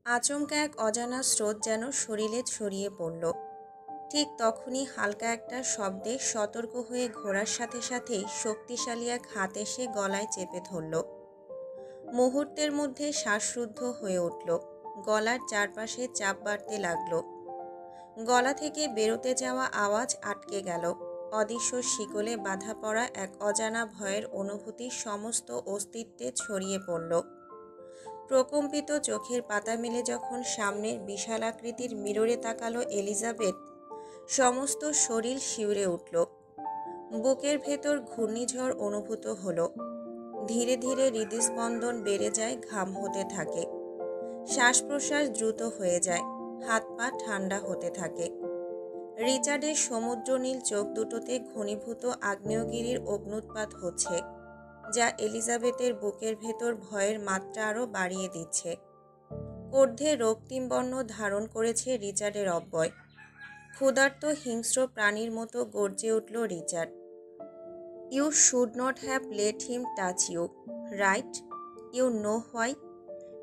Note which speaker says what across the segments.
Speaker 1: আচমকা এক অজানা স্রোত যেন শরীরে ছড়িয়ে পড়ল। ঠিক তখনই হালকা একটা শব্দে সতর্ক হয়ে ঘোরার সাথে সাথেই শক্তিশালী এক হাত এসে গলায় চেপে ধরল। মুহূর্তের মধ্যে শ্বাসরুদ্ধ হয়ে উঠল। গলার চারপাশে চাপ বাড়তে লাগলো। গলা থেকে বেরোতে যাওয়া আওয়াজ আটকে গেল। অদৃশ্য শিকলে বাঁধা পড়া এক অজানা ভয়ের অনুভূতি সমস্ত অস্তিত্বে ছড়িয়ে পড়ল। প্রকম্পিত চোখের পাতা মেলে যখন সামনের বিশালাকৃতির মিররে তাকালো এলিজাবেথ, সমস্ত শরীর শিউরে উঠল। বুকের ভেতর ঘূর্ণিঝড় অনুভূত হলো। ধীরে ধীরে হৃদস্পন্দন বেড়ে যায়, ঘাম হতে থাকে, শ্বাস প্রশ্বাস দ্রুত হয়ে যায়, হাত পা ঠান্ডা হতে থাকে। রিচার্ডের সমুদ্রনীল চোখ দুটোতে ঘনীভূত আগ্নেয়গিরির অগ্নুৎপাত হচ্ছে, যা এলিজাবেথের বুকের ভেতর ভয়ের মাত্রা আরও বাড়িয়ে দিচ্ছে। ঊর্ধ্বে রক্তিম বর্ণ ধারণ করেছে রিচার্ডের অব্যয়। ক্ষুধার্ত হিংস্র প্রাণীর মতো গর্জে উঠল Richard. You should not have let him touch you, right? You know why?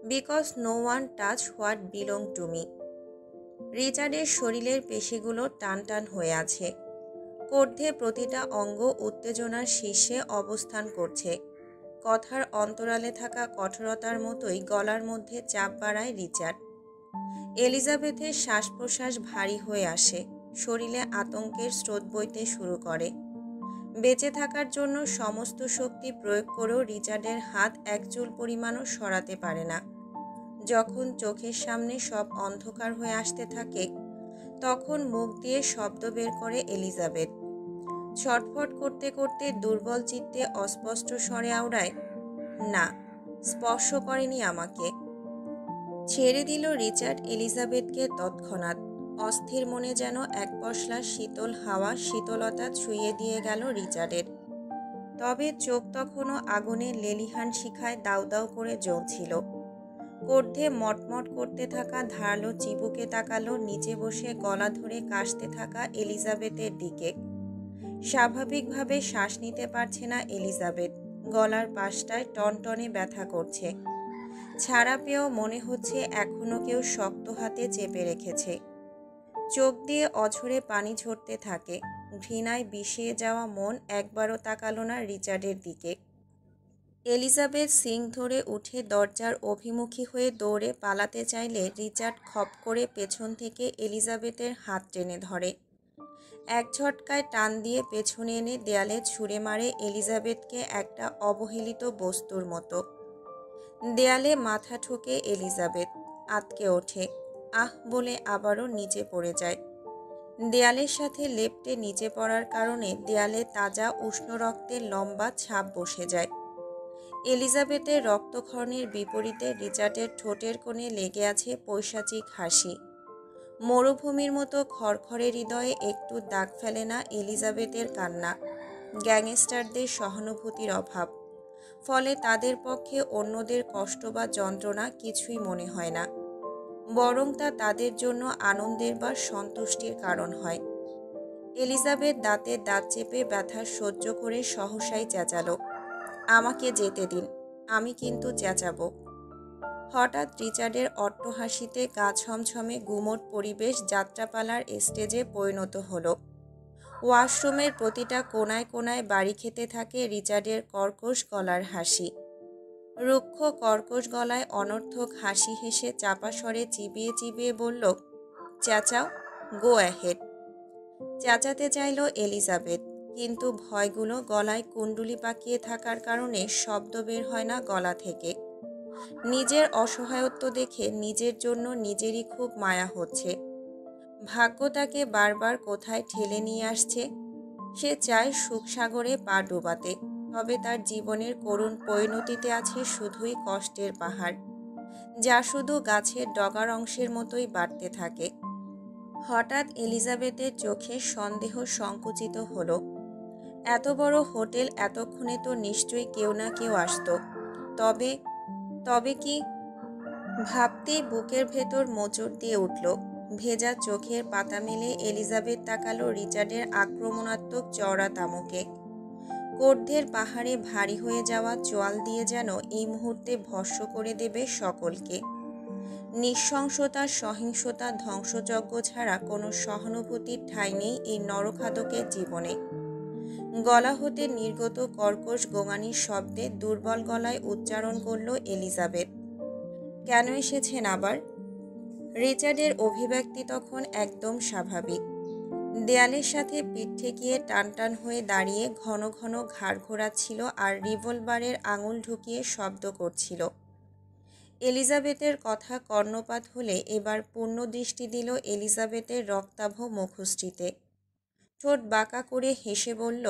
Speaker 1: Because no one touch what belong to me. রিচার্ডের শরীরের পেশিগুলো টান টান হয়ে আছে। ঊর্ধ্বে প্রতিটা অঙ্গ উত্তেজনার শীর্ষে অবস্থান করছে। কথার অন্তরালে থাকা কঠোরতার মতোই গলার মধ্যে চাপ বাড়ায় রিচার্ড। এলিজাবেথের শ্বাস প্রশ্বাস ভারী হয়ে আসে, শরীরে আতঙ্কের স্রোত বইতে শুরু করে। বেঁচে থাকার জন্য সমস্ত শক্তি প্রয়োগ করেও রিচার্ডের হাত এক চুল পরিমাণও সরাতে পারে না। যখন চোখের সামনে সব অন্ধকার হয়ে আসতে থাকে, তখন মুখ দিয়ে শব্দ বের করে এলিজাবেথ। ছটফট করতে করতে দুর্বল চিত্তে অস্পষ্ট স্বরে আওড়ায়, না, স্পর্শ করেনি আমাকে। ছেড়ে দিল রিচার্ড এলিজাবেথকে তৎক্ষণাৎ। অস্থির মনে যেন এক পশলা শীতল হাওয়া শীতলতা ছুঁয়ে দিয়ে গেল রিচার্ডের। তবে চোখ তখনও আগুনের লেলিহান শিখায় দাউ দাউ করে জ্বলছিল। ঊর্ধ্বে মটমট করতে থাকা ধারালো চিবুকে তাকালো নিচে বসে গলা ধরে কাশতে থাকা এলিজাবেথের দিকে। স্বাভাবিকভাবে শ্বাস নিতে পারছে না এলিজাবেথ। গলার পাশটায় টনটনে ব্যথা করছে। ছাড়া পেয়েও মনে হচ্ছে এখনো কেউ শক্ত হাতে চেপে রেখেছে। চোখ দিয়ে অঝরে পানি ঝরতে থাকে। ঘৃণায় বিষিয়ে যাওয়া মন একবারও তাকালো না রিচার্ডের দিকে। এলিজাবেথ সিং ধরে উঠে দরজার অভিমুখী হয়ে দৌড়ে পালাতে চাইলে রিচার্ড খপ করে পেছন থেকে এলিজাবেথের হাত টেনে ধরে। এক ঝটকায় টান দিয়ে পেছনে এনে দেয়ালে ছুঁড়ে মারে এলিজাবেথকে একটা অবহেলিত বস্তুর মতো। দেয়ালে মাথা ঠুকে এলিজাবেথ আঁতকে ওঠে, আহ বলে আবারও নিচে পড়ে যায়। দেয়ালের সাথে লেপ্টে নিচে পড়ার কারণে দেয়ালে তাজা উষ্ণ রক্তের লম্বা ছাপ বসে যায়। এলিজাবেথের রক্তক্ষরণের বিপরীতে রিচার্ডের ঠোঁটের কোণে লেগে আছে পৈশাচিক হাসি। মরুভূমির মতো খড়খড়ে হৃদয়ে একটু দাগ ফেলে না এলিজাবেথের কান্না। গ্যাংস্টারদের সহানুভূতির অভাব, ফলে তাদের পক্ষে অন্যদের কষ্ট বা যন্ত্রণা কিছুই মনে হয় না, বরং তা তাদের জন্য আনন্দের বা সন্তুষ্টির কারণ হয়। এলিজাবেথ দাঁতে দাঁত চেপে ব্যথা সহ্য করে সহসাই চেঁচালো, আমাকে যেতে দিন, আমি কিন্তু চেঁচাবো। হঠাৎ রিচার্ডের অট্টহাসিতে গা ছমছমে গুমোট পরিবেশ যাত্রাপালার স্টেজে পরিণত হলো। ওয়াশরুমের প্রতিটা কোনায় কোনায় বাড়ি খেতে থাকে রিচার্ডের কর্কশ গলার হাসি। রুক্ষ কর্কশ গলায় অনর্থক হাসি হেসে চাপা স্বরে চিবিয়ে চিবিয়ে বলল, চেঁচাও, গো অ্যাহেড। চেঁচাতে চাইল এলিজাবেথ, কিন্তু ভয়গুলো গলায় কুণ্ডুলি পাকিয়ে থাকার কারণে শব্দ বের হয় না গলা থেকে। নিজের অসহায়ত্ব দেখে নিজের জন্য নিজেরই খুব মায়া হচ্ছে। ভাগ্য তাকে বারবার কোথায় ঠেলে নিয়ে আসছে। সে চায় সুখসাগরে পা ডোবাতে, তবে তার জীবনের করুণ পরিণতিতে আছে শুধুই কষ্টের পাহাড়, যা শুধু গাছের ডগার অংশের মতোই বাড়তে থাকে। হঠাৎ এলিজাবেথের চোখে সন্দেহ সংকুচিত হলো। এত বড় হোটেল, এতক্ষণে তো নিশ্চয়ই কেউ না কেউ আসতো। তবে তবে কি? ভাবতেই বুকের ভেতর মোচড় দিয়ে উঠল। ভেজা চোখের পাতা মেলে এলিজাবেথ তাকালো রিচার্ডের আক্রমণাত্মক চওড়া তামুকে। কর্ধের পাহাড়ে ভারী হয়ে যাওয়া চোয়াল দিয়ে যেন এই মুহূর্তে ভস্ম করে দেবে সকলকে। নৃশংসতা, সহিংসতা, ধ্বংসযজ্ঞ ছাড়া কোনো সহানুভূতির ঠাঁই নেই এই নরখাদকের জীবনে। গলা হতে নির্গত কর্কশ গোঙানির শব্দে দুর্বল গলায় উচ্চারণ করল এলিজাবেথ, কেন এসেছেন আবার? রিচার্ডের অভিব্যক্তি তখন একদম স্বাভাবিক। দেয়ালের সাথে পিঠ ঠেকিয়ে টানটান হয়ে দাঁড়িয়ে ঘন ঘন ঘাড় ঘোরাচ্ছিল আর রিভলভারের আঙুল ঢুকিয়ে শব্দ করছিল। এলিজাবেথের কথা কর্ণপাত হলে এবার পূর্ণ দৃষ্টি দিল এলিজাবেথের রক্তাভ মুখশ্রীতে। ঠোঁট বাঁকা করে হেসে বলল,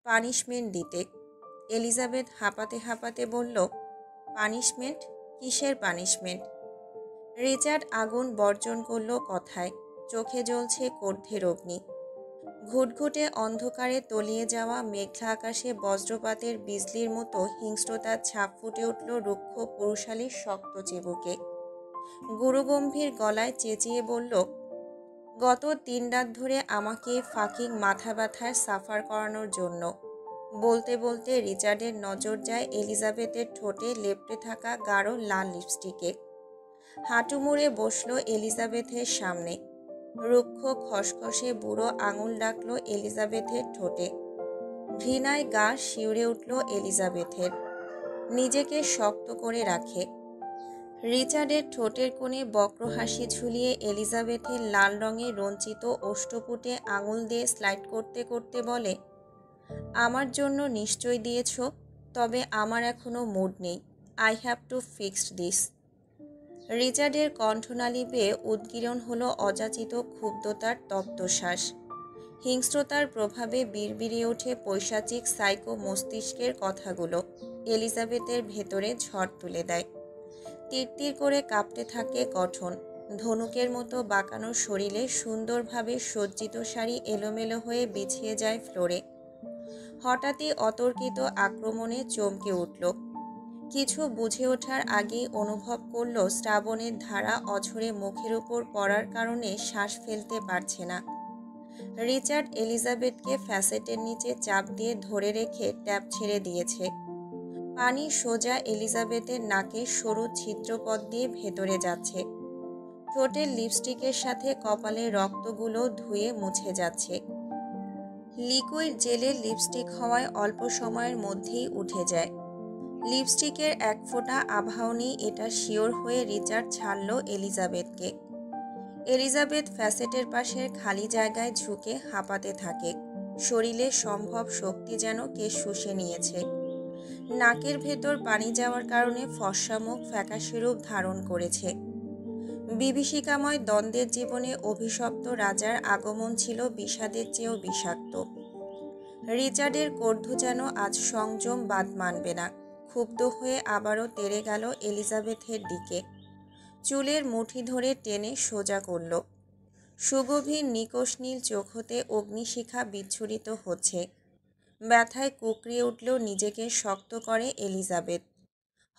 Speaker 1: পানিশমেন্ট দিতে। এলিজাবেথ হাঁপাতে হাঁপাতে বলল, পানিশমেন্ট? কিসের পানিশমেন্ট? রিচার্ড আগুন বর্জন করল কথায়, চোখে জ্বলছে ক্রোধের অগ্নি। ঘুটঘুটে অন্ধকারে তলিয়ে যাওয়া মেঘলা আকাশে বজ্রপাতের বিজলির মতো হিংস্রতার ছাপ ফুটে উঠল রুক্ষ পুরুষালীর শক্ত চিবুকে। গুরুগম্ভীর গলায় চেঁচিয়ে বলল, গত 3 রাত ধরে আমাকে ফাকিং মাথা ব্যথার সাফার করানোর জন্য। বলতে বলতে রিচার্ডের নজর যায় এলিজাবেথের ঠোঁটে লেপ্টে থাকা গাঢ় লাল লিপস্টিকে। হাঁটু মুড়ে বসল এলিজাবেথের সামনে। রুক্ষ খসখসে বুড়ো আঙুল ডাকল এলিজাবেথের ঠোঁটে। ঘৃণায় গা শিউরে উঠল এলিজাবেথের। নিজেকে শক্ত করে রাখে। রিচার্ডের ঠোঁটের কোণে বক্র হাসি ঝুলিয়ে এলিজাবেথের লাল রঙে রঞ্চিত ওষ্ঠপুটে আঙুল দিয়ে স্লাইড করতে করতে বলে, আমার জন্য নিশ্চয় দিয়েছ, তবে আমার এখনো মুড নেই। I have to fix this. রিচার্ডের কণ্ঠনালী বেয়ে উদ্গীরণ হলো অযাচিত ক্ষুব্ধতার তপ্তশ্বাস। হিংস্রতার প্রভাবে বিড়বিড়িয়ে ওঠে পৈশাচিক সাইকো মস্তিষ্কের কথাগুলো। এলিজাবেথের ভেতরে ঝড় তুলে দেয়। তিরতির করে কাঁপতে থাকে গঠন। ধনুকের মতো বাঁকানো শরীরে সুন্দরভাবে সজ্জিত শাড়ি এলোমেলো হয়ে বিছিয়ে যায় ফ্লোরে। হঠাৎই অতর্কিত আক্রমণে চমকে উঠল। কিছু বুঝে ওঠার আগেই অনুভব করল শ্রাবণের ধারা অঝরে মুখের উপর পড়ার কারণে শ্বাস ফেলতে পারছে না। রিচার্ড এলিজাবেথকে ফ্যাসেটের নিচে চাপ দিয়ে ধরে রেখে ট্যাপ ছেড়ে দিয়েছে। পানি সোজা এলিজাবেথের নাকের সরু ছিদ্রপথ দিয়ে ভেতরে যাচ্ছে। ঠোঁটের লিপস্টিকের সাথে কপালের রক্তগুলো ধুয়ে মুছে যাচ্ছে। লিকুইড জেলের লিপস্টিক হওয়ায় অল্প সময়ের মধ্যেই উঠে যায়। লিপস্টিকের এক ফোঁটা আভাও নেই এটা শিওর হয়ে রিচার্ড ছাড়ল এলিজাবেথকে। এলিজাবেথ ফ্যাসেটের পাশের খালি জায়গায় ঝুঁকে হাঁপাতে থাকে। শরীরে সম্ভব শক্তি যেন কে শুষে নিয়েছে। নাকের ভেতর পানি যাওয়ার কারণে ফর্সা মুখ ফ্যাকাশে রূপ ধারণ করেছে। বিভীষিকাময় দ্বন্দ্বের জীবনে অভিশপ্ত রাজার আগমন ছিল বিষাদের চেয়েও বিষাক্ত। রিচার্ডের কর্ধ যেন আজ সংযম বাদ মানবে না। ক্ষুব্ধ হয়ে আবারও তেড়ে গেল এলিজাবেথের দিকে। চুলের মুঠি ধরে টেনে সোজা করল। সুগভীর নিকষ নীল চোখ হতে অগ্নিশিখা বিচ্ছুরিত হচ্ছে। ব্যথায় কুকড়িয়ে উঠলেও নিজেকে শক্ত করে এলিজাবেথ।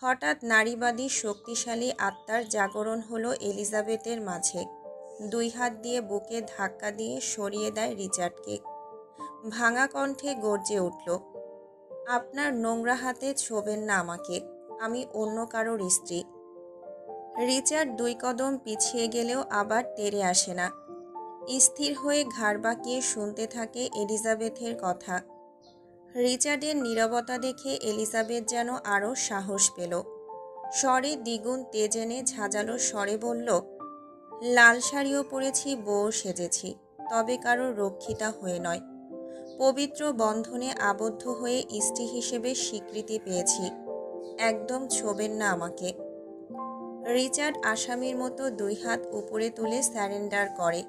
Speaker 1: হঠাৎ নারীবাদী শক্তিশালী আত্মার জাগরণ হলো এলিজাবেথের মাঝে। 2 হাত দিয়ে বুকে ধাক্কা দিয়ে সরিয়ে দেয় রিচার্ডকে। ভাঙা কণ্ঠে গর্জে উঠল, আপনার নোংরা হাতে ছোবেন না আমাকে। আমি অন্য কারোর স্ত্রী। রিচার্ড 2 কদম পিছিয়ে গেলেও আবার তেড়ে আসে না। স্থির হয়ে ঘাড় বাঁকিয়ে শুনতে থাকে এলিজাবেথের কথা। রিচার্ডের নীরবতা দেখে এলিজাবেথ যেন আরও সাহস পেল। স্বরে দ্বিগুণ তেজ এনে ঝাঁঝালো স্বরে বলল, লাল শাড়িও পরেছি, বউ সেজেছি, তবে কারোর রক্ষিতা হয়ে নয়। পবিত্র বন্ধনে আবদ্ধ হয়ে স্ত্রী হিসেবে স্বীকৃতি পেয়েছি। একদম ছোবেন না আমাকে। রিচার্ড আসামির মতো 2 হাত উপরে তুলে স্যারেন্ডার করে।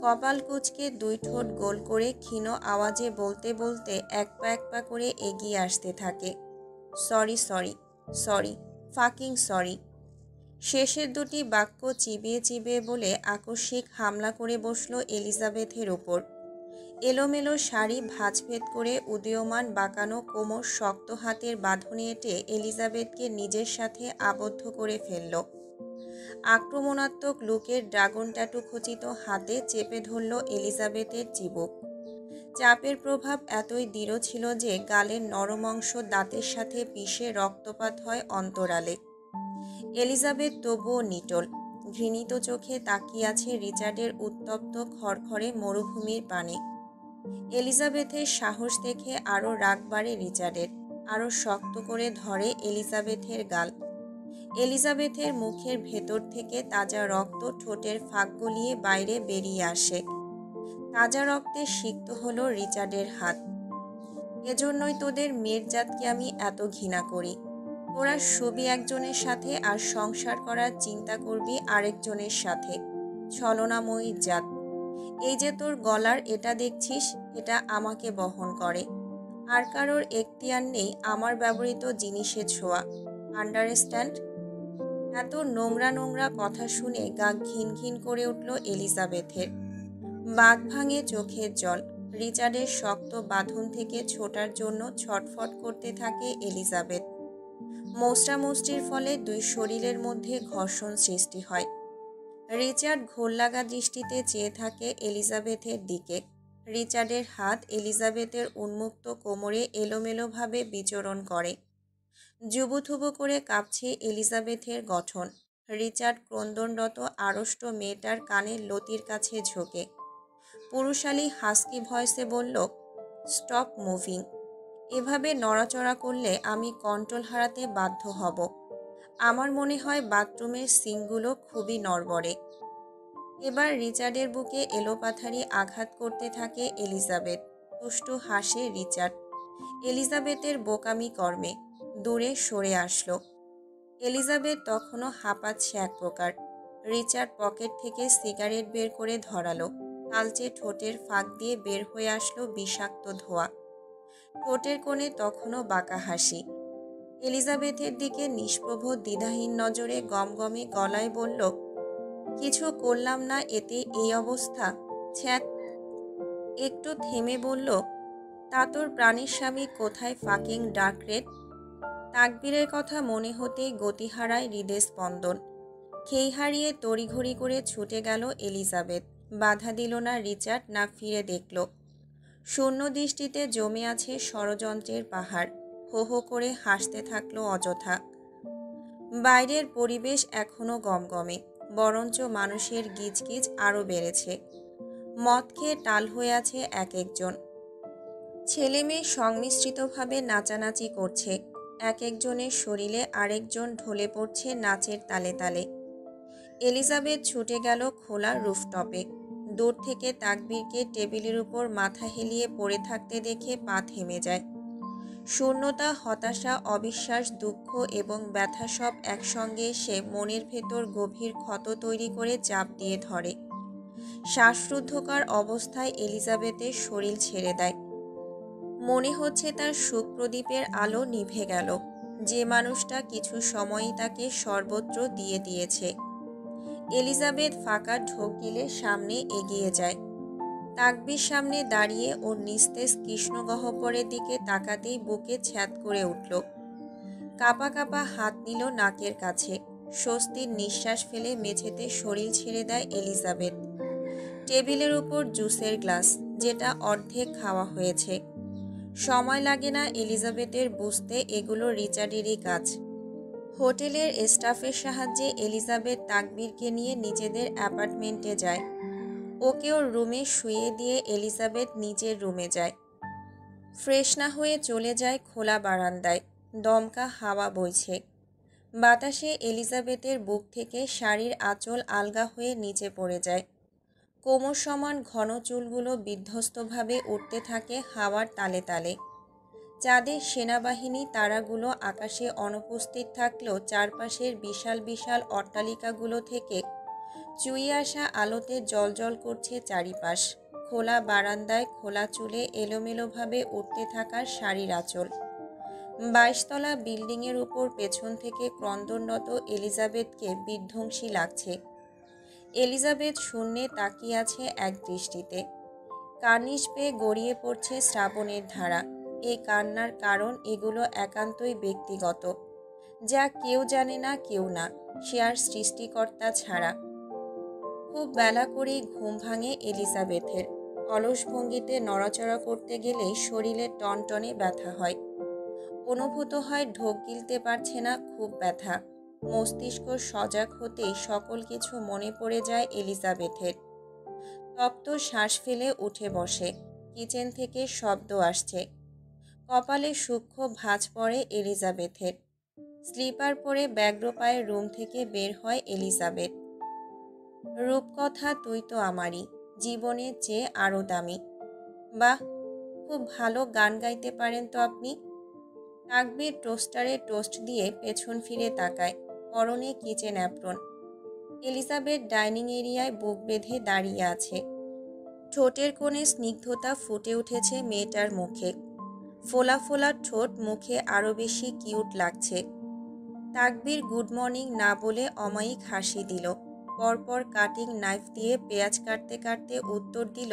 Speaker 1: কপাল কুঁচকে 2 ঠোঁট গোল করে ক্ষীণ আওয়াজে বলতে বলতে এক পা করে এগিয়ে আসতে থাকে, sorry sorry sorry, fucking sorry. শেষের 2টি বাক্য চিবিয়ে চিবিয়ে বলে আকস্মিক হামলা করে বসল এলিজাবেথের উপর। এলোমেলো শাড়ি ভাঁজভেদ করে উদীয়মান বাঁকানো কোমর শক্ত হাতের বাঁধনে এঁটে এলিজাবেথকে নিজের সাথে আবদ্ধ করে ফেলল। আক্রমণাত্মক লুকের ড্রাগন ট্যাটু খচিত হাতে চেপে ধরল এলিজাবেথের চিবুক। চাপের প্রভাব এতই দৃঢ় ছিল যে গালের নরম অংশ দাঁতের সাথে পিষে রক্তপাত হয় অন্তরালে। এলিজাবেথ তবুও নিটোল, ঘৃণিত চোখে তাকিয়ে আছে রিচার্ডের উত্তপ্ত খড়খড়ে মরুভূমির পানে। এলিজাবেথের সাহস দেখে আরও রাগ বাড়ে রিচার্ডের, আরও শক্ত করে ধরে এলিজাবেথের গাল। এলিজাবেথের মুখের ভেতর থেকে তাজা রক্ত ঠোঁটের ফাঁক গলিয়ে বাইরে বেরিয়ে আসে। তাজা রক্তে সিক্ত হলো রিচার্ডের হাত। এজন্যই তোদের মেয়ের জাতকে আমি এত ঘৃণা করি। তোরা ছবি একজনের সাথে আর সংসার করার চিন্তা করবি আরেকজনের সাথে। ছলনাময়ী জাত। এই যে তোর গলার এটা দেখছিস, এটা আমাকে বহন করে। আর কারোর এখতিয়ার নেই আমার ব্যবহৃত জিনিসে ছোঁয়া। আন্ডারস্ট্যান্ড? এত নোংরা নোংরা কথা শুনে গা ঘিন ঘিন করে উঠল এলিজাবেথের। বাঁধ ভাঙে চোখের জল। রিচার্ডের শক্ত বাঁধন থেকে ছোটার জন্য ছটফট করতে থাকে এলিজাবেথ। মোস্টামুষ্টির ফলে দুই শরীরের মধ্যে ঘর্ষণ সৃষ্টি হয়। রিচার্ড ঘোরলাগা দৃষ্টিতে চেয়ে থাকে এলিজাবেথের দিকে। রিচার্ডের হাত এলিজাবেথের উন্মুক্ত কোমরে এলোমেলোভাবে বিচরণ করে। জুবুথুবু করে কাঁপছে এলিজাবেথের গঠন। রিচার্ড ক্রন্দনরত আড়ষ্ট মেয়েটার কানের লতির কাছে ঝোঁকে পুরুষালী হাস্কি ভয়েসে বলল, স্টপ মুভিং। এভাবে নড়াচড়া করলে আমি কন্ট্রোল হারাতে বাধ্য হব। আমার মনে হয় বাথরুমের সিঙ্কগুলো খুবই নড়বড়ে। এবার রিচার্ডের বুকে এলোপাথারি আঘাত করতে থাকে এলিজাবেথ। তুষ্টু হাসে রিচার্ড এলিজাবেথের বোকামি কর্মে। দূরে সরে আসলো। এলিজাবেথ তখনও হাঁপাচ্ছে এক প্রকার। রিচার্ড পকেট থেকে সিগারেট বের করে ধরালো। কালচে ঠোঁটের ফাঁক দিয়ে বের হয়ে আসলো বিষাক্ত ধোঁয়া। ঠোঁটের কোণে তখনও বাঁকা হাসি। এলিজাবেথের দিকে নিষ্প্রভ দ্বিধাহীন নজরে গমগমে গলায় বলল, কিছু করলাম না এতে এই অবস্থা? ছ্যাঁক। একটু থেমে বলল, তা তোর প্রাণের স্বামী কোথায় ফাকিং ডার্ক রেড? তাকবীরের কথা মনে হতেই গতি হারায় হৃদয় স্পন্দন। খেই হারিয়ে তড়িঘড়ি করে ছুটে গেল এলিজাবেথ। বাধা দিল না রিচার্ড, না ফিরে দেখল। শূন্য দৃষ্টিতে জমে আছে ষড়যন্ত্রের পাহাড়। হো হো করে হাসতে থাকলো অযথা। বাইরের পরিবেশ এখনও গমগমে, বরঞ্চ মানুষের গিজগিজ আরও বেড়েছে। মদ খেয়ে টাল হয়ে আছে এক একজন। ছেলে মেয়ে সংমিশ্রিতভাবে নাচানাচি করছে। এক একজনের শরীরে আরেকজন ঢলে পড়ছে নাচের তালে তালে। এলিজাবেথ ছুটে গেল খোলা রুফটপে। দূর থেকে তাকবীরকে টেবিলের উপর মাথা হেলিয়ে পড়ে থাকতে দেখে পা থেমে যায়। শূন্যতা, হতাশা, অবিশ্বাস, দুঃখ এবং ব্যথা সব একসঙ্গে এসে মনের ভেতর গভীর ক্ষত তৈরি করে চাপ দিয়ে ধরে। শ্বাসরুদ্ধকর অবস্থায় এলিজাবেথের শরীর ছেড়ে দেয়। মনে হচ্ছে তার সুখ প্রদীপের আলো নিভে গেল। যে মানুষটা কিছু সময়ই তাকে সর্বত্র দিয়ে দিয়েছে। এলিজাবেথ ফাঁকা ঢোক গিলে সামনে এগিয়ে যায়। তাকবীর সামনে দাঁড়িয়ে ওর নিস্তেজ কৃষ্ণগহ্বরের দিকে তাকাতেই বুকে ছ্যাদ করে উঠল। কাঁপা কাঁপা হাত নিল নাকের কাছে। স্বস্তির নিঃশ্বাস ফেলে মেঝেতে শরীর ছেড়ে দেয় এলিজাবেথ। টেবিলের উপর জুসের গ্লাস, যেটা অর্ধেক খাওয়া হয়েছে। সময় লাগে না এলিজাবেথের বুঝতে এগুলো রিচার্ডেরই কাজ। হোটেলের স্টাফের সাহায্যে এলিজাবেথ তাকবীরকে নিয়ে নিজেদের অ্যাপার্টমেন্টে যায়। ওকে ওর রুমে শুয়ে দিয়ে এলিজাবেথ নিজের রুমে যায়। ফ্রেশ না হয়ে চলে যায় খোলা বারান্দায়। দমকা হাওয়া বইছে। বাতাসে এলিজাবেথের বুক থেকে শাড়ির আঁচল আলগা হয়ে নিচে পড়ে যায়। কোমর সমান ঘন চুলগুলো বিধ্বস্তভাবে উঠতে থাকে হাওয়ার তালে তালে। চাঁদের সেনাবাহিনী তারাগুলো আকাশে অনুপস্থিত থাকলেও চারপাশের বিশাল বিশাল অট্টালিকাগুলো থেকে চুইয়ে আসা আলোতে জ্বলজ্বল করছে চারিপাশ। খোলা বারান্দায় খোলা চুলে এলোমেলোভাবে উঠতে থাকা শাড়ির আঁচল। 22 তলা বিল্ডিংয়ের উপর পেছন থেকে ক্রন্দনরত এলিজাবেথকে বিধ্বংসী লাগছে। এলিজাবেথ শূন্যে তাকিয়ে আছে এক দৃষ্টিতে। কার্নিশ বেয়ে গড়িয়ে পড়ছে শ্রাবণের ধারা। এই কান্নার কারণ এগুলো একান্তই ব্যক্তিগত, যা কেউ জানে না, কেউ না, সে আর সৃষ্টিকর্তা ছাড়া। খুব বেলা করেই ঘুম ভাঙে এলিজাবেথের। অলস ভঙ্গিতে নড়াচড়া করতে গেলেই শরীরে টনটনে ব্যথা হয়। অনুভূত হয় ঢোক গিলতে পারছে না, খুব ব্যথা। মস্তিষ্ক সজাগ হতেই সকল কিছু মনে পড়ে যায় এলিজাবেথের। তপ্ত শ্বাস ফেলে উঠে বসে। কিচেন থেকে শব্দ আসছে। কপালে সূক্ষ্ম ভাঁজ পড়ে এলিজাবেথের। স্লিপার পরে ব্যগ্র পায়ে রুম থেকে বের হয় এলিজাবেথ। রূপকথা তুই তো আমারই, জীবনের চেয়ে আরও দামি। বাহ, খুব ভালো গান গাইতে পারেন তো আপনি। তাকবীর টোস্টারে টোস্ট দিয়ে পেছন ফিরে তাকায়। পরনে কিচেন অ্যাপ্রন। এলিজাবেথ ডাইনিং এরিয়ায় বুক বেঁধে দাঁড়িয়ে আছে। ঠোঁটের কোণে স্নিগ্ধতা ফুটে উঠেছে মেয়েটার মুখে। ফোলা ফোলা ঠোঁট মুখে আরও বেশি কিউট লাগছে। তাকবীর গুড মর্নিং না বলে অমায়িক হাসি দিল। পরপর কাটিং নাইফ দিয়ে পেঁয়াজ কাটতে কাটতে উত্তর দিল,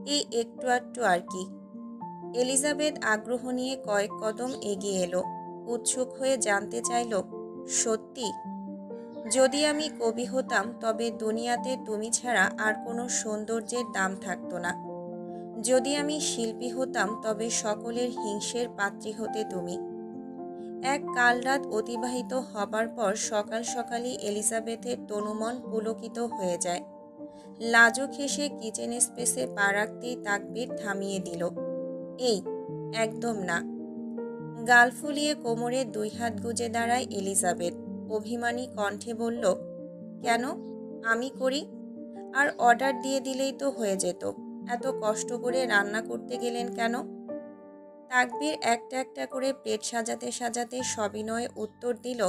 Speaker 1: এই একটু আধটু আর কি। এলিজাবেথ আগ্রহ নিয়ে কয়েক কদম এগিয়ে এলো। উৎসুক হয়ে জানতে চাইল, সত্যি? যদি আমি কবি হতাম তবে দুনিয়াতে তুমি ছাড়া আর কোনো সৌন্দর্যের দাম থাকতো না। যদি আমি শিল্পী হতাম তবে সকলের হিংসের পাত্রী হতে তুমি। এক কালরাত অতিবাহিত হবার পর সকাল সকালই এলিজাবেথের তনুমন পুলকিত হয়ে যায়। লাজুক হেসে কিচেন স্পেসে পা রাখতেই তাকবীর থামিয়ে দিল। এই, একদম না। গাল ফুলিয়ে কোমরে দুই হাত গুজে দাঁড়ায় এলিজাবেথ। অভিমানী কণ্ঠে বলল, কেন? আমি করি। আর অর্ডার দিয়ে দিলেই তো হয়ে যেত। এত কষ্ট করে রান্না করতে গেলেন কেন? তাকবীর একটা একটা করে প্লেট সাজাতে সাজাতে সবিনয়ে উত্তর দিল,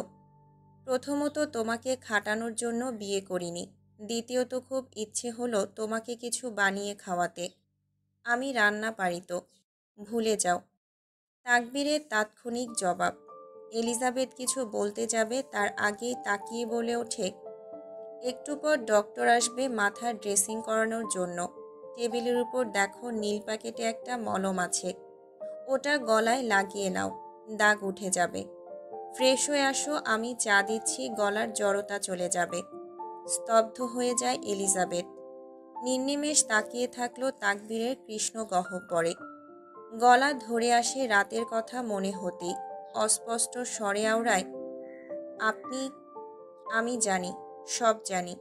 Speaker 1: প্রথমত তোমাকে খাটানোর জন্য বিয়ে করিনি। দ্বিতীয়ত খুব ইচ্ছে হলো তোমাকে কিছু বানিয়ে খাওয়াতে। আমি রান্না পারি তো। ভুলে যাও। তাকবীরের তাৎক্ষণিক জবাব। এলিজাবেথ কিছু বলতে যাবে তার আগেই তাকিয়ে বলে ওঠে, একটু পর ডক্টর আসবে মাথার ড্রেসিং করানোর জন্য। টেবিলের উপর দেখো নীল প্যাকেটে একটা মলম আছে। ওটা গলায় লাগিয়ে নাও, দাগ উঠে যাবে। ফ্রেশ হয়ে আসো, আমি চা দিচ্ছি, গলার জড়তা চলে যাবে। স্তব্ধ হয়ে যায় এলিজাবেথ। নির্নিমেষ তাকিয়ে থাকলো তাকবীরের কৃষ্ণ গহ্বরে। গলা ধরে আসে রাতের কথা মনে হতেই। অস্পষ্ট স্বরে আওড়ায়, আপনি? আমি জানি, সব জানি।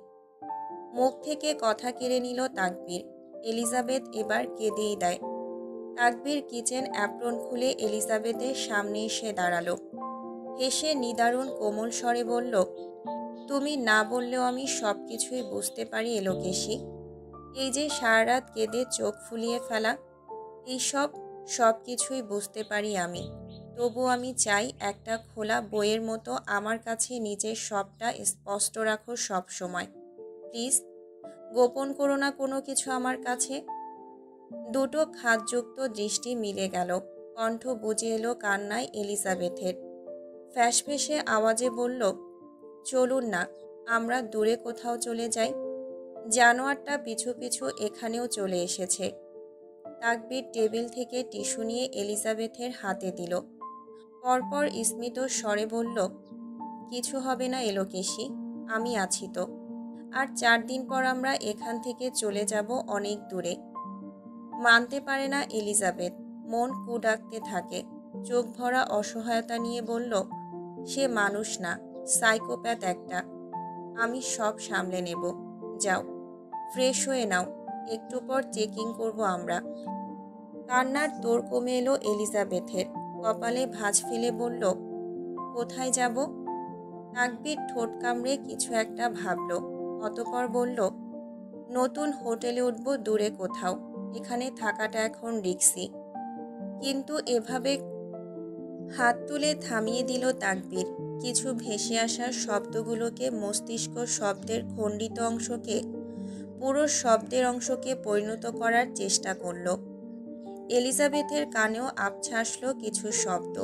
Speaker 1: মুখ থেকে কথা কেড়ে নিল তাকবীর। এলিজাবেথ এবার কেঁদেই দেয়। তাকবীর কিচেন অ্যাপ্রন খুলে এলিজাবেথের সামনে এসে দাঁড়ালো। হেসে নিদারুণ কোমল স্বরে বলল, তুমি না বললেও আমি সব কিছুই বুঝতে পারি এলোকেশী। এই যে সারা রাত কেঁদে চোখ ফুলিয়ে ফেলা, এই সব কিছুই বুঝতে পারি আমি। তবু আমি চাই একটা খোলা বইয়ের মতো আমার কাছে নিজের সবটা স্পষ্ট রাখো সব সময়। প্লিজ, গোপন করো না কোনো কিছু আমার কাছে। দুটো খাদযুক্ত দৃষ্টি মিলে গেল। কণ্ঠ বুঝে এলো কান্নায় এলিজাবেথের। ফ্যাঁসফেঁসে আওয়াজে বলল, চলুন না, আমরা দূরে কোথাও চলে যাই। জানোয়ারটা পিছু পিছু এখানেও চলে এসেছে। তাকবীর টেবিল থেকে টিস্যু নিয়ে এলিজাবেথের হাতে দিল। পরপর স্মিত স্বরে বলল, কিছু হবে না এলোকেশী, আমি আছি তো। আর 4 দিন পর আমরা এখান থেকে চলে যাব অনেক দূরে। মানতে পারে না এলিজাবেথ। মন কু ডাকতে থাকে। চোখ ভরা অসহায়তা নিয়ে বলল, সে মানুষ না, সাইকোপ্যাথ একটা। আমি সব সামলে নেব। যাও, ফ্রেশ হয়ে নাও, একটু পর চেকিং করব আমরা। কান্নার তোড় কমে এলো এলিজাবেথের। কপালে ভাঁজ ফেলে বলল, কোথায় যাব? তাকবীর ঠোঁট কামড়ে কিছু একটা ভাবল। অতঃপর বলল, নতুন হোটেলে উঠব দূরে কোথাও। এখানে থাকাটা এখন রিস্কি। কিন্তু এভাবে হাত তুলে থামিয়ে দিল তাকবীর। কিছু ভেসে আসা শব্দগুলোকে, মস্তিষ্ক শব্দের খণ্ডিত অংশকে পুরো শব্দের অংশকে পরিণত করার চেষ্টা করল। এলিজাবেথের কানেও আবছা আসলো কিছু শব্দ।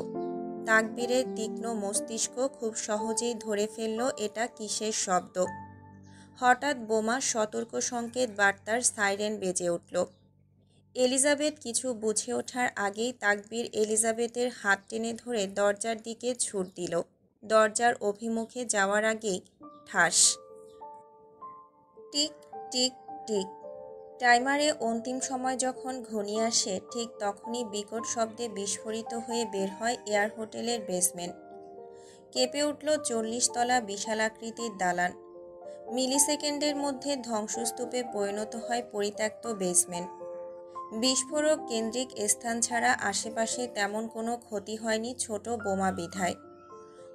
Speaker 1: তাকবীরের তীক্ষ্ণ মস্তিষ্ক খুব সহজেই ধরে ফেলল এটা কিসের শব্দ। হঠাৎ বোমা সতর্ক সংকেত বার্তার সাইরেন বেজে উঠল। এলিজাবেথ কিছু বুঝে ওঠার আগেই তাকবীর এলিজাবেথের হাত টেনে ধরে দরজার দিকে ছুট দিল। দরজার অভিমুখে যাওয়ার আগেই ঠাস। Tick tick tick. টাইমারে অন্তিম সময় যখন ঘনিয়ে আসে ঠিক তখনই বিকট শব্দে বিস্ফোরিত হয়ে বের হয় এয়ার হোটেলের বেসমেন্ট। কেঁপে উঠল 40 তলা বিশালাকৃতির দালান। মিলিসেকেন্ডের মধ্যে ধ্বংসস্তূপে পরিণত হয় পরিত্যক্ত বেসমেন্ট। বিস্ফোরক কেন্দ্রিক স্থান ছাড়া আশেপাশে তেমন কোনো ক্ষতি হয়নি ছোট বোমা বিধায়।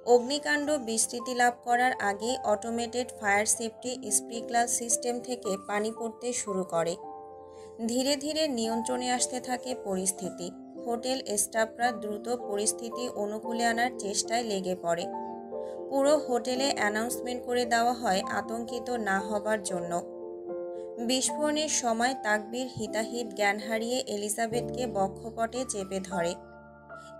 Speaker 1: অগ্নিকাণ্ড বিস্তৃতি লাভ করার আগেই automated fire safety sprinkler system থেকে পানি পড়তে শুরু করে। ধীরে ধীরে নিয়ন্ত্রণে আসতে থাকে পরিস্থিতি। হোটেল স্টাফরা দ্রুত পরিস্থিতি অনুকূলে আনার চেষ্টায় লেগে পড়ে। পুরো হোটেলে অ্যানাউন্সমেন্ট করে দেওয়া হয় আতঙ্কিত না হবার জন্য। বিস্ফোরণের সময় তাকবীর হিতাহিত জ্ঞান হারিয়ে এলিজাবেথকে বক্ষপটে চেপে ধরে।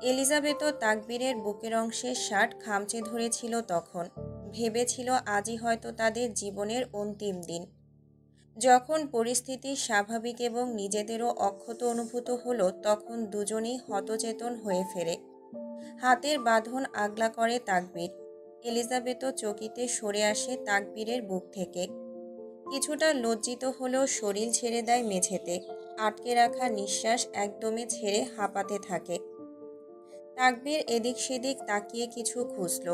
Speaker 1: এলিজাবেথও তাকবীরের বুকের অংশের শার্ট খামচে ধরেছিল তখন। ভেবেছিল আজই হয়তো তাদের জীবনের অন্তিম দিন। যখন পরিস্থিতি স্বাভাবিক এবং নিজেদেরও অক্ষত অনুভূত হলো, তখন দুজনেই হতচেতন হয়ে ফেরে। হাতের বাঁধন আগলা করে তাকবীর। এলিজাবেথও চকিতে সরে আসে তাকবীরের বুক থেকে। কিছুটা লজ্জিত হলেও শরীর ছেড়ে দেয় মেঝেতে। আটকে রাখা নিঃশ্বাস একদমে ছেড়ে হাঁপাতে থাকে। তাকবীর এদিক সেদিক তাকিয়ে কিছু খুঁজল।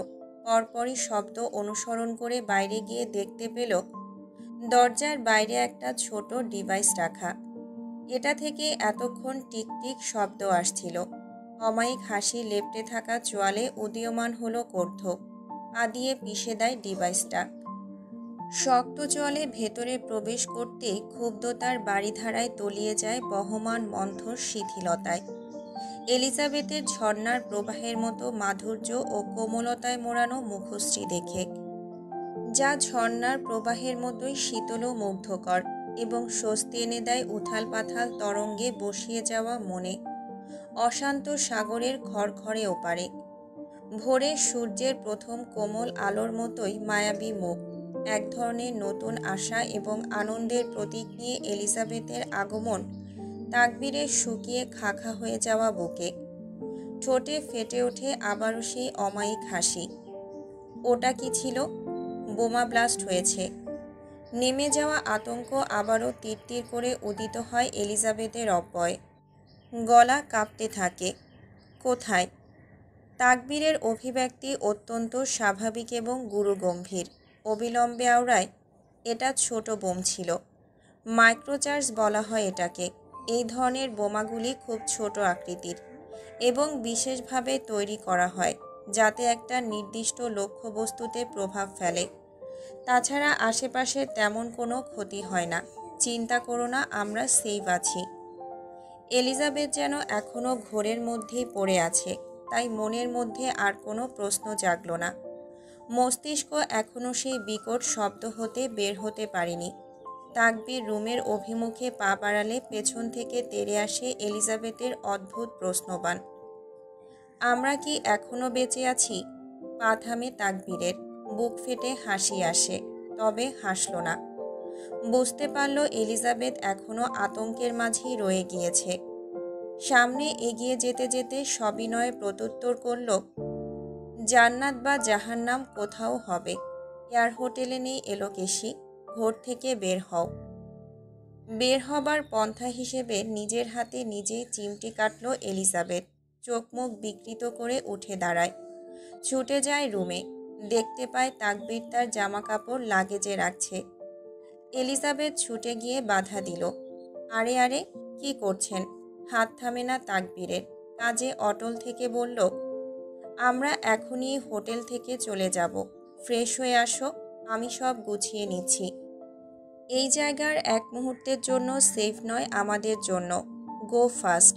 Speaker 1: পরপরই শব্দ অনুসরণ করে বাইরে গিয়ে দেখতে পেল দরজার বাইরে একটা ছোট ডিভাইস রাখা। এটা থেকে এতক্ষণ টিকটিক শব্দ আসছিল। অমায়িক হাসি লেপ্টে থাকা চোয়ালে উদীয়মান হলো কর্ধ। পা দিয়ে পিষে দেয় ডিভাইসটা। শক্ত চলে ভেতরে প্রবেশ করতেই ক্ষুব্ধতার বাড়িধারায় তলিয়ে যায় বহমান মন্থর শিথিলতায়। এলিজাবেথের ঝর্ণার প্রবাহের মতো মাধুর্য ও কোমলতায় মোড়ানো মুখশ্রী দেখে, যা ঝর্ণার প্রবাহের মতোই শীতল ও মুগ্ধকর এবং স্বস্তি এনে দেয় উথাল পাথাল তরঙ্গে বসিয়ে যাওয়া মনে। অশান্ত সাগরের খড়খড়ে ওপারে ভোরে সূর্যের প্রথম কোমল আলোর মতোই মায়াবী মুখ। এক ধরনের নতুন আশা এবং আনন্দের প্রতীক নিয়ে এলিজাবেথের আগমন তাকবীরের শুকিয়ে খাখা হয়ে যাওয়া বুকে। ঠোঁটে ফেটে ওঠে আবারও সেই অমায়িক হাসি। ওটা কি ছিল? বোমা ব্লাস্ট হয়েছে। নেমে যাওয়া আতঙ্ক আবারও তিরতির করে উদিত হয় এলিজাবেথের অব্যয়। গলা কাঁপতে থাকে। কোথায়? তাকবীরের অভিব্যক্তি অত্যন্ত স্বাভাবিক এবং গুরুগম্ভীর। অবিলম্বে আওড়ায়, এটা ছোট বোম ছিল। মাইক্রোচার্জ বলা হয় এটাকে। এই ধরনের বোমাগুলি খুব ছোট আকৃতির এবং বিশেষভাবে তৈরি করা হয় যাতে একটা নির্দিষ্ট লক্ষ্যবস্তুতে প্রভাব ফেলে। তাছাড়া আশেপাশে তেমন কোনো ক্ষতি হয় না। চিন্তা করো না, আমরা সেফ আছি। এলিজাবেথ যেন এখনও ঘোরের মধ্যেই পড়ে আছে, তাই মনের মধ্যে আর কোনো প্রশ্ন জাগল না। মস্তিষ্ক এখনও সেই বিকট শব্দ হতে বের হতে পারেনি। তাকবীর রুমের অভিমুখে পা বাড়ালে পেছন থেকে তেড়ে আসে এলিজাবেথের অদ্ভুত প্রশ্নবাণ। আমরা কি এখনও বেঁচে আছি? পা থামে তাকবীরের। বুক ফেটে হাসি আসে, তবে হাসল না। বুঝতে পারল এলিজাবেথ এখনও আতঙ্কের মাঝেই রয়ে গিয়েছে। সামনে এগিয়ে যেতে যেতে সবিনয়ে প্রত্যুত্তর করল, জান্নাত বা জাহান্নাম কোথাও হবে। এয়ার হোটেলে নেই এলোকেশি। ঘোর থেকে বের হও। বের হবার পন্থা হিসেবে নিজের হাতে নিজেই চিমটি কাটল এলিজাবেথ। চোখ মুখ বিকৃত করে উঠে দাঁড়ায়। ছুটে যায় রুমে। দেখতে পায় তাকবীর তার জামা কাপড় লাগেজে রাখছে। এলিজাবেথ ছুটে গিয়ে বাধা দিল। আরে আরে, কি করছেন? হাত থামে না তাকবীরের। কাজে অটল থেকে বলল, আমরা এখনই হোটেল থেকে চলে যাব। ফ্রেশ হয়ে আসো, আমি সব গুছিয়ে নিচ্ছি। এই জায়গার এক মুহূর্তের জন্য সেফ নয় আমাদের জন্য। গো ফাস্ট।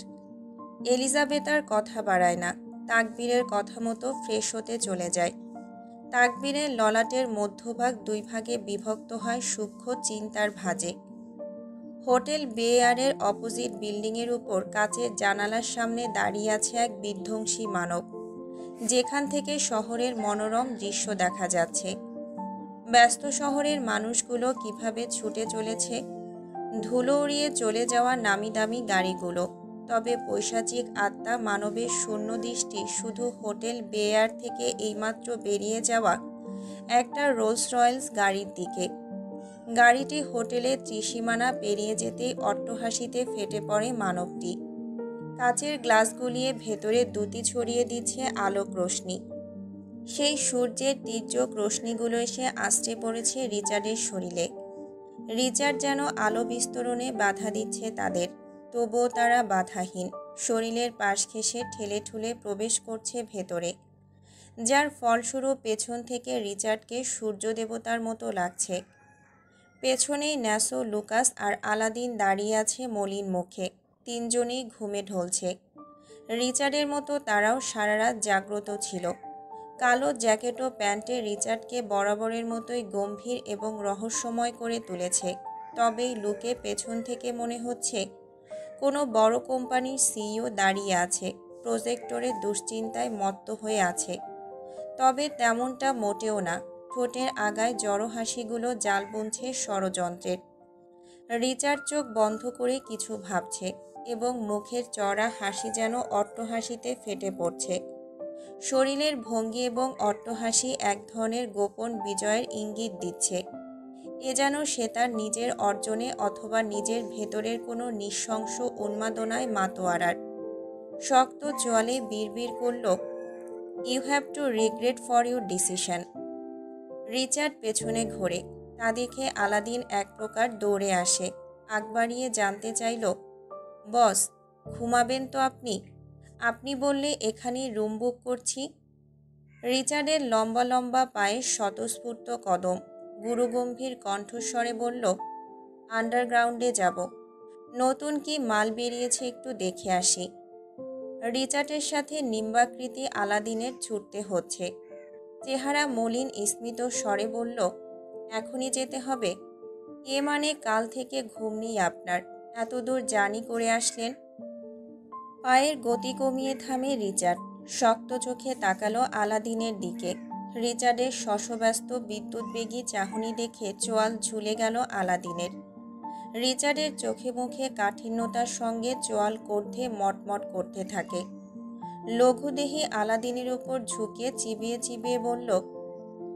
Speaker 1: এলিজাবেথ আর কথা বাড়ায় না। তাকবীরের কথা মতো ফ্রেশ হতে চলে যায়। তাকবীরের ললাটের মধ্যভাগ দুই ভাগে বিভক্ত হয় সূক্ষ্ম চিন্তার ভাঁজে। হোটেল বেয়ারের অপোজিট বিল্ডিংয়ের উপর কাচের জানালার সামনে দাঁড়িয়ে আছে এক বিধ্বংসী মানব, যেখান থেকে শহরের মনোরম দৃশ্য দেখা যাচ্ছে। ব্যস্ত শহরের মানুষগুলো কিভাবে ছুটে চলেছে, ধুলো উড়িয়ে চলে যাওয়া নামি দামি গাড়িগুলো। তবে পৈশাচিক আত্মা মানবের শূন্য দৃষ্টি শুধু হোটেল বেয়ার থেকে এইমাত্র বেরিয়ে যাওয়া একটা রোলস রয়েলস গাড়ির দিকে। গাড়িটি হোটেলের ত্রিসীমানা পেরিয়ে যেতেই অট্টহাসিতে ফেটে পড়ে মানবটি। কাচের গ্লাস গলিয়ে ভেতরে দ্যুতি ছড়িয়ে দিচ্ছে আলোক রশ্মি। সেই সূর্যের তীর্যক রশ্মিগুলো এসে আছড়ে পড়েছে রিচার্ডের শরীরে। রিচার্ড যেন আলো বিস্তরণে বাধা দিচ্ছে তাদের, তবুও তারা বাধাহীন, শরীরের পাশ ঘেঁষে ঠেলে ঠুলে প্রবেশ করছে ভেতরে, যার ফলস্বরূপ পেছন থেকে রিচার্ডকে সূর্য দেবতার মতো লাগছে। পেছনেই ন্যাসো, লুকাস আর আলাদিন দাঁড়িয়ে আছে মলিন মুখে, তিনজনেই ঘুমে ঢলছে। রিচার্ডের মতো তারাও সারা রাত জাগ্রত ছিল। কালো জ্যাকেট ও প্যান্টে রিচার্ডকে বরাবরের মতোই গম্ভীর এবং রহস্যময় করে তুলেছে। তবে লুকে পেছন থেকে মনে হচ্ছে কোনো বড় কোম্পানির সিইও দাঁড়িয়ে আছে, প্রজেক্টরে দুশ্চিন্তায় মত্ত হয়ে আছে। তবে তেমনটা মোটেও না, ঠোঁটের আগায় জড়ো হাসিগুলো জাল বুনছে ষড়যন্ত্রের। রিচার্ড চোখ বন্ধ করে কিছু ভাবছে এবং মুখের চড়া হাসি যেন অট্টহাসিতে ফেটে পড়ছে। শরীরের ভঙ্গি এবং অট্টহাসি এক ধরনের গোপন বিজয়ের ইঙ্গিত দিচ্ছে। এ যেন সে তার নিজের অর্জনে অথবা নিজের ভেতরের কোনো নৃশংস উন্মাদনায় মাতোয়ারার। শক্ত জলে বিড়বিড় করল, you have to regret for your decision. Richard পেছনে ঘোরে। তা দেখে আলাদিন এক প্রকার দৌড়ে আসে, আগ বাড়িয়ে জানতে চাইল, বস, ঘুমাবেন তো আপনি? আপনি বললে এখানেই রুম বুক করছি। রিচার্ডের লম্বা লম্বা পায়ে স্বতঃস্ফূর্ত কদম, গুরুগম্ভীর কণ্ঠস্বরে বলল, আন্ডারগ্রাউন্ডে যাব, নতুন কি মাল বেরিয়েছে একটু দেখে আসি। রিচার্ডের সাথে নিম্বাকৃতি আলাদিনের ছুটতে হচ্ছে। চেহারা মলিন স্মিত স্বরে বলল, এখনই যেতে হবে? এ মানে কাল থেকে ঘুম নেই আপনার? এত দূর জার্নি করে আসলেন। পায়ের গতি কমিয়ে থামে রিচার্ড, শক্ত চোখে তাকালো আলাদিনের দিকে। রিচার্ডের শশব্যস্ত বিদ্যুৎবেগী চাহনি দেখে চোয়াল ঝুলে গেল আলাদিনের। রিচার্ডের চোখে মুখে কাঠিন্যতার সঙ্গে চোয়াল কর্ধে মটমট করতে থাকে। লঘুদেহী আলাদিনের উপর ঝুঁকে চিবিয়ে চিবিয়ে বলল,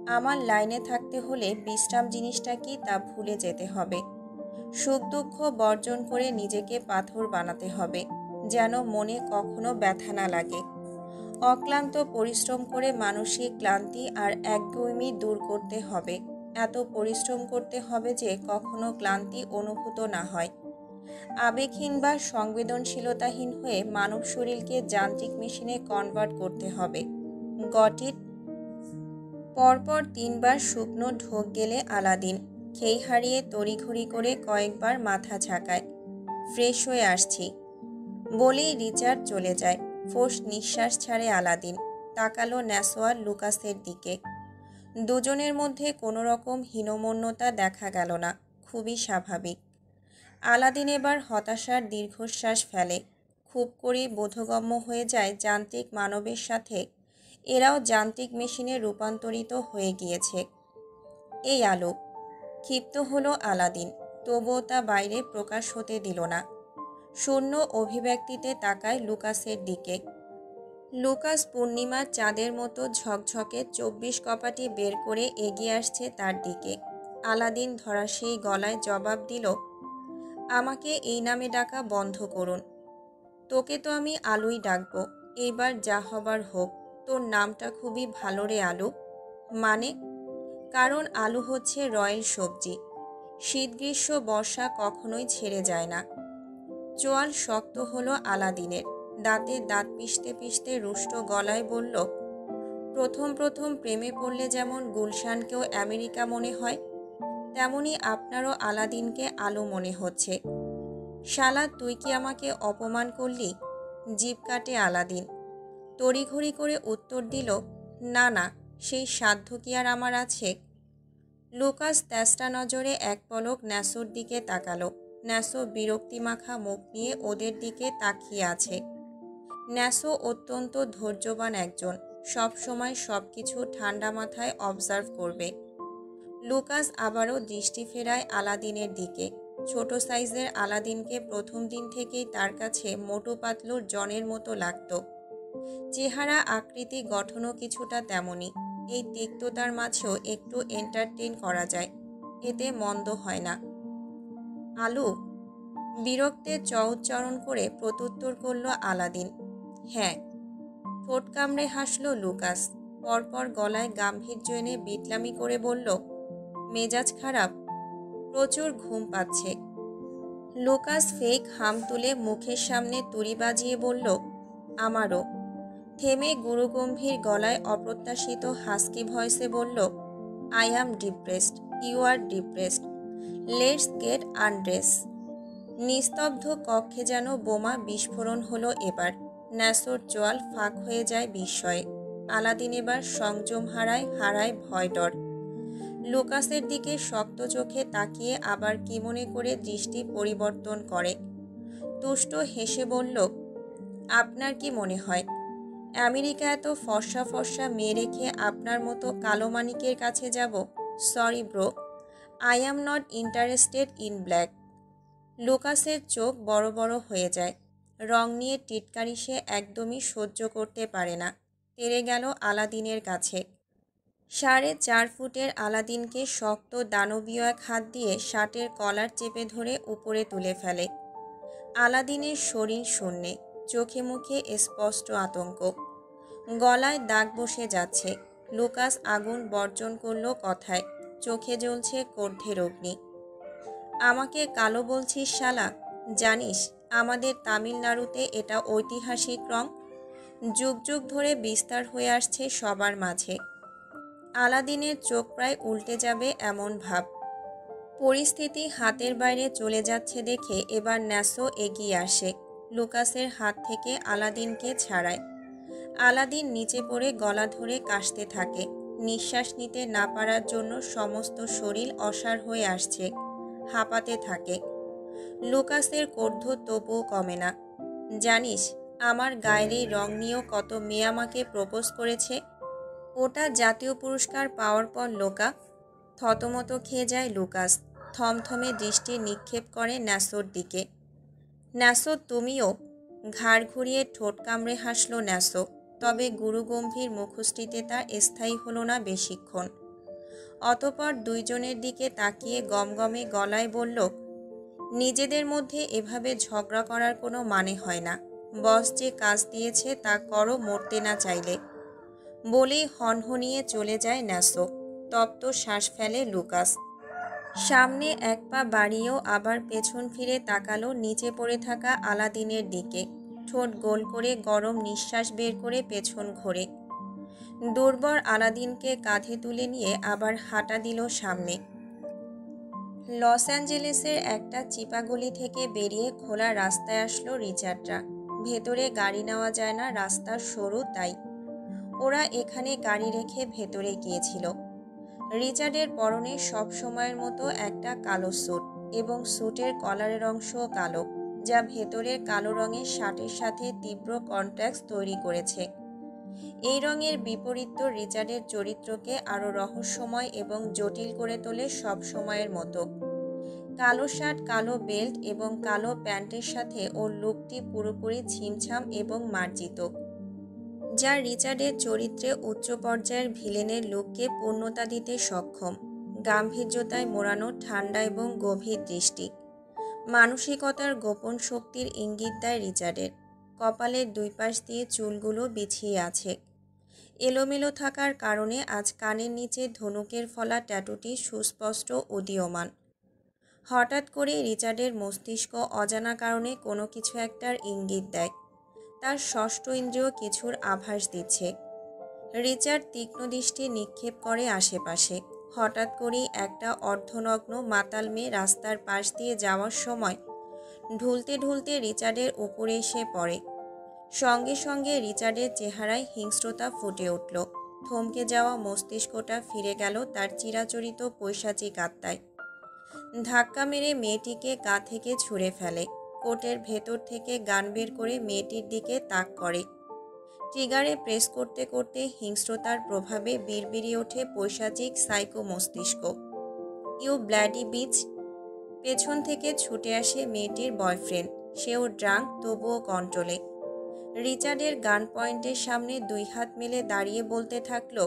Speaker 1: আমার লাইনে থাকতে হলে বিশ্রাম জিনিসটা কি তা ভুলে যেতে হবে। সুখ দুঃখ বর্জন করে নিজেকে পাথর বানাতে হবে, যেন মনে কখনো ব্যথা না লাগে। অক্লান্ত পরিশ্রম করে মানসিক ক্লান্তি আর একগুঁয়েমি দূর করতে হবে। এত পরিশ্রম করতে হবে যে কখনো ক্লান্তি অনুভূত না হয়। আবেগহীন বা সংবেদনশীলতাহীন হয়ে মানব শরীরকে যান্ত্রিক মেশিনে কনভার্ট করতে হবে। Got it? পরপর 3 বার শুকনো ঢোক গেলে আলাদিন খেই হারিয়ে তড়িঘড়ি করে কয়েকবার মাথা ঝাঁকায়। ফ্রেশ হয়ে আসছি বলেই রিচার্ড চলে যায়। ফোঁস নিঃশ্বাস ছাড়ে আলাদিন। তাকালো ন্যাসো আর লুকাসের দিকে। দুজনের মধ্যে কোনো রকম হীনমন্যতা দেখা গেল না, খুবই স্বাভাবিক। আলাদিন এবার হতাশার দীর্ঘশ্বাস ফেলে। খুব করেই বোধগম্য হয়ে যায় যান্ত্রিক মানবের সাথে এরাও যান্ত্রিক মেশিনে রূপান্তরিত হয়ে গিয়েছে। এই আলো! ক্ষিপ্ত হলো আলাদিন, তবুও তা বাইরে প্রকাশ হতে দিল না। শূন্য অভিব্যক্তিতে তাকায় লুকাসের দিকে। লুকাস পূর্ণিমার চাঁদের মতো ঝকঝকে 24 কপাটি বের করে এগিয়ে আসছে তার দিকে। আলাদিন ধরাশায়ী গলায় জবাব দিল, আমাকে এই নামে ডাকা বন্ধ করুন। তোকে তো আমি আলুই ডাকব, এইবার যা হবার হোক। তোর নামটা খুবই ভালো রে আলু। মানে? কারণ আলু হচ্ছে রয়েল সবজি, শীত গ্রীষ্ম বর্ষা কখনোই ছেড়ে যায় না। চোয়াল শক্ত হলো আলাদিনের, দাঁতে দাঁত পিষতে পিষতে রুষ্ট গলায় বলল, প্রথম প্রথম প্রেমে পড়লে যেমন গুলশানকেও আমেরিকা মনে হয়, তেমনি আপনারও আলাদিনকে আলো মনে হচ্ছে। শালা, তুই কি আমাকে অপমান করলি? জিভ কাটে আলাদিন। তড়িঘড়ি করে উত্তর দিল, না না, সেই সাধ্য কি আর আমার আছে? লুকাস তেষ্টা নজরে এক পলক ন্যাসোর দিকে তাকালো। ন্যাসো বিরক্তিমাখা মুখ নিয়ে ওদের দিকে তাকিয়ে আছে। ন্যাসো অত্যন্ত ধৈর্যবান একজন, সব সময় সব কিছু ঠান্ডা মাথায় অবজার্ভ করবে। লুকাস আবারও দৃষ্টি ফেরায় আলাদিনের দিকে। ছোট সাইজের আলাদিনকে প্রথম দিন থেকেই তার কাছে মোটু পাতলুর জনের মতো লাগত। চেহারা আকৃতি গঠনও কিছুটা তেমনই। এই তিক্ততার মাঝেও একটু এন্টারটেইন করা যায়, এতে মন্দ হয় না। আলু? বিরক্তে চ উচ্চারণ করে প্রত্যুত্তর করল আলাদিন। হ্যাঁ। ঠোঁট কামড়ে হাসল লুকাস। পরপর গলায় গাম্ভীর্য এনে বিটলামি করে বলল, মেজাজ খারাপ? প্রচুর ঘুম পাচ্ছে। লুকাস ফেক হাম তুলে মুখের সামনে তুড়ি বাজিয়ে বলল, আমারও। থেমে গুরুগম্ভীর গলায় অপ্রত্যাশিত হাস্কি ভয়েসে বলল, I am depressed, you are depressed, let's get undress. নিস্তব্ধ কক্ষে যেন বোমা বিস্ফোরণ হলো এবার। ন্যাসোর চোয়াল ফাঁক হয়ে যায় বিস্ময়ে। আলাদিন এবার সংযম হারায় ভয় ডর। লুকাসের দিকে শক্ত চোখে তাকিয়ে আবার কি মনে করে দৃষ্টি পরিবর্তন করে। তুষ্ট হেসে বলল, আপনার কি মনে হয় আমেরিকা এত ফর্সা ফর্সা মেয়ে রেখে আপনার মতো কালো মানিকের কাছে যাব? Sorry bro, I am not interested in black. লুকাসের চোখ বড় বড় হয়ে যায়। রং নিয়ে টিটকারি সে একদমই সহ্য করতে পারে না। তেড়ে গেল আলাদিনের কাছে। 4.5 ফুটের আলাদিনকে শক্ত দানবীয় এক হাত দিয়ে শার্টের কলার চেপে ধরে উপরে তুলে ফেলে। আলাদিনের শরীর শূন্যে, চোখে মুখে স্পষ্ট আতঙ্ক। গলায় দাগ বসে যাচ্ছে। লুকাস আগুন বর্জন করল কথায়, চোখে জ্বলছে ক্রোধের অগ্নি। আমাকে কালো বলছিস শালা? জানিস আমাদের তামিলনাড়ুতে এটা ঐতিহাসিক রং, যুগ যুগ ধরে বিস্তার হয়ে আসছে সবার মাঝে। আলাদিনের চোখ প্রায় উল্টে যাবে এমন ভাব। পরিস্থিতি হাতের বাইরে চলে যাচ্ছে দেখে এবার ন্যাসো এগিয়ে আসে, লুকাসের হাত থেকে আলাদিনকে ছাড়ায়। আলাদিন নিচে পড়ে গলা ধরে কাশতে থাকে। নিঃশ্বাস নিতে না পারার জন্য সমস্ত শরীর অসাড় হয়ে আসছে, হাঁপাতে থাকে। লুকাসের ক্রোধ তবুও কমে না। জানিস আমার গায়ের এই রং নিয়েও কত মেয়ে আমাকে প্রপোজ করেছে? ওটা জাতীয় পুরস্কার পাওয়ার পর লোকা। থতমত খেয়ে যায় লুকাস। থমথমে দৃষ্টি নিক্ষেপ করে ন্যাসোর দিকে। ন্যাসো তুমিও? ঘাড় ঘুরিয়ে ঠোঁট কামড়ে হাসল ন্যাসো। তবে গুরুগম্ভীর মুখশ্রীতে তার স্থায়ী হলো না বেশিক্ষণ। অতপর দুইজনের দিকে তাকিয়ে গমগমে গলায় বলল, নিজেদের মধ্যে এভাবে ঝগড়া করার কোনো মানে হয় না। বস যে কাজ দিয়েছে তা করো, মরতে না চাইলে। বলেই হনহনিয়ে চলে যায় ন্যাসো। তপ্ত শ্বাস ফেলে লুকাস। সামনে এক পা বাড়িয়েও আবার পেছন ফিরে তাকালো নিচে পড়ে থাকা আলাদিনের দিকে। ঠোঁট গোল করে গরম নিঃশ্বাস বের করে পেছন ঘোরে। দুর্বল আলাদিনকে কাঁধে তুলে নিয়ে আবার হাঁটা দিল সামনে। লস অ্যাঞ্জেলেসের একটা চিপা গলি থেকে বেরিয়ে খোলা রাস্তায় আসলো রিচার্ডরা। ভেতরে গাড়ি নেওয়া যায় না, রাস্তা সরু, তাই ওরা এখানে গাড়ি রেখে ভেতরে গিয়েছিল। রিচার্ডের পরনে সব সময়ের মতো একটা কালো স্যুট এবং স্যুটের কলারের অংশও কালো, যা ভেতরের কালো রঙের শার্টের সাথে তীব্র কন্ট্রাস্ট তৈরি করেছে। এই রঙের বিপরীত রিচার্ডের চরিত্রকে আরও রহস্যময় এবং জটিল করে তোলে সব সময়ের মতো। কালো শার্ট, কালো বেল্ট এবং কালো প্যান্টের সাথে ওর লুকটি পুরোপুরি ছিমছাম এবং মার্জিত, যা রিচার্ডের চরিত্রে উচ্চ পর্যায়ের ভিলেনের লুককে পূর্ণতা দিতে সক্ষম। গাম্ভীর্যতায় মোড়ানো ঠান্ডা এবং গভীর দৃষ্টি মানসিকতার গোপন শক্তির ইঙ্গিত দেয় রিচার্ডের। কপালের দুই পাশ দিয়ে চুলগুলো বিছিয়ে আছে। এলোমেলো থাকার কারণে আজ কানের নিচে ধনুকের ফলা ট্যাটুটি সুস্পষ্ট উদীয়মান। হঠাৎ করে রিচার্ডের মস্তিষ্ক অজানা কারণে কোনো কিছু একটার ইঙ্গিত দেয়। তার ষষ্ঠ ইন্দ্রিয় কিছুর আভাস দিচ্ছে। রিচার্ড তীক্ষ্ণ দৃষ্টি নিক্ষেপ করে আশেপাশে। হঠাৎ করেই একটা অর্ধনগ্ন মাতাল মেয়ে রাস্তার পাশ দিয়ে যাওয়ার সময় ঢুলতে ঢুলতে রিচার্ডের উপরে এসে পড়ে। সঙ্গে সঙ্গে রিচার্ডের চেহারায় হিংস্রতা ফুটে উঠল। থমকে যাওয়া মস্তিষ্কটা ফিরে গেল তার চিরাচরিত পৈশাচিক আত্মায়। ধাক্কা মেরে মেয়েটিকে গা থেকে ছুঁড়ে ফেলে। কোটের ভেতর থেকে গান বের করে মেয়েটির দিকে তাক করে। ট্রিগারে প্রেস করতে করতে হিংস্রতার প্রভাবে বিড়বিড়িয়ে ওঠে পৈশাচিক সাইকো মস্তিষ্ক। You bloody bitch! পেছন থেকে ছুটে আসে মেয়েটির বয়ফ্রেন্ড। সেও ড্রাঙ্ক, তবুও কন্ট্রোলে। রিচার্ডের গান পয়েন্টের সামনে দুই হাত মেলে দাঁড়িয়ে বলতে থাকলো,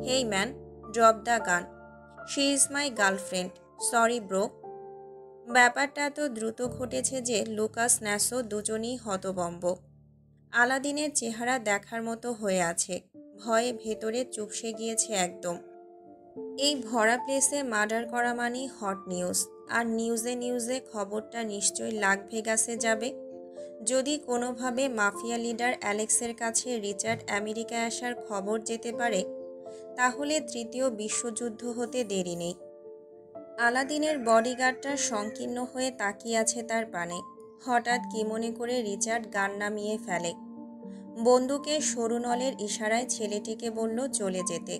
Speaker 1: hey man, drop the gun, she is my girlfriend, sorry bro. ব্যাপারটা এত দ্রুত ঘটেছে যে লুকাস, ন্যাসো দুজনই হতভম্ব। আলাদিনের চেহারা দেখার মতো হয়ে আছে। ভয়ে ভেতরে চুপসে গিয়েছে একদম। এই ভরা প্লেসে মার্ডার করা মানেই হট নিউজ, আর নিউজে নিউজে খবরটা নিশ্চয়ই লাস ভেগাসে যাবে। যদি কোনোভাবে মাফিয়া লিডার অ্যালেক্সের কাছে রিচার্ড আমেরিকায় আসার খবর যেতে পারে, তাহলে তৃতীয় বিশ্বযুদ্ধ হতে দেরি নেই। আলাদিনের বডিগার্ডটা সংকীর্ণ হয়ে তাকিয়ে আছে তার পানে। হঠাৎ কি মনে করে রিচার্ড গান নামিয়ে ফেলে। বন্দুকের সরু নলের ইশারায় ছেলেটিকে বলল চলে যেতে।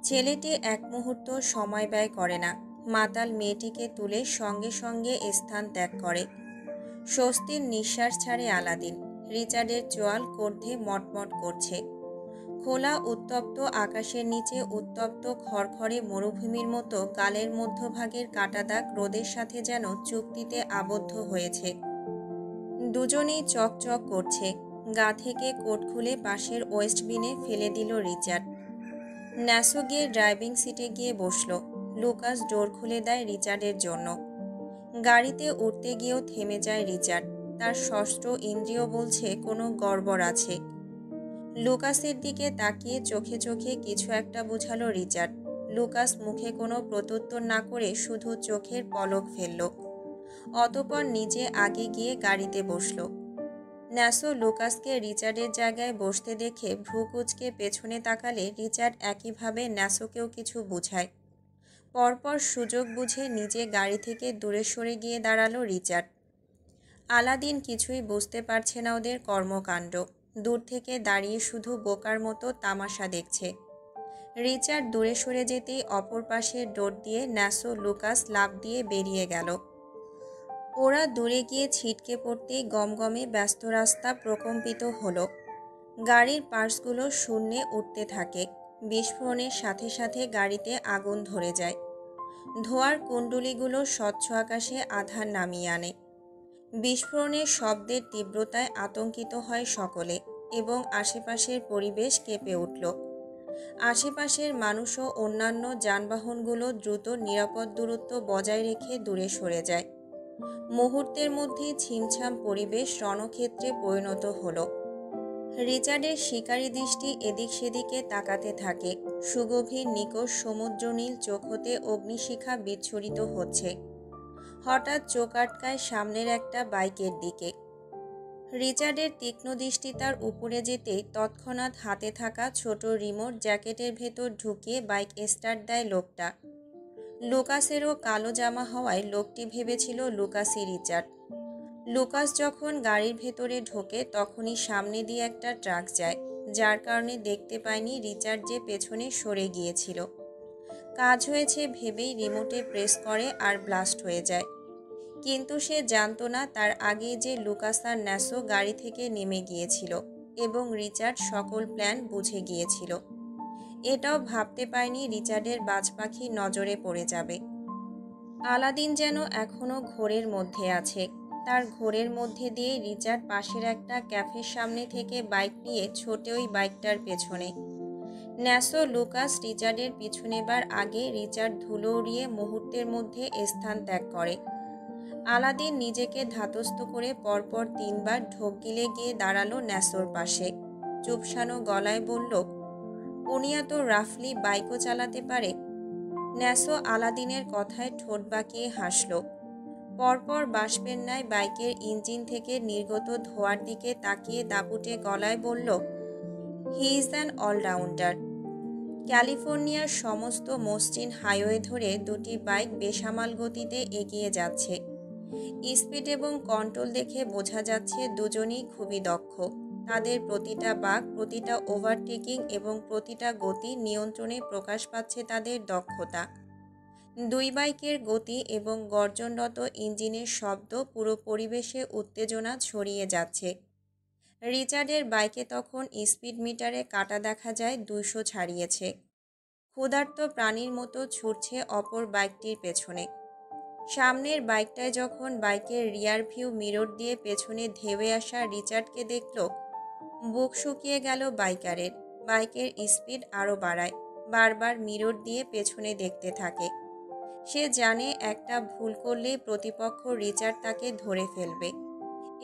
Speaker 1: ছেলেটি এক মুহূর্ত সময় ব্যয় করে না, মাতাল মেয়েটিকে তুলে সঙ্গে সঙ্গে স্থান ত্যাগ করে। স্বস্তির নিঃশ্বাস ছাড়ে আলাদিন। রিচার্ডের চোয়াল কর্ধে মটমট করছে। খোলা উত্তপ্ত আকাশের নিচে উত্তপ্ত খড়খড়ে মরুভূমির মতো গালের মধ্যভাগের কাটা দাগ রোদের সাথে যেন চুক্তিতে আবদ্ধ হয়েছে। দুজনেই চকচক করছে। গা থেকে কোট খুলে পাশের ওয়েস্টবিনে ফেলে দিল রিচার্ড। ন্যাসো গিয়ে ড্রাইভিং সিটে গিয়ে বসল। লুকাস ডোর খুলে দেয় রিচার্ডের জন্য। গাড়িতে উঠতে গিয়েও থেমে যায় রিচার্ড। তার ষষ্ঠ ইন্দ্রিয় বলছে কোনো গড়বড় আছে। লুকাসের দিকে তাকিয়ে চোখে চোখে কিছু একটা বুঝালো রিচার্ড। লুকাস মুখে কোনো প্রত্যুত্তর না করে শুধু চোখের পলক ফেলল। অতঃপর নিজে আগে গিয়ে গাড়িতে বসল। ন্যাসো লুকাসকে রিচার্ডের জায়গায় বসতে দেখে ভ্রু কুঁচকে পেছনে তাকালে রিচার্ড একইভাবে ন্যাসোকেও কিছু বুঝায়। পরপর সুযোগ বুঝে নিজে গাড়ি থেকে দূরে সরে গিয়ে দাঁড়ালো রিচার্ড। আলাদিন কিছুই বুঝতে পারছে না ওদের কর্মকাণ্ড। দূর থেকে দাঁড়িয়ে শুধু বোকার মতো তামাশা দেখছে। রিচার্ড দূরে সরে যেতেই অপর পাশে ডোর দিয়ে ন্যাসো লুকাস লাফ দিয়ে বেরিয়ে গেল। ওরা দূরে গিয়ে ছিটকে পড়তেই গমগমে ব্যস্ত রাস্তা প্রকম্পিত হলো। গাড়ির পার্টসগুলো শূন্যে উঠতে থাকে। বিস্ফোরণের সাথে সাথে গাড়িতে আগুন ধরে যায়। ধোঁয়ার কুণ্ডুলিগুলো স্বচ্ছ আকাশে আধার নামিয়ে আনে। বিস্ফোরণের শব্দের তীব্রতায় আতঙ্কিত হয় সকলে এবং আশেপাশের পরিবেশ কেঁপে উঠল। আশেপাশের মানুষ ও অন্যান্য যানবাহনগুলো দ্রুত নিরাপদ দূরত্ব বজায় রেখে দূরে সরে যায়। মুহূর্তের মধ্যেই ছিমছাম পরিবেশ রণক্ষেত্রে পরিণত হলো। রিচার্ডের শিকারী দৃষ্টি এদিক সেদিকে তাকাতে থাকে। সুগভীর নিকষ সমুদ্রনীল চোখ হতে অগ্নিশিখা বিচ্ছুরিত হচ্ছে। হঠাৎ চোখ আটকায় সামনের একটা বাইকের দিকে। রিচার্ডের তীক্ষ্ণ দৃষ্টি তার উপরে যেতেই তৎক্ষণাৎ হাতে থাকা ছোট রিমোট জ্যাকেটের ভেতর ঢুকিয়ে বাইক স্টার্ট দেয় লোকটা। লুকাসেরও কালো জামা হওয়ায় লোকটি ভেবেছিল লুকাসই রিচার্ড। লুকাস যখন গাড়ির ভেতরে ঢোকে তখনই সামনে দিয়ে একটা ট্রাক যায়, যার কারণে দেখতে পায়নি রিচার্ড যে পেছনে সরে গিয়েছিল। কাজ হয়েছে ভেবেই রিমোটে প্রেস করে আর ব্লাস্ট হয়ে যায়। কিন্তু সে জানতো না তার আগে যে লুকাস আর ন্যাসো গাড়ি থেকে নেমে গিয়েছিল এবং রিচার্ড সকল প্ল্যান বুঝে গিয়েছিল। এটাও ভাবতে পারেনি রিচার্ডের বাজ পাখি নজরে পড়ে যাবে। আলাদিন যেন এখনও ঘোরের মধ্যে আছে। তার ঘোরের মধ্যে দিয়ে রিচার্ড পাশের একটা ক্যাফের সামনে থেকে বাইক নিয়ে ছোটে ওই বাইকটার পেছনে। ন্যাসো লুকাস রিচার্ডের পিছু নেবার আগে রিচার্ড ধুলো উড়িয়ে মুহূর্তের মধ্যে স্থান ত্যাগ করে। আলাদিন নিজেকে ধাতস্থ করে পরপর 3 বার ঢোক গিলে গিয়ে দাঁড়ালো ন্যাসোর পাশে। চুপসানো গলায় বলল, উনি এত রাফলি বাইকও চালাতে পারে? ন্যাসো আলাদিনের কথায় ঠোঁট বাঁকিয়ে হাসল। পরপর বাষ্পের ন্যায় বাইকের ইঞ্জিন থেকে নির্গত ধোঁয়ার দিকে তাকিয়ে দাপুটে গলায় বলল, হি ইজ অ্যান অলরাউন্ডার। ক্যালিফোর্নিয়ার সমস্ত মসৃণ হাইওয়ে ধরে দুটি বাইক বেসামাল গতিতে এগিয়ে যাচ্ছে। স্পিড এবং কন্ট্রোল দেখে বোঝা যাচ্ছে দুজনেই খুবই দক্ষ। তাদের প্রতিটা বাঁক, প্রতিটা ওভারটেকিং এবং প্রতিটা গতি নিয়ন্ত্রণে প্রকাশ পাচ্ছে তাদের দক্ষতা। দুই বাইকের গতি এবং গর্জনরত ইঞ্জিনের শব্দ পুরো পরিবেশে উত্তেজনা ছড়িয়ে যাচ্ছে। রিচার্ডের বাইকে তখন স্পিড মিটারে কাটা দেখা যায় 200 ছাড়িয়েছে। ক্ষুধার্ত প্রাণীর মতো ছুটছে অপর বাইকটির পেছনে। সামনের বাইকটায় যখন বাইকের রিয়ার ভিউ মিরর দিয়ে পেছনে ধেয়ে আসা রিচার্ডকে দেখল, বুক শুকিয়ে গেল বাইকারের। বাইকের স্পিড আরও বাড়ায়, বারবার মিরর দিয়ে পেছনে দেখতে থাকে। সে জানে একটা ভুল করলেই প্রতিপক্ষ রিচার্ড তাকে ধরে ফেলবে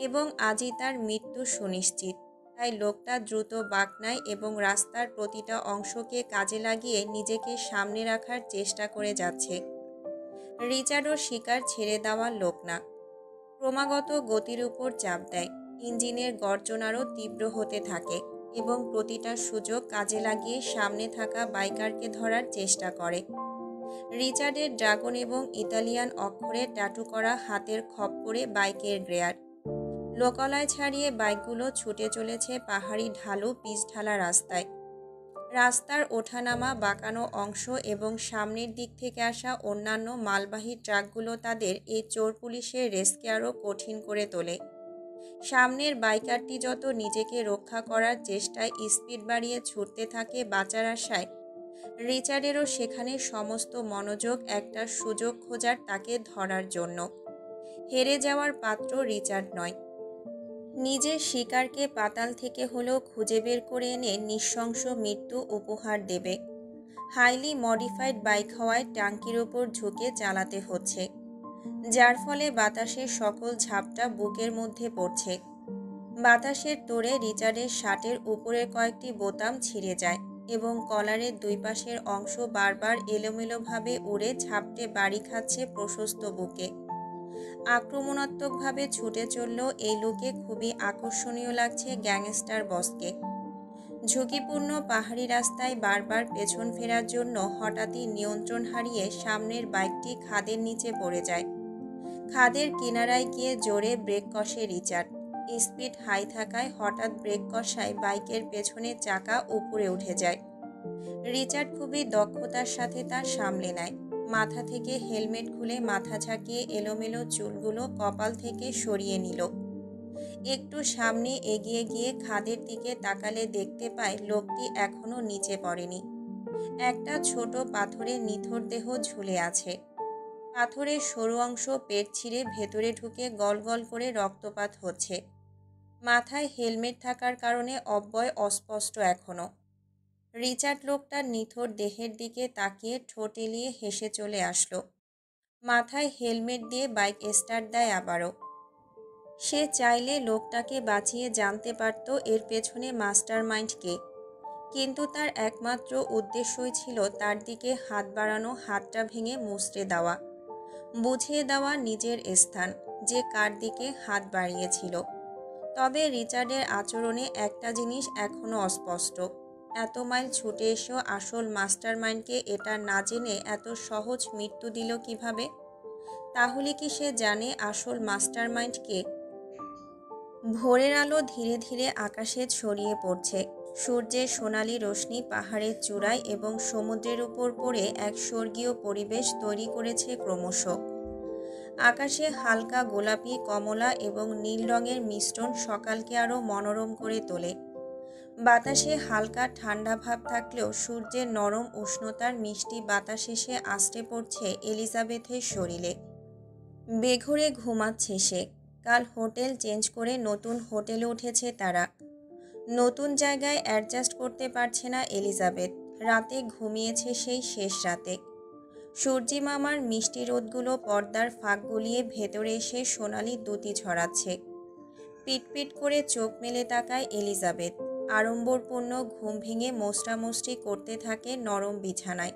Speaker 1: এবং আজই তার মৃত্যু সুনিশ্চিত। তাই লোকটা দ্রুত বাঁক নেয় এবং রাস্তার প্রতিটা অংশকে কাজে লাগিয়ে নিজেকে সামনে রাখার চেষ্টা করে যাচ্ছে। রিচার্ডও শিকার ছেড়ে দেওয়ার লোক না, ক্রমাগত গতির উপর চাপ দেয়। ইঞ্জিনের গর্জন আরও তীব্র হতে থাকে এবং প্রতিটা সুযোগ কাজে লাগিয়ে সামনে থাকা বাইকারকে ধরার চেষ্টা করে। রিচার্ডের ড্রাগন এবং ইতালিয়ান অক্ষরে ট্যাটু করা হাতের খপ্পরে বাইকের গ্রেয়ার। লোকালয় ছাড়িয়ে বাইকগুলো ছুটে চলেছে পাহাড়ি ঢালু পিচঢালা রাস্তায়। রাস্তার ওঠানামা, বাঁকানো অংশ এবং সামনের দিক থেকে আসা অন্যান্য মালবাহী ট্রাকগুলো তাদের এই চোর পুলিশের রেসকে আরও কঠিন করে তোলে। সামনের বাইকারটি যত নিজেকে রক্ষা করার চেষ্টায় স্পিড বাড়িয়ে ছুটতে থাকে বাঁচার আশায়, রিচার্ডেরও সেখানে সমস্ত মনোযোগ একটা সুযোগ খোঁজার, তাকে ধরার জন্য। হেরে যাওয়ার পাত্র রিচার্ড নয়। নিজের শিকারকে পাতাল থেকে হলেও খুঁজে বের করে এনে নৃশংস মৃত্যু উপহার দেবে। হাইলি মডিফাইড বাইক হওয়ায় ট্যাঙ্কির ওপর ঝুঁকে চালাতে হচ্ছে, যার ফলে বাতাসের সকল ঝাপটা বুকের মধ্যে পড়ছে। বাতাসের তোড়ে রিচার্ডের শার্টের উপরের কয়েকটি বোতাম ছিঁড়ে যায় এবং কলারের দুই পাশের অংশ বারবার এলোমেলোভাবে উড়ে ঝাপটে বাড়ি খাচ্ছে প্রশস্ত বুকে। আক্রমণাত্মকভাবে ছুটে চলল এই লুকে খুবই আকর্ষণীয় লাগছে গ্যাংস্টার বসকে। ঝুঁকিপূর্ণ পাহাড়ি রাস্তায় বারবার পেছন ফেরার জন্য হঠাৎই নিয়ন্ত্রণ হারিয়ে সামনের বাইকটি খাদের নিচে পড়ে যায়। খাদের কিনারায় গিয়ে জোরে ব্রেক কষে রিচার্ড। স্পিড হাই থাকায় হঠাৎ ব্রেক কষায় বাইকের পেছনের চাকা উপরে উঠে যায়। রিচার্ড খুবই দক্ষতার সাথে তা সামলে নেয়। মাথা থেকে হেলমেট খুলে মাথা ঝাঁকিয়ে এলোমেলো চুলগুলো কপাল থেকে সরিয়ে নিল। একটু সামনে এগিয়ে গিয়ে খাদের দিকে তাকালে দেখতে পায় লোকটি এখনো নিচে পড়েনি। একটা ছোট পাথরের নিথর দেহ ঝুলে আছে। পাথরের সরু অংশ পেট ছিঁড়ে ভেতরে ঢুকে গল গল করে রক্তপাত হচ্ছে। মাথায় হেলমেট থাকার কারণে অব্যয় অস্পষ্ট এখনো। রিচার্ড লোকটার নিথর দেহের দিকে তাকিয়ে ঠোঁট এলিয়ে হেসে চলে আসলো। মাথায় হেলমেট দিয়ে বাইক স্টার্ট দেয় আবারও। সে চাইলে লোকটাকে বাঁচিয়ে জানতে পারত এর পেছনে মাস্টার মাইন্ড কে, কিন্তু তার একমাত্র উদ্দেশ্যই ছিল তার দিকে হাত বাড়ানো, হাতটা ভেঙে মুচড়ে দেওয়া, বুঝিয়ে দেওয়া নিজের স্থান, যে কার দিকে হাত বাড়িয়েছিল। তবে রিচার্ডের আচরণে একটা জিনিস এখনও অস্পষ্ট, এত মাইল ছুটে এসেও আসল মাস্টার মাইন্ডকে এটা না জেনে এত সহজ মৃত্যু দিল কিভাবে? তাহলে কি সে জানে আসল মাস্টার মাইন্ড কে? ভোরের আলো ধীরে ধীরে আকাশে ছড়িয়ে পড়ছে। সূর্যের সোনালি রশ্মি পাহাড়ের চূড়ায় এবং সমুদ্রের উপর পড়ে এক স্বর্গীয় পরিবেশ তৈরি করেছে ক্রমশ। আকাশে হালকা গোলাপি, কমলা এবং নীল রঙের মিশ্রণ সকালকে আরও মনোরম করে তোলে। বাতাসে হালকা ঠান্ডা ভাব থাকলেও সূর্যের নরম উষ্ণতার মিষ্টি বাতাস এসে আছড়ে পড়ছে এলিজাবেথের শরীরে। বেঘোরে ঘুমাচ্ছে সে। কাল হোটেল চেঞ্জ করে নতুন হোটেলে উঠেছে তারা। নতুন জায়গায় অ্যাডজাস্ট করতে পারছে না এলিজাবেথ। রাতে ঘুমিয়েছে সেই শেষ রাতে। সূর্যি মামার মিষ্টি রোদগুলো পর্দার ফাঁক গলিয়ে ভেতরে এসে সোনালি দ্যুতি ছড়াচ্ছে। পিটপিট করে চোখ মেলে তাকায় এলিজাবেথ। আড়ম্বরপূর্ণ ঘুম ভেঙে মোছড়ামুছড়ি করতে থাকে নরম বিছানায়।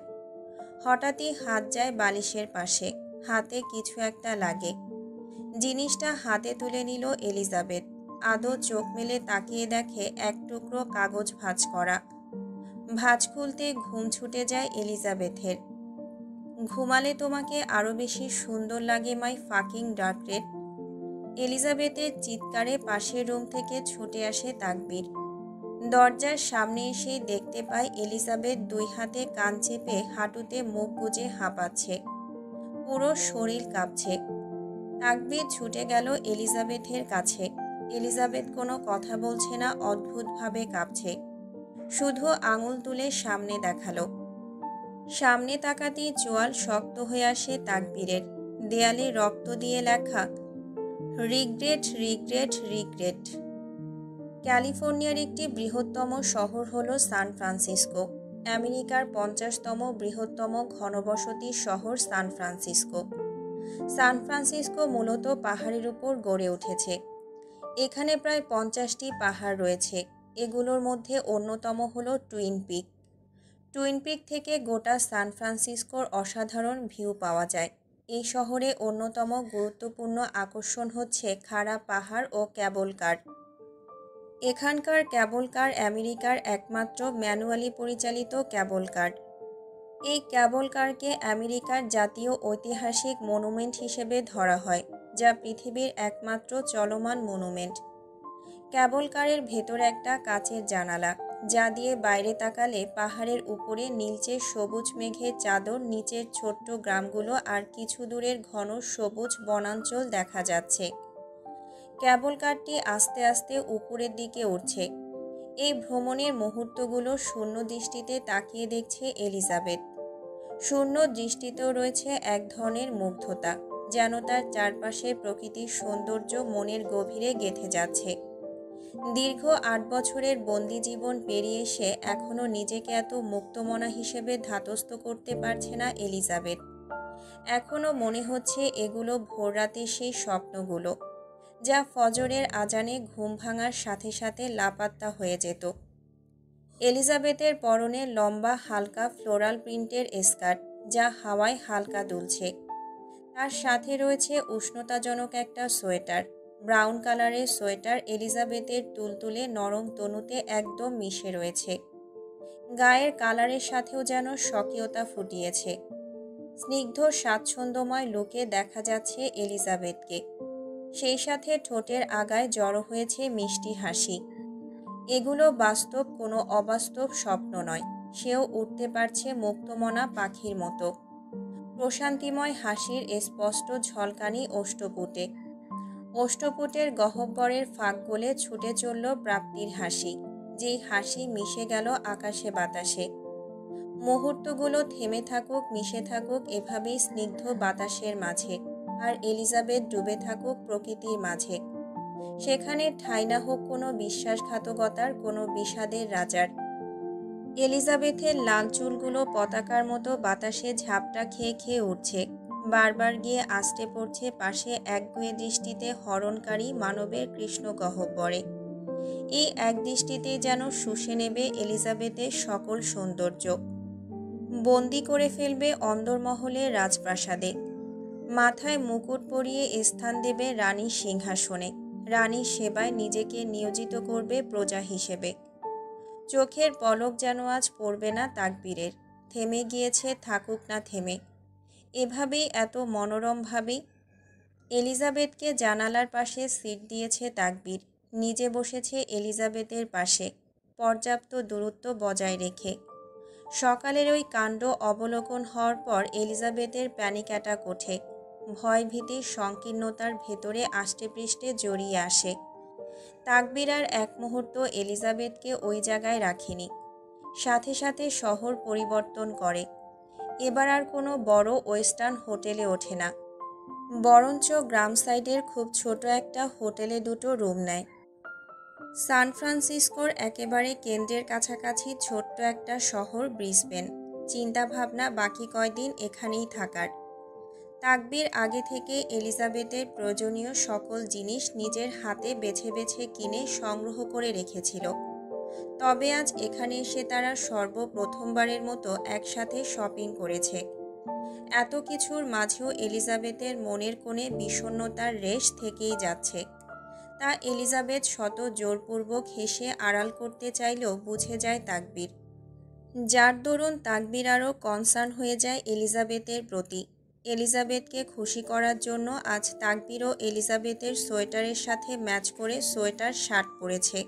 Speaker 1: হঠাৎই হাত যায় বালিশের পাশে। হাতে কিছু একটা লাগে। জিনিসটা হাতে তুলে নিল এলিজাবেথ। আদৌ চোখ মেলে তাকিয়ে দেখে এক টুকরো কাগজ ভাঁজ করা। ভাঁজ খুলতে ঘুম ছুটে যায় এলিজাবেথের। ঘুমালে তোমাকে আরও বেশি সুন্দর লাগে মাই ফাকিং ডার্ক রেড। এলিজাবেথের চিৎকারে পাশের রুম থেকে ছুটে আসে তাকবীর। দরজার সামনে এসেই দেখতে পায় এলিজাবেথ দুই হাতে কান চেপে হাঁটুতে মুখ গুজে হাঁপাচ্ছে। পুরো শরীর কাঁপছে। তাকবীর ছুটে গেল এলিজাবেথের কাছে। এলিজাবেথ কোনো কথা বলছে না, অদ্ভুতভাবে কাঁপছে। শুধু আঙুল তুলে সামনে দেখালো। সামনে তাকাতেই চোয়াল শক্ত হয়ে আসে তাকবীরের। দেয়ালে রক্ত দিয়ে লেখা, রিগ্রেট রিগ্রেট রিগ্রেট। ক্যালিফোর্নিয়ার একটি বৃহত্তম শহর হলো সান ফ্রান্সিসকো। আমেরিকার 50তম বৃহত্তম ঘনবসতি শহর সান ফ্রান্সিসকো। সান ফ্রান্সিসকো মূলত পাহাড়ের উপর গড়ে উঠেছে। এখানে প্রায় 50টি পাহাড় রয়েছে। এগুলোর মধ্যে অন্যতম হলো টুইন পিক। টুইন পিক থেকে গোটা সান ফ্রান্সিসকোর অসাধারণ ভিউ পাওয়া যায়। এই শহরে অন্যতম গুরুত্বপূর্ণ আকর্ষণ হচ্ছে খাড়া পাহাড় ও ক্যাবল কার। এখানকার ক্যাবল কার আমেরিকার একমাত্র ম্যানুয়ালি পরিচালিত ক্যাবল কার। এই ক্যাবল কারকে আমেরিকার জাতীয় ঐতিহাসিক মনুমেন্ট হিসেবে ধরা হয়, যা পৃথিবীর একমাত্র চলমান মনুমেন্ট। ক্যাবল কারের ভেতর একটা কাচের জানালা, যা দিয়ে বাইরে তাকালে পাহাড়ের উপরে নীলচে সবুজ মেঘের চাদর, নিচের ছোট্ট গ্রামগুলো আর কিছু দূরের ঘন সবুজ বনাঞ্চল দেখা যাচ্ছে। ক্যাবল কারটি আস্তে আস্তে উপরের দিকে উঠছে। এই ভ্রমণের মুহূর্তগুলো শূন্য দৃষ্টিতে তাকিয়ে দেখছে এলিজাবেথ। শূন্য দৃষ্টিতেও রয়েছে এক ধরনের মুগ্ধতা, যেন তার চারপাশের প্রকৃতির সৌন্দর্য মনের গভীরে গেঁথে যাচ্ছে। দীর্ঘ ৮ বছরের বন্দি জীবন পেরিয়ে এসে এখনও নিজেকে এত মুক্তমনা হিসেবে ধাতস্থ করতে পারছে না এলিজাবেথ। এখনও মনে হচ্ছে এগুলো ভোররাতের সেই স্বপ্নগুলো, যা ফজরের আজানে ঘুম ভাঙার সাথে সাথে লাপাত্তা হয়ে যেত। এলিজাবেথের পরনে লম্বা হালকা ফ্লোরাল প্রিন্টের স্কার্ট, যা হাওয়ায় হালকা দুলছে। তার সাথে রয়েছে উষ্ণতাজনক একটা সোয়েটার। ব্রাউন কালারের সোয়েটার এলিজাবেথের তুলতুলে নরম তনুতে একদম মিশে রয়েছে। গায়ের কালারের সাথেও যেন স্বকীয়তা ফুটিয়েছে। স্নিগ্ধ স্বাচ্ছন্দ্যময় লুকে দেখা যাচ্ছে এলিজাবেথকে। সেই সাথে ঠোঁটের আগায় জড়ো হয়েছে মিষ্টি হাসি। এগুলো বাস্তব, কোনো অবাস্তব স্বপ্ন নয়। সেও উঠতে পারছে মুক্তমনা পাখির মতো। প্রশান্তিময় হাসির স্পষ্ট ঝলকানি অষ্টপুটে। অষ্টপুটের গহ্বরের ফাঁক গলে ছুটে চলল প্রাপ্তির হাসি, যেই হাসি মিশে গেল আকাশে বাতাসে। মুহূর্তগুলো থেমে থাকুক, মিশে থাকুক এভাবেই স্নিগ্ধ বাতাসের মাঝে, আর এলিজাবেথ ডুবে থাকুক প্রকৃতির মাঝে। সেখানে ঠাঁই না হোক কোনো বিশ্বাসঘাতকতার, কোনো বিষাদের রাজার। এলিজাবেথের লাল চুলগুলো পতাকার মতো বাতাসে ঝাপটা খেয়ে খেয়ে উঠছে। বারবার গিয়ে আষ্টে পড়ছে পাশে একগুঁয়ে দৃষ্টিতে হরণকারী মানবের কৃষ্ণ গহ্বরে। এই এক দৃষ্টিতেই যেন শুষে নেবে এলিজাবেথের সকল সৌন্দর্য, বন্দি করে ফেলবে অন্দরমহলের রাজপ্রাসাদে। মাথায় মুকুট পরিয়ে স্থান দেবে রানীর সিংহাসনে। রানীর সেবায় নিজেকে নিয়োজিত করবে প্রজা হিসেবে। চোখের পলক যেন আজ পড়বে না তাকবীরের। থেমে গিয়েছে, থাকুক না থেমে। এভাবেই এত মনোরমভাবেই এলিজাবেথকে জানালার পাশে সিট দিয়েছে তাকবীর। নিজে বসেছে এলিজাবেথের পাশে, পর্যাপ্ত দূরত্ব বজায় রেখে। সকালের ওই কাণ্ড অবলোকন হওয়ার পর এলিজাবেথের প্যানিক অ্যাটাক ওঠে। ভয় ভীতির সংকীর্ণতার ভেতরে আষ্টেপৃষ্ঠে জড়িয়ে আসে। তাকবীর আর এক মুহূর্ত এলিজাবেথকে ওই জায়গায় রাখেনি। সাথে সাথে শহর পরিবর্তন করে। এবার আর কোনো বড় ওয়েস্টার্ন হোটেলে ওঠে না, বরঞ্চ গ্রাম সাইডের খুব ছোট একটা হোটেলে দুটো রুম নেয়। সান ফ্রান্সিসকোর একেবারে কেন্দ্রের কাছাকাছি ছোট্ট একটা শহর ব্রিসবেন। চিন্তাভাবনা বাকি কয়দিন এখানেই থাকার। তাকবীর আগে থেকে এলিজাবেথের প্রয়োজনীয় সকল জিনিস নিজের হাতে বেছে বেছে কিনে সংগ্রহ করে রেখেছিল। তবে আজ এখানে এসে তারা সর্বপ্রথমবারের মতো একসাথে শপিং করেছে। এত কিছুর মাঝেও এলিজাবেথের মনের কোণে বিষণ্ণতার রেশ থেকেই যাচ্ছে। তা এলিজাবেথ শত জোরপূর্বক হেসে আড়াল করতে চাইলেও বুঝে যায় তাকবীর। যার দরুন তাকবীর আরও কনসার্ন হয়ে যায় এলিজাবেথের প্রতি। এলিজাবেথকে খুশি করার জন্য আজ তাকবীরও এলিজাবেথের সোয়েটারের সাথে ম্যাচ করে সোয়েটার শার্ট পরেছে।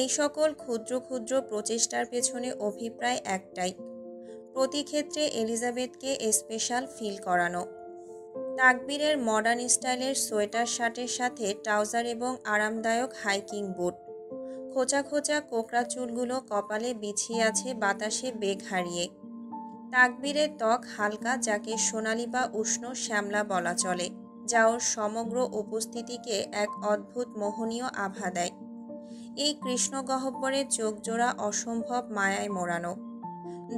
Speaker 1: এই সকল ক্ষুদ্র ক্ষুদ্র প্রচেষ্টার পেছনে অভিপ্রায় একটাই, প্রতি ক্ষেত্রে এলিজাবেথকে স্পেশাল ফিল করানো। তাকবীরের মডার্ন স্টাইলের সোয়েটার শার্টের সাথে ট্রাউজার এবং আরামদায়ক হাইকিং বুট। খোঁচা খোঁচা কোকড়া চুলগুলো কপালে বিছিয়ে আছে বাতাসে বেগ হারিয়ে। তাকবীরের ত্বক হালকা, যাকে সোনালি বা উষ্ণ শ্যামলা বলা চলে, যা ওর সমগ্র উপস্থিতিকে এক অদ্ভুত মোহনীয় আভা দেয়। এই কৃষ্ণ গহ্বরের চোখজোড়া অসম্ভব মায়ায় মোড়ানো।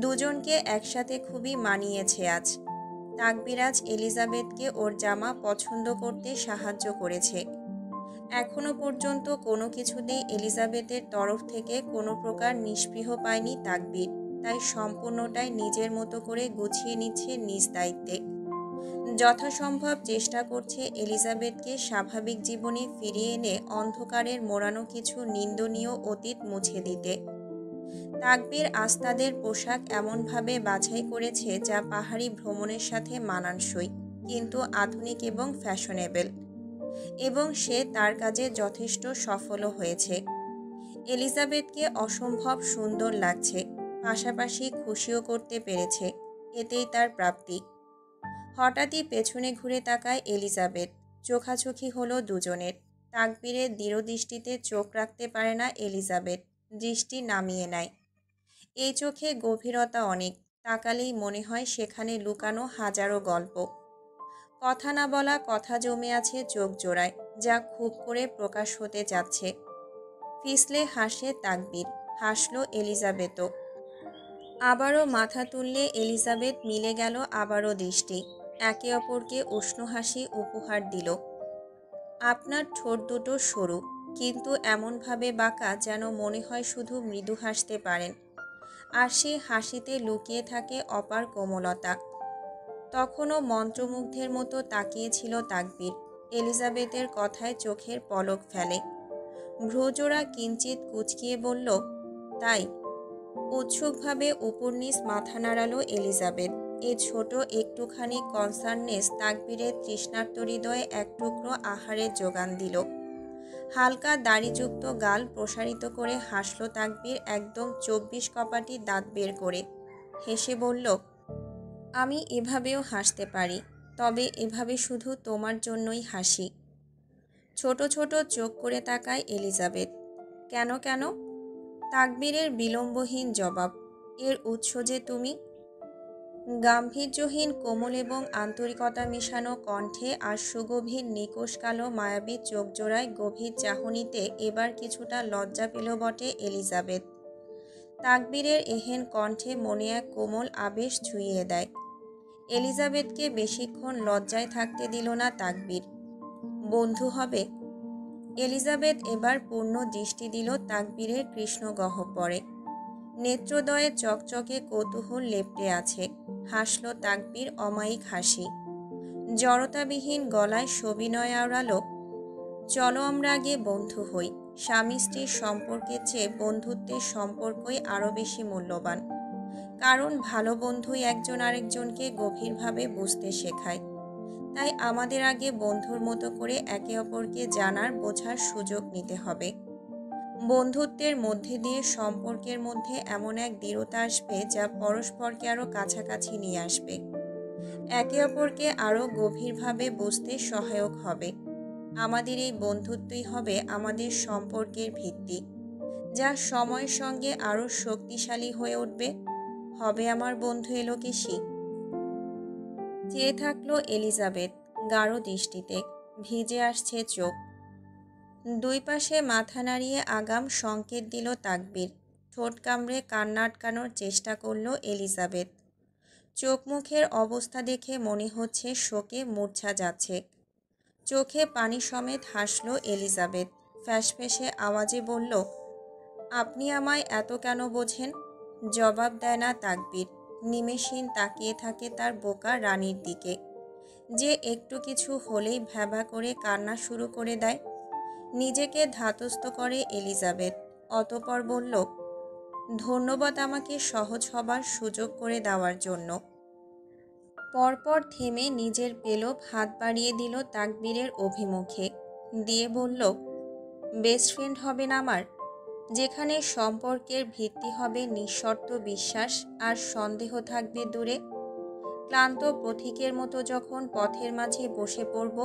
Speaker 1: দুজনকে একসাথে খুবই মানিয়েছে আজ। তাকবীর আজ এলিজাবেথকে ওর জামা পছন্দ করতে সাহায্য করেছে। এখনো পর্যন্ত কোনো কিছুতেই এলিজাবেথের তরফ থেকে কোনো প্রকার নিস্পৃহ পায়নি তাকবীর, তাই সম্পূর্ণটাই নিজের মতো করে গুছিয়ে নিচ্ছে নিজ দায়িত্বে। যথাসম্ভব চেষ্টা করছে এলিজাবেথকে স্বাভাবিক জীবনে ফিরিয়ে এনে অন্ধকারের মোড়ানো কিছু নিন্দনীয় অতীত মুছে দিতে। তাকবীর আস্তাদের পোশাক এমনভাবে বাছাই করেছে যা পাহাড়ি ভ্রমণের সাথে মানানসই, কিন্তু আধুনিক এবং ফ্যাশনেবল, এবং সে তার কাজে যথেষ্ট সফলও হয়েছে। এলিজাবেথকে অসম্ভব সুন্দর লাগছে, পাশাপাশি খুশিও করতে পেরেছে, এতেই তার প্রাপ্তি। হঠাৎই পেছনে ঘুরে তাকায় এলিজাবেথ, চোখাচোখি হলো দুজনের। তাকবীরের দৃঢ়দৃষ্টিতে চোখ রাখতে পারে না এলিজাবেথ, দৃষ্টি নামিয়ে নেয়। এই চোখে গভীরতা অনেক, তাকালেই মনে হয় সেখানে লুকানো হাজারো গল্প। কথা না বলা কথা জমে আছে চোখ জোড়ায়, যা খুব করে প্রকাশ হতে যাচ্ছে। ফিসলে হাসে তাকবীর, হাসলো এলিজাবেথও। আবারও মাথা তুললে এলিজাবেথ, মিলে গেল আবারও দৃষ্টি। একে অপরকে উষ্ণ হাসি উপহার দিল। আপনার ঠোঁট দুটো সরু, কিন্তু এমনভাবে বাঁকা যেন মনে হয় শুধু মৃদু হাসতে পারেন, আর সেই হাসিতে লুকিয়ে থাকে অপার কোমলতা। তখনও মন্ত্রমুগ্ধের মতো তাকিয়েছিল তাকবীর। এলিজাবেথের কথায় চোখের পলক ফেলে, ভ্রুজোড়া কিঞ্চিত কুঁচকিয়ে বলল, তাই? উৎসুকভাবে উপর নিচ মাথা নাড়ালো এলিজাবেথ। এ ছোট একটুখানি কনসার্নেস তাকবীরের তৃষ্ণার্ত হৃদয়ে এক টুকরো আহারের যোগান দিল। হালকা দাড়িযুক্ত গাল প্রসারিত করে হাসল তাকবীর, একদম 24 কপাটি দাঁত বের করে। হেসে বলল, আমি এভাবেও হাসতে পারি, তবে এভাবে শুধু তোমার জন্যই হাসি। ছোট ছোট চোখ করে তাকায় এলিজাবেথ। কেন কেন? তাকবীরের বিলম্বহীন জবাব, এর উৎস যে তুমি। গাম্ভীর্যহীন কোমল এবং আন্তরিকতা মেশানো কণ্ঠে আর সুগভীর নিকোষ কালো মায়াবী চোখ জোড়ায় গভীর চাহনিতে এবার কিছুটা লজ্জা পেল বটে এলিজাবেথ। তাকবীরের এহেন কণ্ঠে মনে এক কোমল আবেশ ছুঁয়ে দেয়। এলিজাবেথকে বেশিক্ষণ লজ্জায় থাকতে দিল না তাকবীর। বন্ধু হবে? এলিজাবেথ এবার পূর্ণ দৃষ্টি দিল তাকবীরের কৃষ্ণ গহ্বরে। নেত্রদয়ে চকচকে কৌতূহল লেপ্টে আছে। হাসল তাকবীর অমায়িক হাসি। জড়তাবিহীন গলায় সবিনয় আওড়ালো, চলো আমরা আগে বন্ধু হই। স্বামী স্ত্রীর সম্পর্কের চেয়ে বন্ধুত্বের সম্পর্কই আরও বেশি মূল্যবান, কারণ ভালো বন্ধুই একজন আরেকজনকে গভীরভাবে বুঝতে শেখায়। তাই আমাদের আগে বন্ধুর মতো করে একে অপরকে জানার বোঝার সুযোগ নিতে হবে। বন্ধুত্বের মধ্যে দিয়ে সম্পর্কের মধ্যে এমন এক দৃঢ়তা আসবে যা পরস্পরকে আরও কাছাকাছি নিয়ে আসবে, একে অপরকে আরও গভীরভাবে বুঝতে সহায়ক হবে। আমাদের এই বন্ধুত্বই হবে আমাদের সম্পর্কের ভিত্তি, যা সময়ের সঙ্গে আরও শক্তিশালী হয়ে উঠবে। হবে আমার বন্ধু এলোকেশী। চেয়ে থাকলো এলিজাবেথ গাঢ় দৃষ্টিতে, ভিজে আসছে চোখ। দুই পাশে মাথা নাড়িয়ে আগাম সংকেত দিল তাকবীর। ঠোঁট কামড়ে কান্না আটকানোর চেষ্টা করল এলিজাবেথ। চোখ মুখের অবস্থা দেখে মনে হচ্ছে শোকে মূর্ছা যাচ্ছে। চোখে পানি সমেত হাসল এলিজাবেথ। ফ্যাসফ্যাসে আওয়াজে বলল, আপনি আমায় এত কেন বোঝেন? জবাব দেয় না তাকবীর। নিমেষহীন তাকিয়ে থাকে তার বোকা রানীর দিকে, যে একটু কিছু হলেই ভ্যাবা করে কান্না শুরু করে দেয়। নিজেকে ধাতস্থ করে এলিজাবেথ। অতঃপর বলল, ধন্যবাদ আমাকে সহজ হবার সুযোগ করে দেওয়ার জন্য। পরপর থেমে নিজের পেলব হাত বাড়িয়ে দিল তাকবীরের অভিমুখে, দিয়ে বলল, বেস্ট ফ্রেন্ড হবেন আমার, যেখানে সম্পর্কের ভিত্তি হবে নিঃশর্ত বিশ্বাস আর সন্দেহ থাকবে দূরে। ক্লান্ত পথিকের মতো যখন পথের মাঝে বসে পড়ব,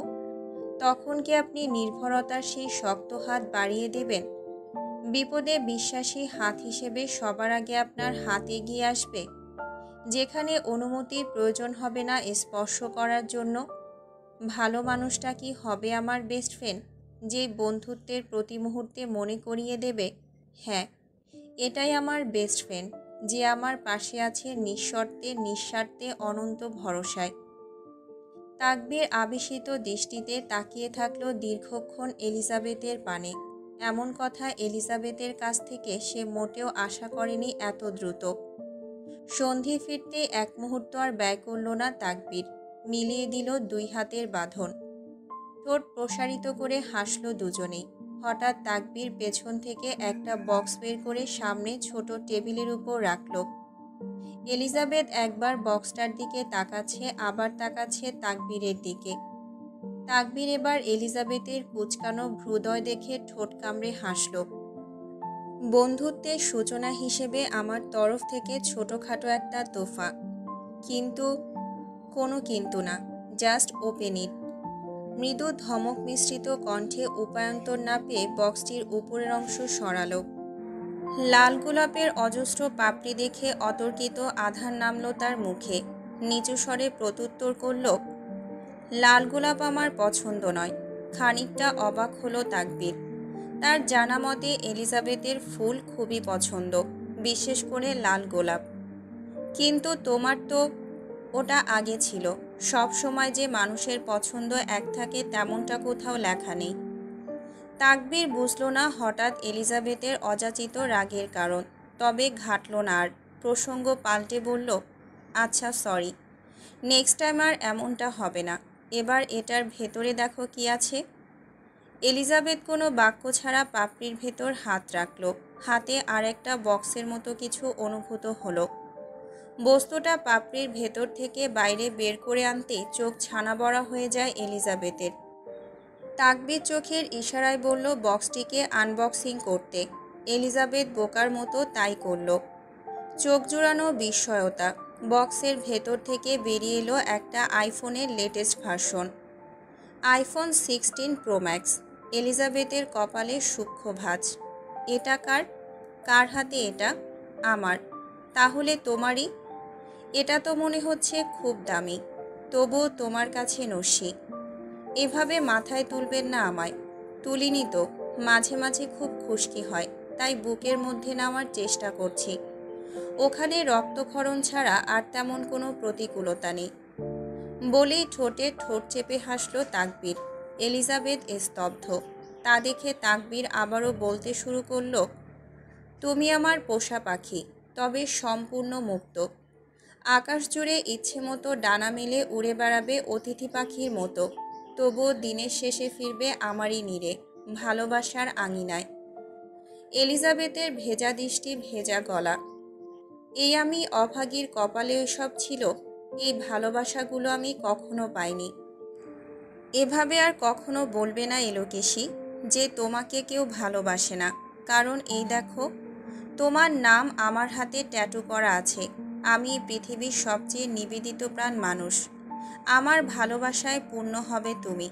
Speaker 1: তখন কি আপনি নির্ভরতার সেই শক্ত হাত বাড়িয়ে দেবেন? বিপদে বিশ্বাসী হাত হিসেবে সবার আগে আপনার হাত এগিয়ে আসবে, যেখানে অনুমতির প্রয়োজন হবে না স্পর্শ করার জন্য। ভালো মানুষটা কি হবে আমার বেস্ট ফ্রেন্ড, যে বন্ধুত্বের প্রতি মুহূর্তে মনে করিয়ে দেবে, হ্যাঁ, এটাই আমার বেস্ট ফ্রেন্ড, যে আমার পাশে আছে নিঃশর্তে নিঃস্বার্থে অনন্ত ভরসায়। তাকবীর আবিষিত দৃষ্টিতে তাকিয়ে থাকলো দীর্ঘক্ষণ এলিজাবেথের পানে। এমন কথা এলিজাবেথের কাছ থেকে সে মোটেও আশা করেনি এত দ্রুত। সন্ধি ফিরতে এক মুহূর্ত আর ব্যয় করল না তাকবীর। মিলিয়ে দিল দুই হাতের বাঁধন। ঠোঁট প্রসারিত করে হাসল দুজনেই। হঠাৎ তাকবীর পেছন থেকে একটা বক্স বের করে সামনে ছোট টেবিলের উপর রাখল। এলিজাবেথ একবার বক্সটার দিকে তাকাচ্ছে, আবার তাকাচ্ছে তাকবীরের দিকে। তাকবীর এবার এলিজাবেথের কুঁচকানো ভ্রুদয় দেখে ঠোঁট কামড়ে হাসল। বন্ধুত্বের সূচনা হিসেবে আমার তরফ থেকে ছোটখাটো একটা তোফা। কিন্তু কোনো কিন্তু না, জাস্ট ওপেন ইট। মৃদু ধমক মিশ্রিত কণ্ঠে উপায়ন্তর না পেয়ে বক্সটির উপরের অংশ সরালো। লাল গোলাপের অজস্র পাপড়ি দেখে অতর্কিত আধার নামল তার মুখে। নিচু স্বরে প্রত্যুত্তর করল, লাল গোলাপ আমার পছন্দ নয়। খানিকটা অবাক হলো তাকবীর। তার জানা মতে এলিজাবেথের ফুল খুবই পছন্দ, বিশেষ করে লাল গোলাপ। কিন্তু তোমার তো ওটা আগে ছিল। সব সময় যে মানুষের পছন্দ এক থাকে তেমনটা কোথাও লেখা নেই। তাকবীর বুঝল না হঠাৎ এলিজাবেথের অযাচিত রাগের কারণ, তবে ঘাটল না আর। প্রসঙ্গ পাল্টে বলল, আচ্ছা সরি, নেক্সট টাইম আর এমনটা হবে না। এবার এটার ভেতরে দেখো কি আছে। এলিজাবেথ কোনো বাক্য ছাড়া পাপড়ির ভেতর হাত রাখল। হাতে আর একটা বক্সের মতো কিছু অনুভূত হলো। বস্তুটা পাপড়ির ভেতর থেকে বাইরে বের করে আনতে চোখ ছানা বড়া হয়ে যায় এলিজাবেথের। তাকবীর চোখের ইশারায় বলল বক্সটিকে আনবক্সিং করতে। এলিজাবেথ বোকার মতো তাই করল। চোখ জুড়ানো বিস্ময়তা। বক্সের ভেতর থেকে বেরিয়ে এলো একটা আইফোনের latest version, iPhone 16 pro max. এলিজাবেথের কপালে সূক্ষ্ম ভাঁজ। এটা কার? কার হাতে এটা? আমার। তাহলে তোমারই? এটা তো মনে হচ্ছে খুব দামি, তবুও তোমার কাছে নস্যি। এভাবে মাথায় তুলবেন না আমায়। তুলিনি তো, মাঝে মাঝে খুব খুশকি হয়, তাই বুকের মধ্যে নেওয়ার চেষ্টা করছি। ওখানে রক্তক্ষরণ ছাড়া আর তেমন কোনো প্রতিকূলতা নেই। বলেই ঠোঁটে ঠোঁট চেপে হাসল তাকবীর। এলিজাবেথ স্তব্ধ। তা দেখে তাকবীর আবারও বলতে শুরু করল, তুমি আমার পোষা পাখি, তবে সম্পূর্ণ মুক্ত। আকাশ জুড়ে ইচ্ছে মতো ডানা মেলে উড়ে বেড়াবে অতিথি পাখির মতো, তবুও দিনের শেষে ফিরবে আমারই নীড়ে, ভালোবাসার আঙিনায়। এলিজাবেথের ভেজা দৃষ্টি, ভেজা গলা। এই আমি অভাগীর কপালে এসব ছিল? এই ভালোবাসাগুলো আমি কখনো পাইনি। এভাবে আর কখনো বলবে না এলোকেশী যে তোমাকে কেউ ভালোবাসে না, কারণ এই দেখো, তোমার নাম আমার হাতে ট্যাটু করা আছে। আমি পৃথিবীর সবচেয়ে নিবেদিত প্রাণ মানুষ। আমার ভালোবাসায় পূর্ণ হবে তুমি।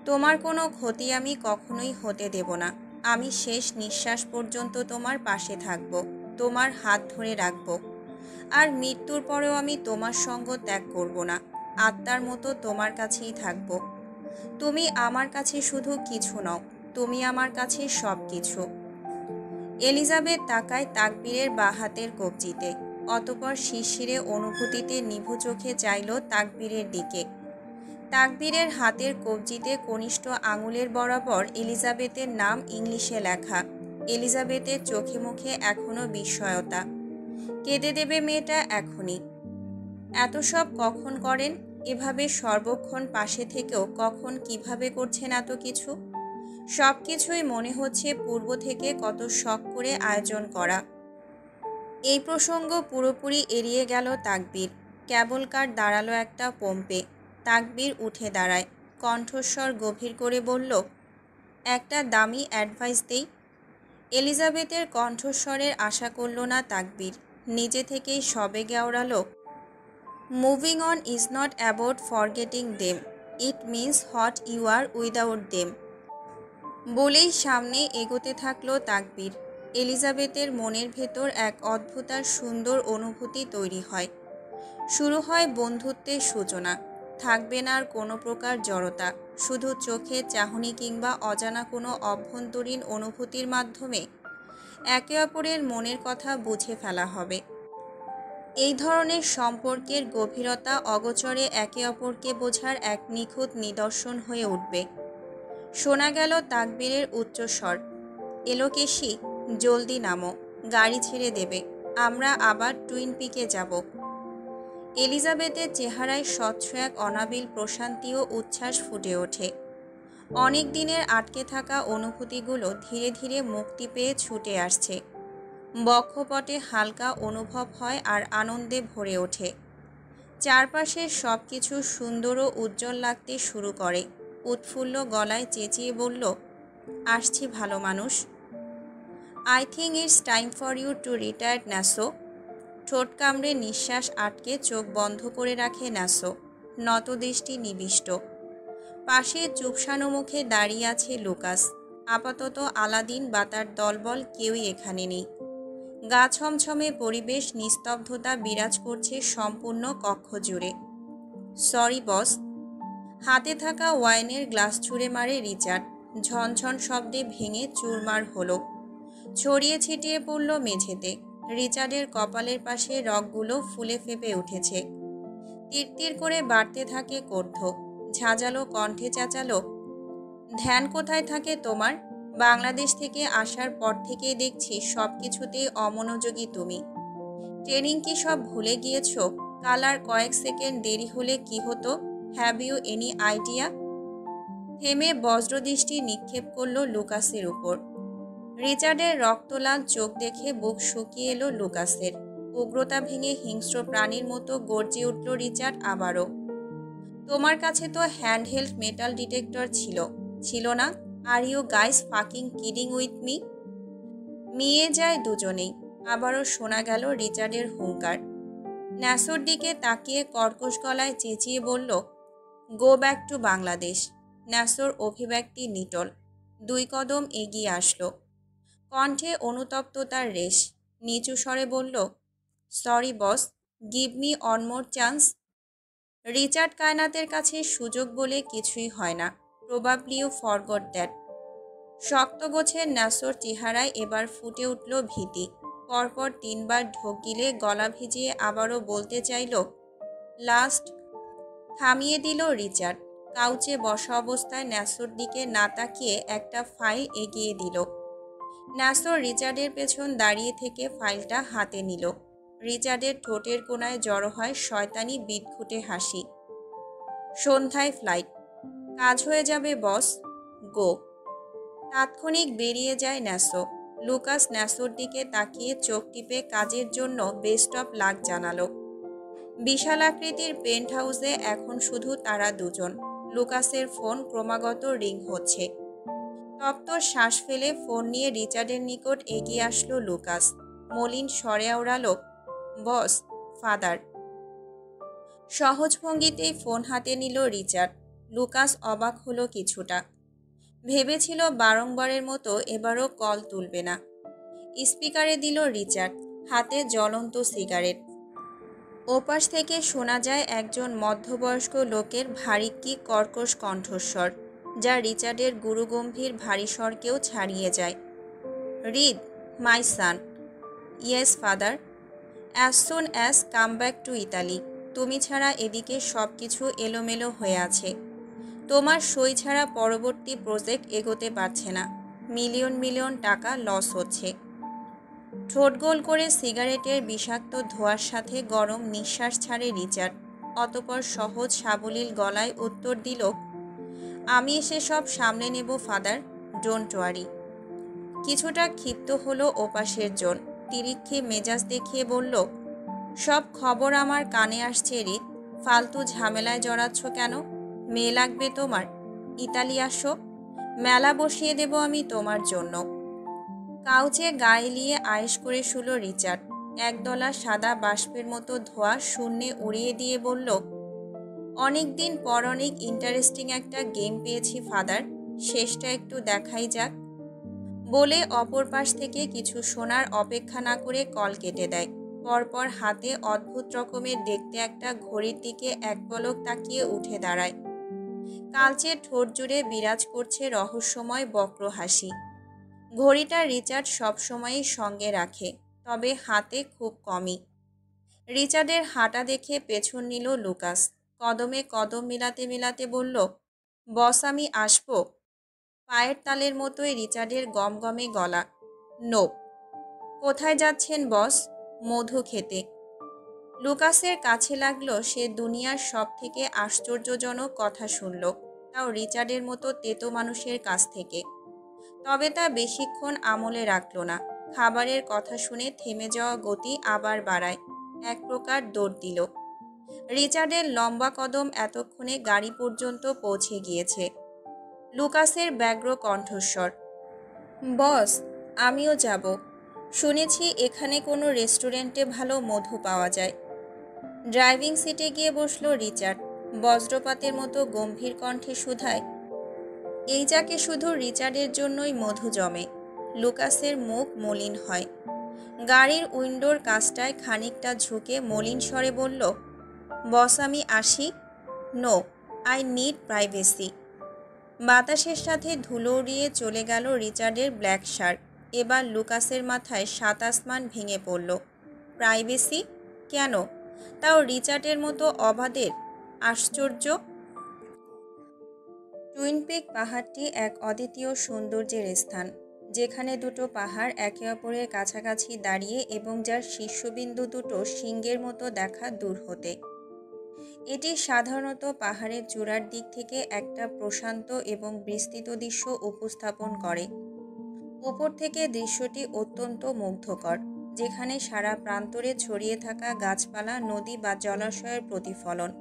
Speaker 1: তোমার কোনো ক্ষতি আমি কখনোই হতে দেব না। আমি শেষ নিঃশ্বাস পর্যন্ত তোমার পাশে থাকব, তোমার হাত ধরে রাখব। আর মৃত্যুর পরেও আমি তোমার সঙ্গ ত্যাগ করব না। আত্মার মতো তোমার কাছেই থাকব। তুমি আমার কাছে শুধু কিছু নও, তুমি আমার কাছে সব কিছু। এলিজাবেথ তাকায় তাকবীরের বাঁ হাতের কবজিতে, অতঃপর শিরশিরে অনুভূতিতে নিভু চোখে চাইল তাকবীরের দিকে। তাকবীরের হাতের কবজিতে কনিষ্ঠ আঙুলের বরাবর এলিজাবেথের নাম ইংলিশে লেখা। এলিজাবেথের চোখে মুখে এখনো বিস্ময়তা। কেঁদে দেবে মেয়েটা এখনই। এত সব কখন করেন? এভাবে সর্বক্ষণ পাশে থেকেও কখন কিভাবে করছেন এত কিছু? সব কিছুই মনে হচ্ছে পূর্ব থেকে কত শখ করে আয়োজন করা। এই প্রসঙ্গ পুরোপুরি এড়িয়ে গেল তাকবীর। কেবলকার দাঁড়ালো একটা পম্পে। তাকবীর উঠে দাঁড়ায়, কণ্ঠস্বর গভীর করে বলল, একটা দামি অ্যাডভাইস দেই। এলিজাবেথের কণ্ঠস্বরের আশা করল না তাকবীর। নিজে থেকেই সবেগে ওড়ালো, moving on is not about forgetting them, it means what you are without them. বলেই সামনে এগোতে থাকলো তাকবীর। এলিজাবেথের মনের ভেতর এক অদ্ভুত আর সুন্দর অনুভূতি তৈরি হয়। শুরু হয় বন্ধুত্বের সূচনা। থাকবে না আর কোনো প্রকার জড়তা, শুধু চোখে চাহনি কিংবা অজানা কোনো অভ্যন্তরীণ অনুভূতির মাধ্যমে একে অপরের মনের কথা বুঝে ফেলা হবে। এই ধরনের সম্পর্কের গভীরতা অগোচরে একে অপরকে বোঝার এক নিখুঁত নিদর্শন হয়ে উঠবে। শোনা গেল তাকবীরের উচ্চস্বর। এলোকেশি, জলদি নামো, গাড়ি ছেড়ে দেবে, আমরা আবার টুইন পিকে যাব। এলিজাবেথের চেহারায় স্বচ্ছ এক অনাবিল প্রশান্তি ও উচ্ছ্বাস ফুটে ওঠে। অনেক দিনের আটকে থাকা অনুভূতিগুলো ধীরে ধীরে মুক্তি পেয়ে ছুটে আসছে। বক্ষপটে হালকা অনুভব হয় আর আনন্দে ভরে ওঠে। চারপাশের সব কিছু সুন্দর ও উজ্জ্বল লাগতে শুরু করে। উৎফুল্ল গলায় চেঁচিয়ে বলল, আসছি ভালো মানুষ। I think it's time for you to retire ন্যাসো। ঠোঁট কামড়ে নিঃশ্বাস আটকে চোখ বন্ধ করে রাখে ন্যাসো, নতদৃষ্টি নিবিষ্ট। পাশে চুপসানো মুখে দাঁড়িয়ে আছে লুকাস। আপাতত আলাদিন বা তার দলবল কেউই এখানে নেই। গা ছমছমে পরিবেশ, নিস্তব্ধতা বিরাজ করছে সম্পূর্ণ কক্ষ জুড়ে। Sorry boss. হাতে থাকা ওয়াইনের গ্লাস ছুঁড়ে মারে রিচার্ড। ঝনঝন শব্দে ভেঙে চুরমার হলো, ছড়িয়ে ছিটিয়ে পড়ল মেঝেতে। রিচার্ডের কপালের পাশে রগগুলো ফুলে ফেপে উঠেছে। তিরতির করে বাড়তে থাকে কর্ধ। ঝাঁঝালো কণ্ঠে চেঁচালো, ধ্যান কোথায় থাকে তোমার? বাংলাদেশ থেকে আসার পর থেকেই দেখছি সব কিছুতেই অমনোযোগী তুমি। ট্রেনিং কি সব ভুলে গিয়েছ? কাল আর কয়েক সেকেন্ড দেরি হলে কি হতো? Have you any idea? থেমে বজ্রদৃষ্টি নিক্ষেপ করল লুকাসের উপর। রিচার্ডের রক্তলাল চোখ দেখে বুক শুকিয়ে এলো লুকাসের। উগ্রতা ভেঙে হিংস্র প্রাণীর মতো গর্জে উঠল রিচার্ড আবারও। তোমার কাছে তো হ্যান্ডহেল্ড মেটাল ডিটেক্টর ছিল না? Are you guys fucking kidding with me? মিয়ে যায় দুজনেই। আবারও শোনা গেল রিচার্ডের হুঙ্কার। ন্যাসোর দিকে তাকিয়ে কর্কশ গলায় চেঁচিয়ে বলল, গো ব্যাক টু বাংলাদেশ। ন্যাসোর অভিব্যক্তি নিটল। 2 কদম এগিয়ে আসলো। কণ্ঠে অনুতপ্ততার রেশ। নিচু স্বরে বলল, sorry boss, give me on more chance. Richard কায়নাতের কাছে সুযোগ বলে কিছুই হয় না। Probably you forgot that. শক্ত গোছের ন্যাসোর চেহারায় এবার ফুটে উঠল ভীতি। পরপর 3 বার ঢোক গিলে গলা ভিজিয়ে আবারও বলতে চাইল, লাস্ট। থামিয়ে দিল রিচার্ড। কাউচে বসা অবস্থায় ন্যাসোর দিকে না তাকিয়ে একটা ফাইল এগিয়ে দিল। ন্যাসো রিচার্ডের পেছন দাঁড়িয়ে থেকে ফাইলটা হাতে নিল। রিচার্ডের ঠোঁটের কোণায় জড়ো হয় শয়তানি বিদঘুটে হাসি। সন্ধ্যায় ফ্লাইট। কাজ হয়ে যাবে বস, গো। তাৎক্ষণিক বেরিয়ে যায় ন্যাসো। লুকাস ন্যাসোর দিকে তাকিয়ে চোখ টিপে কাজের জন্য বেস্ট অফ লাক জানালো। বিশাল আকৃতির পেন্ট হাউসে এখন শুধু তারা দুজন। লুকাসের ফোন ক্রমাগত রিং হচ্ছে। তপ্ত শ্বাস ফেলে ফোন নিয়ে রিচার্ডের নিকট এগিয়ে আসলো লুকাস। মলিন স্বরে আওড়ালো, বস, ফাদার। সহজ ভঙ্গিতেই ফোন হাতে নিল রিচার্ড। লুকাস অবাক হলো কিছুটা। ভেবেছিল বারংবারের মতো এবারও কল তুলবে না। স্পিকারে দিল রিচার্ড, হাতে জ্বলন্ত সিগারেট। ওপাশ থেকে শোনা যায় একজন মধ্যবয়স্ক লোকের ভারী কি কর্কশ কণ্ঠস্বর, যা রিচার্ডের গুরুগম্ভীর ভারী স্বরকেও ছাড়িয়ে যায়। Read, my son. Yes father. As soon as come back to Italy. তুমি ছাড়া এদিকে সব কিছু এলোমেলো হয়ে আছে। তোমার সই ছাড়া পরবর্তী প্রজেক্ট এগোতে পারছে না। মিলিয়ন মিলিয়ন টাকা লস হচ্ছে। ঠোঁট গোল করে সিগারেটের বিষাক্ত ধোঁয়ার সাথে গরম নিঃশ্বাস ছাড়ে রিচার্ড। অতপর সহজ সাবলীল গলায় উত্তর দিল, আমি এসে সব সামলে নেব ফাদার, ডোন্ট ওয়ারি। কিছুটা ক্ষিপ্ত হলো ওপাশের জন। তিরিক্ষে মেজাজ দেখিয়ে বলল, সব খবর আমার কানে আসছে রিত। ফালতু ঝামেলায় জড়াচ্ছ কেন? মেয়ে লাগবে তোমার? ইতালি আসো, মেলা বসিয়ে দেব আমি তোমার জন্য। কাউচে গায়ে লিয়ে আয়েশ করে শুলো রিচার্ড। একদলা সাদা বাষ্পের মতো ধোঁয়া শূন্যে উড়িয়ে দিয়ে বলল, অনেকদিন পর অনেক ইন্টারেস্টিং একটা গেম পেয়েছি ফাদার, শেষটা একটু দেখাই যাক। বলে অপর পাশ থেকে কিছু শোনার অপেক্ষা না করে কল কেটে দেয়। পরপর হাতে অদ্ভুত রকমের দেখতে একটা ঘড়ির দিকে এক পলক তাকিয়ে উঠে দাঁড়ায়। কালচে ঠোঁট জুড়ে বিরাজ করছে রহস্যময় বক্র হাসি। ঘড়িটা রিচার্ড সবসময়ই সঙ্গে রাখে, তবে হাতে খুব কমই। রিচার্ডের হাঁটা দেখে পেছন নিল লুকাস। কদমে কদম মিলাতে মিলাতে বলল, বস আমি আসবো। পায়ের তালের মতোই রিচার্ডের গমগমে গলা, নো। কোথায় যাচ্ছেন বস? মধু খেতে। লুকাসের কাছে লাগলো সে দুনিয়ার সব থেকে আশ্চর্যজনক কথা শুনল, তাও রিচার্ডের মতো তেতো মানুষের কাছ থেকে। তবে তা বেশিক্ষণ আমলে রাখল না। খাবারের কথা শুনে থেমে যাওয়া গতি আবার বাড়ায়, এক প্রকার দৌড় দিল। রিচার্ডের লম্বা কদম এতক্ষণে গাড়ি পর্যন্ত পৌঁছে গিয়েছে। লুকাসের ব্যগ্র কণ্ঠস্বর, বস আমিও যাব। শুনেছি এখানে কোনো রেস্টুরেন্টে ভালো মধু পাওয়া যায়। ড্রাইভিং সিটে গিয়ে বসল রিচার্ড। বজ্রপাতের মতো গম্ভীর কণ্ঠে শুধায়, এই যাকে শুধু রিচার্ডের জন্যই মধু জমে। লুকাসের মুখ মলিন হয়। গাড়ির উইন্ডোর কাছটায় খানিকটা ঝুঁকে মলিন স্বরে বলল, বস আমি আসি। No, I need privacy. বাতাসের সাথে ধুলো উড়িয়ে চলে গেল রিচার্ডের ব্ল্যাক শার্ট। এবার লুকাসের মাথায় সাত আসমান ভেঙে পড়ল। প্রাইভেসি কেন? তাও রিচার্ডের মতো অবাধের? আশ্চর্য। টুইন পিক পাহাড়টি এক অদ্বিতীয় সৌন্দর্যের স্থান, যেখানে দুটো পাহাড় একে অপরের কাছাকাছি দাঁড়িয়ে এবং যার শীর্ষবিন্দু দুটো সিংহের মতো দেখা দূর হতে। এটি সাধারণত পাহাড়ের চূড়ার দিক থেকে একটা প্রশান্ত এবং বিস্তৃত দৃশ্য উপস্থাপন করে। উপর থেকে দৃশ্যটি অত্যন্ত মুগ্ধকর, যেখানে সারা প্রান্তরে ছড়িয়ে থাকা গাছপালা, নদী বা জলাশয়ের প্রতিফলন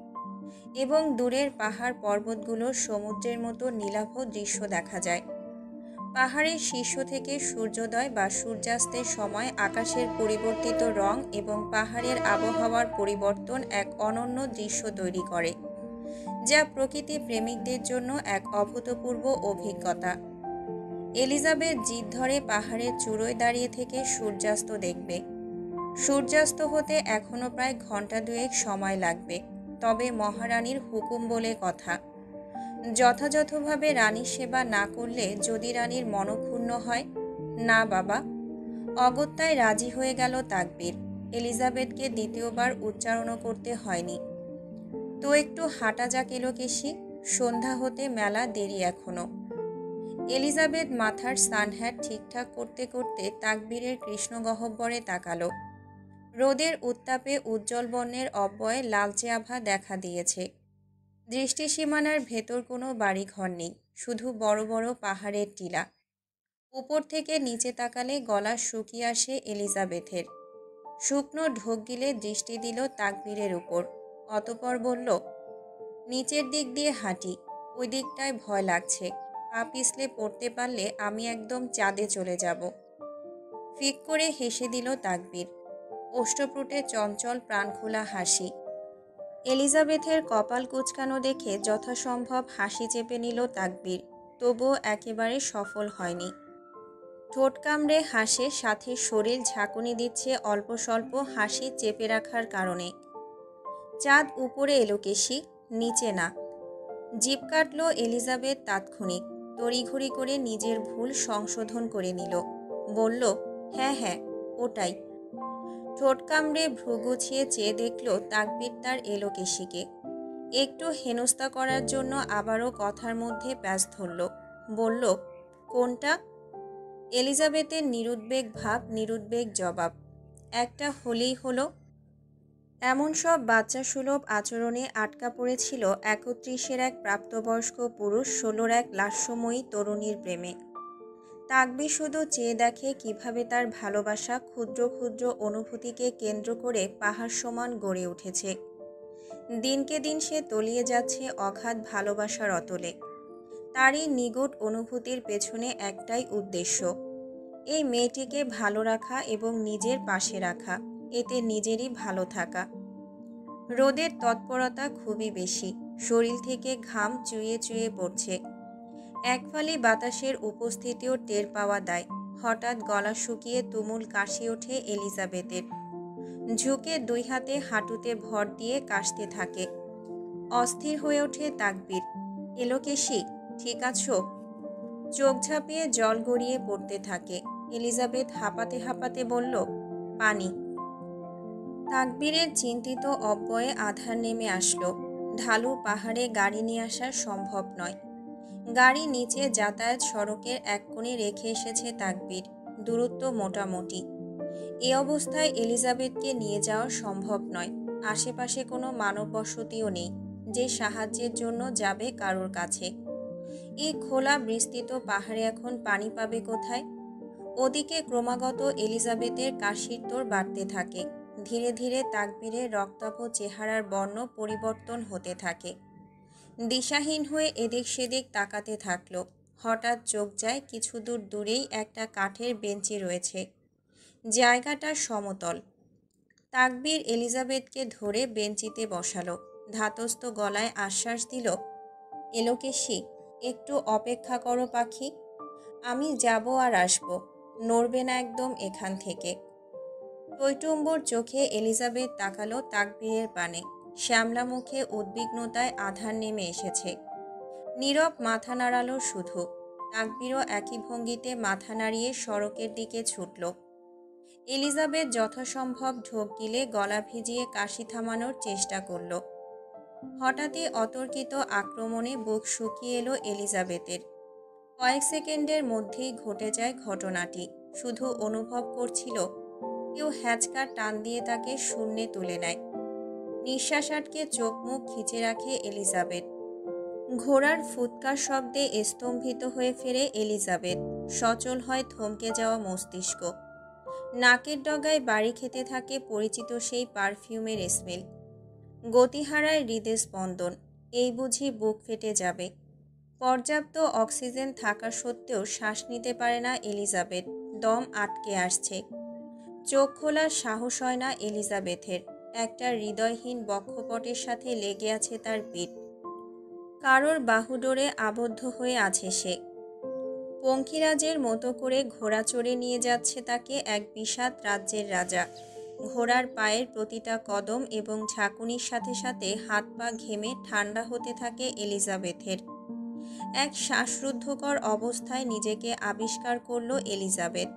Speaker 1: এবং দূরের পাহাড় পর্বতগুলোর সমুদ্রের মতো নীলাভ দৃশ্য দেখা যায়। পাহাড়ের শীর্ষ থেকে সূর্যোদয় বা সূর্যাস্তের সময় আকাশের পরিবর্তিত রং এবং পাহাড়ের আবহাওয়ার পরিবর্তন এক অনন্য দৃশ্য তৈরি করে, যা প্রকৃতি প্রেমিকদের জন্য এক অভূতপূর্ব অভিজ্ঞতা। এলিজাবেথ জিদ ধরে পাহাড়ের চূড়োয় দাঁড়িয়ে থেকে সূর্যাস্ত দেখবে। সূর্যাস্ত হতে এখনও প্রায় ঘন্টা দুয়েক সময় লাগবে, তবে মহারানীর হুকুম বলে কথা। যথাযথভাবে রানীর সেবা না করলে যদি রানীর মনক্ষুণ্ণ হয়। না বাবা। অগত্যায় রাজি হয়ে গেল তাকবীর। এলিজাবেথকে দ্বিতীয়বার উচ্চারণও করতে হয়নি। তো একটু হাঁটা যাক এলোকেশি, সন্ধ্যা হতে মেলা দেরি এখনো। এলিজাবেথ মাথার সানহ্যাট ঠিকঠাক করতে করতে তাকবীরের কৃষ্ণগহ্বরে তাকালো। রোদের উত্তাপে উজ্জ্বল বর্ণের অব্যয়ে লালচে আভা দেখা দিয়েছে। দৃষ্টিসীমানার ভেতর কোনো বাড়িঘর নেই, শুধু বড় বড় পাহাড়ের টিলা। উপর থেকে নিচে তাকালে গলা শুকিয়ে আসে এলিজাবেথের। শুকনো ঢোক গিলে দৃষ্টি দিল তাকবীরের উপর। অতঃপর বলল, নিচের দিক দিয়ে হাঁটি, ওই দিকটায় ভয় লাগছে। পা পিছলে পড়তে পারলে আমি একদম চাঁদে চলে যাব। ফিক করে হেসে দিল তাকবীর। ওষ্ঠপ্রুটে চঞ্চল প্রাণখোলা হাসি। এলিজাবেথের কপাল কুঁচকানো দেখে যথাসম্ভব হাসি চেপে নিল তাকবীর, তবুও একেবারে সফল হয়নি। ঠোঁট কামড়ে হাসে, সাথে শরীর ঝাঁকুনি দিচ্ছে অল্প স্বল্প হাসি চেপে রাখার কারণে। চাঁদ উপরে এলোকেশি, নিচে না। জিভ কাটল এলিজাবেথ তাৎক্ষণিক। তড়িঘড়ি করে নিজের ভুল সংশোধন করে নিল। বলল, হ্যাঁ হ্যাঁ, ওটাই। ঠোঁট কামড়ে ভ্রু গুছিয়ে চেয়ে দেখল তাকবীর তার এলোকেশিকে। একটু হেনস্থা করার জন্য আবারও কথার মধ্যে প্যাঁচ ধরল। বলল, কোনটা? এলিজাবেথের নিরুদ্বেগ ভাব, নিরুদ্বেগ জবাব, একটা হলেই হলো। এমন সব বাচ্চা সুলভ আচরণে আটকা পড়েছিল ৩১-এর এক প্রাপ্তবয়স্ক পুরুষ ১৬-র এক লাস্যময়ী তরুণীর প্রেমে। তাকবীর শুধু চেয়ে দেখে কিভাবে তার ভালোবাসা ক্ষুদ্র ক্ষুদ্র অনুভূতিকে কেন্দ্র করে পাহাড় সমান গড়ে উঠেছে। দিনকে দিন সে তলিয়ে যাচ্ছে অগাধ ভালোবাসার অতলে। তারই নিগুড় অনুভূতির পেছনে একটাই উদ্দেশ্য, এই মেয়েটিকে ভালো রাখা এবং নিজের পাশে রাখা, এতে নিজেরই ভালো থাকা। রোদের তৎপরতা খুবই বেশি, শরীর থেকে ঘাম চুইয়ে চুইয়ে পড়ছে। এক ফালি বাতাসের উপস্থিতিও টের পাওয়া দেয়। হঠাৎ গলা শুকিয়ে তুমুল কাশি ওঠে এলিজাবেথের। ঝুঁকে দুই হাতে হাঁটুতে ভর দিয়ে কাশতে থাকে। অস্থির হয়ে ওঠে তাকবীর। এলোকেশি, ঠিক আছো? চোখ ঝাঁপিয়ে জল গড়িয়ে পড়তে থাকে। এলিজাবেথ হাঁপাতে হাঁপাতে বলল, পানি। তাকবীরের চিন্তিত অব্যয়ে আধার নেমে আসলো। ঢালু পাহাড়ে গাড়ি নিয়ে আসা সম্ভব নয়। গাড়ি নিচে যাতায়াত সড়কের এক কোণে রেখে এসেছে তাকবীর। দূরত্ব মোটামুটি। এ অবস্থায় এলিজাবেথকে নিয়ে যাওয়া সম্ভব নয়। আশেপাশে কোনো মানব বসতিও নেই যে সাহায্যের জন্য যাবে কারোর কাছে। এই খোলা বিস্তৃত পাহাড়ে এখন পানি পাবে কোথায়? ওদিকে ক্রমাগত এলিজাবেথের কাশির তোড় বাড়তে থাকে। ধীরে ধীরে তাকবীরের রক্তাভ চেহারার বর্ণ পরিবর্তন হতে থাকে। দিশাহীন হয়ে এদিক সেদিক তাকাতে থাকলো। হঠাৎ চোখ যায় কিছু দূর দূরেই একটা কাঠের বেঞ্চি রয়েছে। জায়গাটা সমতল। তাকবীর এলিজাবেথকে ধরে বেঞ্চিতে বসালো। ধাতস্থ গলায় আশ্বাস দিল, এলোকেশি, একটু অপেক্ষা করো পাখি। আমি যাব আর আসব। নড়বে না একদম এখান থেকে। টইটুম্বুর চোখে এলিজাবেথ তাকালো তাকবীরের পানে। শ্যামলা মুখে উদ্বিগ্নতায় আধার নেমে এসেছে। নীরব মাথা নাড়ালো শুধু। তাকবীরও একই ভঙ্গিতে মাথা নাড়িয়ে সড়কের দিকে ছুটল। এলিজাবেথ যথাসম্ভব ঢোক গিলে গলা ভিজিয়ে কাশি থামানোর চেষ্টা করল। হঠাৎই অতর্কিত আক্রমণে বুক শুকিয়ে এলো এলিজাবেথের। কয়েক সেকেন্ডের মধ্যেই ঘটে যায় ঘটনাটি। শুধু অনুভব করছিল কেউ হ্যাচকা টান দিয়ে তাকে শূন্যে তুলে নেয়। নিঃশ্বাস আটকে চোখ মুখ খিচে রাখে এলিজাবেথ। ঘোড়ার ফুৎকার শব্দে স্তম্ভিত হয়ে ফেরে এলিজাবেথ। সচল হয় থমকে যাওয়া মস্তিষ্ক। নাকের ডগায় বাড়ি খেতে থাকে পরিচিত সেই পারফিউমের স্মেল। গতি হারায় হৃদয় স্পন্দন। এই বুঝি বুক ফেটে যাবে। পর্যাপ্ত অক্সিজেন থাকা সত্ত্বেও শ্বাস নিতে পারে না এলিজাবেথ। দম আটকে আসছে। চোখ খোলার সাহস হয় না এলিজাবেথের। একটা হৃদয়হীন বক্ষপটের সাথে লেগে আছে তার পিঠ। কারোর বাহুডোরে আবদ্ধ হয়ে আছে সে। পঙ্খিরাজের মতো করে ঘোড়া চড়ে নিয়ে যাচ্ছে তাকে এক বিষাদ রাজ্যের রাজা। ঘোড়ার পায়ের প্রতিটা কদম এবং ঝাঁকুনির সাথে সাথে হাত পা ঘেমে ঠান্ডা হতে থাকে এলিজাবেথের। এক শ্বাসরুদ্ধকর অবস্থায় নিজেকে আবিষ্কার করল এলিজাবেথ।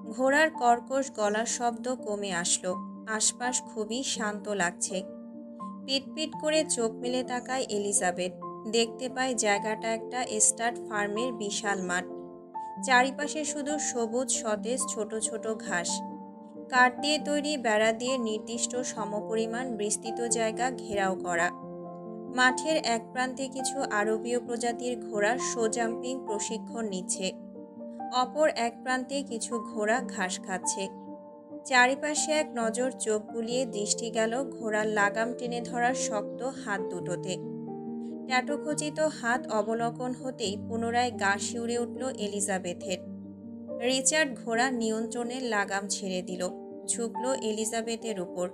Speaker 1: ঘোড়ার কর্কশ গলার শব্দ কমে আসলো। আশপাশ খুবই শান্ত লাগছে। পিটপিট করে চোখ মেলে তাকায় এলিজাবেথ। দেখতে পায় জায়গাটা একটা স্টাড ফার্মের বিশাল মাঠ। চারিপাশে শুধু সবুজ সতেজ ছোট ছোট ঘাস। কাঠ দিয়ে তৈরি বেড়া দিয়ে নির্দিষ্ট সমপরিমাণ বিস্তৃত জায়গা ঘেরাও করা। মাঠের এক প্রান্তে কিছু আরবীয় প্রজাতির ঘোড়া শো জাম্পিং প্রশিক্ষণ নিচ্ছে। অপর এক প্রান্তে কিছু ঘোড়া ঘাস খাচ্ছে। চারিপাশে এক নজর চোখ বুলিয়ে দৃষ্টি গেল ঘোড়ার লাগাম টেনে ধরার শক্ত হাত দুটোতে। ট্যাটোখচিত হাত অবলোকন হতেই পুনরায় গা শিউরে উঠল এলিজাবেথের। রিচার্ড ঘোড়া নিয়ন্ত্রণের লাগাম ছেড়ে দিল। ঝুঁকল এলিজাবেথের উপর।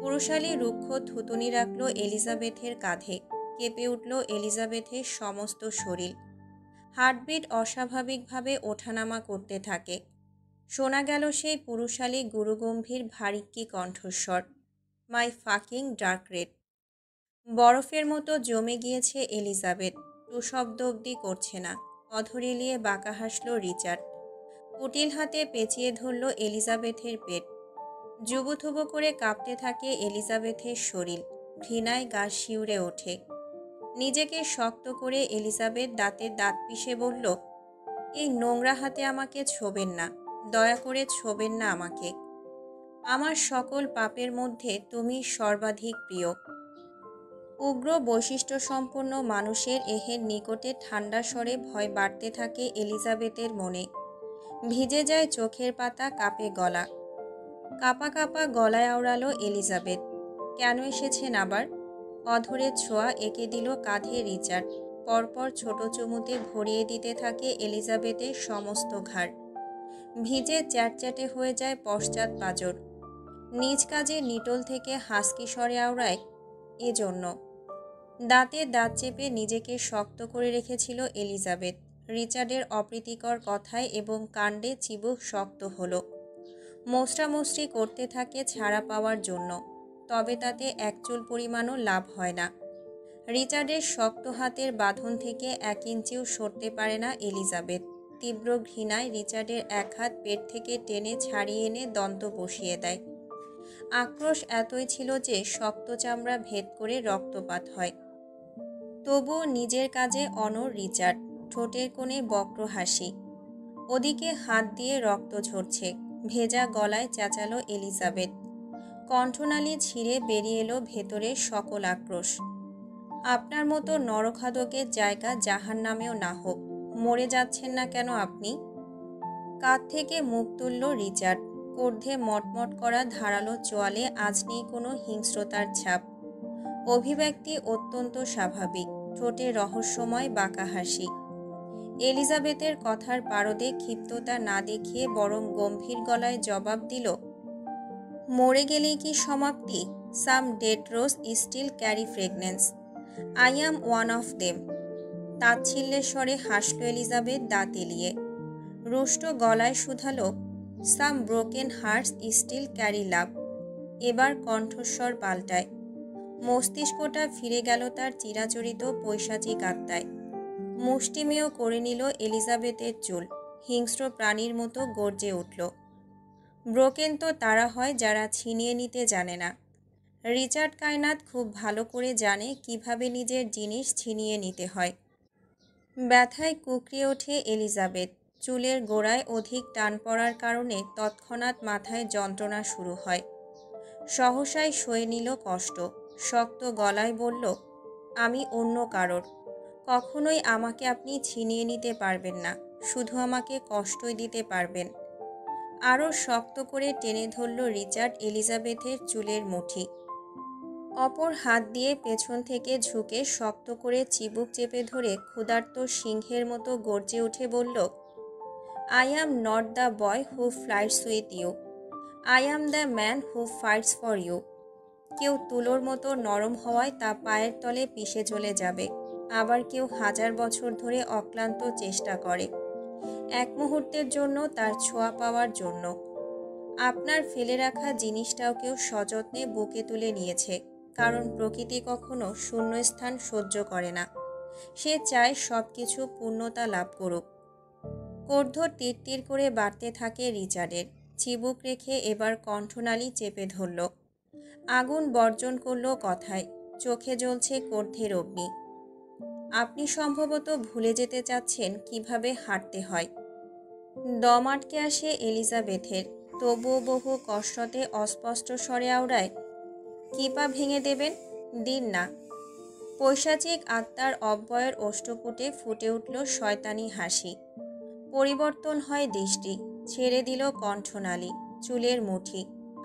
Speaker 1: পুরুষালী রুক্ষ থুতুনি রাখল এলিজাবেথের কাঁধে। কেঁপে উঠল এলিজাবেথের সমস্ত শরীর। হার্টবিট অস্বাভাবিকভাবে ওঠানামা করতে থাকে। শোনা গেল সেই পুরুষালী গুরুগম্ভীর ভারিক্কি কণ্ঠস্বর, মাই ফাকিং ডার্ক রেড। বরফের মতো জমে গিয়েছে এলিজাবেথ। টু শব্দ অবধি করছে না। অধর এলিয়ে বাঁকা হাসল রিচার্ড। কুটিল হাতে পেঁচিয়ে ধরল এলিজাবেথের পেট। জুবুথুবু করে কাঁপতে থাকে এলিজাবেথের শরীর। ঘৃণায় গা শিউরে ওঠে। নিজেকে শক্ত করে এলিজাবেথ দাঁতে দাঁত পিষে বলল, এই নোংরা হাতে আমাকে ছোবেন না। দয়া করে ছোবেন না আমাকে। আমার সকল পাপের মধ্যে তুমি সর্বাধিক প্রিয়। উগ্র বৈশিষ্ট্যসম্পন্ন মানুষের এহের নিকটে ঠান্ডা স্বরে ভয় বাড়তে থাকে এলিজাবেথের মনে। ভিজে যায় চোখের পাতা, কাঁপে গলা। কাঁপা কাঁপা গলায় আওড়ালো এলিজাবেথ, কেন এসেছেন আবার? অধরের ছোঁয়া এঁকে দিল কাঁধে রিচার্ড। পরপর ছোট চুমুতে ভরিয়ে দিতে থাকে এলিজাবেথের সমস্ত ঘাড়। ভিজে চ্যাটচ্যাটে হয়ে যায় পশ্চাৎ পাঁজর। নিজ কাজে নিটোল থেকে হাসকি স্বরে আওড়ায়, এজন্য। দাঁতে দাঁত চেপে নিজেকে শক্ত করে রেখেছিল এলিজাবেথ। রিচার্ডের অপ্রীতিকর কথায় এবং কাণ্ডে চিবুক শক্ত হলো। মোস্টামুষ্টি করতে থাকে ছাড়া পাওয়ার জন্য। তবে তাতে এক চুল পরিমাণও লাভ হয় না। রিচার্ডের শক্ত হাতের বাঁধন থেকে 1 ইঞ্চিও সরতে পারে না এলিজাবেথ। তীব্র ঘৃণায় রিচার্ডের এক হাত পেট থেকে টেনে ছাড়িয়ে এনে দন্ত বসিয়ে দেয়। আক্রোশ এতই ছিল যে শক্ত চামড়া ভেদ করে রক্তপাত হয়। তবুও নিজের কাজে অনড় রিচার্ড, ঠোঁটের কোণে বক্র হাসি। ওদিকে হাত দিয়ে রক্ত ঝরছে, ভেজা গলায় চেঁচালো এলিজাবেথ। কণ্ঠনালী ছিঁড়ে বেরিয়ে এলো ভেতরের সকল আক্রোশ। আপনার মতো নরখাদকের জায়গা জাহান্নামেও না হোক, মরে যাচ্ছেন না কেন আপনি? কাঁধ থেকে মুখ তুলল রিচার্ড। কর্ধে মটমট করা ধারালো চোয়ালে আজ নেই কোনো হিংস্রতার ছাপ। অভিব্যক্তি অত্যন্ত স্বাভাবিক, ঠোঁটে রহস্যময় বাঁকা হাসি। এলিজাবেথের কথার পারদে ক্ষিপ্ততা না দেখিয়ে বরং গম্ভীর গলায় জবাব দিল, মরে গেলেই কি সমাপ্তি? Some dead rose still carry fragrance. I am one of them. তাচ্ছিল্যের স্বরে হাসল এলিজাবেথ দাঁত এলিয়ে। রুষ্ট গলায় শুধালো, some broken hearts still carry love. এবার কণ্ঠস্বর পাল্টায়। মস্তিষ্কটা ফিরে গেল তার চিরাচরিত পৈশাচিক আত্মায়। মুষ্টিমেয় করে নিল এলিজাবেথের চুল, হিংস্র প্রাণীর মতো গর্জে উঠল। ব্রোকেন তো তারা হয় যারা ছিনিয়ে নিতে জানে না। রিচার্ড কায়নাত খুব ভালো করে জানে কিভাবে নিজের জিনিস ছিনিয়ে নিতে হয়। ব্যথায় কুঁকড়িয়ে ওঠে এলিজাবেথ। চুলের গোড়ায় অধিক টান পড়ার কারণে তৎক্ষণাৎ মাথায় যন্ত্রণা শুরু হয়। সহসাই সয়ে নিল কষ্ট, শক্ত গলায় বলল, আমি অন্য কারোর। কখনোই আমাকে আপনি ছিনিয়ে নিতে পারবেন না, শুধু আমাকে কষ্টই দিতে পারবেন। আরও শক্ত করে টেনে ধরল রিচার্ড এলিজাবেথের চুলের মুঠি। অপর হাত দিয়ে পেছন থেকে ঝুঁকে শক্ত করে চিবুক চেপে ধরে ক্ষুধার্ত সিংহের মতো গর্জে উঠে বলল, I am not the boy who flights with you, I am the man who fights for you. কেউ তুলোর মতো নরম হওয়ায় তা পায়ের তলে পিষে চলে যাবে, আবার কেউ 1000 বছর ধরে অক্লান্ত চেষ্টা করে এক মুহূর্তের জন্য তার ছোঁয়া পাওয়ার জন্য। আপনার ফেলে রাখা জিনিসটাও কেউ সযত্নে বুকে তুলে নিয়েছে, কারণ প্রকৃতি কখনো শূন্যস্থান সহ্য করে না। সে চায় সব কিছু পূর্ণতা লাভ করুক। কর্ধ তীর করে বাড়তে থাকে রিচার্ডের। চিবুক রেখে এবার কণ্ঠনালী চেপে ধরল। আগুন বর্জন করল কথায়, চোখে জ্বলছে কর্ধের অগ্নি। আপনি সম্ভবত ভুলে যেতে চাচ্ছেন কিভাবে হাঁটতে হয়। দম আটকে আসে এলিজাবেথের, তবুও বহু কষ্টতে অস্পষ্ট স্বরে আওড়ায়, কি পা ভেঙে দেবেন? দিন না। পৈশাচিক আত্মার অব্যয়ের ওষ্ঠপুটে ফুটে উঠল শয়তানি হাসি। পরিবর্তন হয় দৃষ্টি, ছেড়ে দিল কণ্ঠনালী, চুলের মুঠি।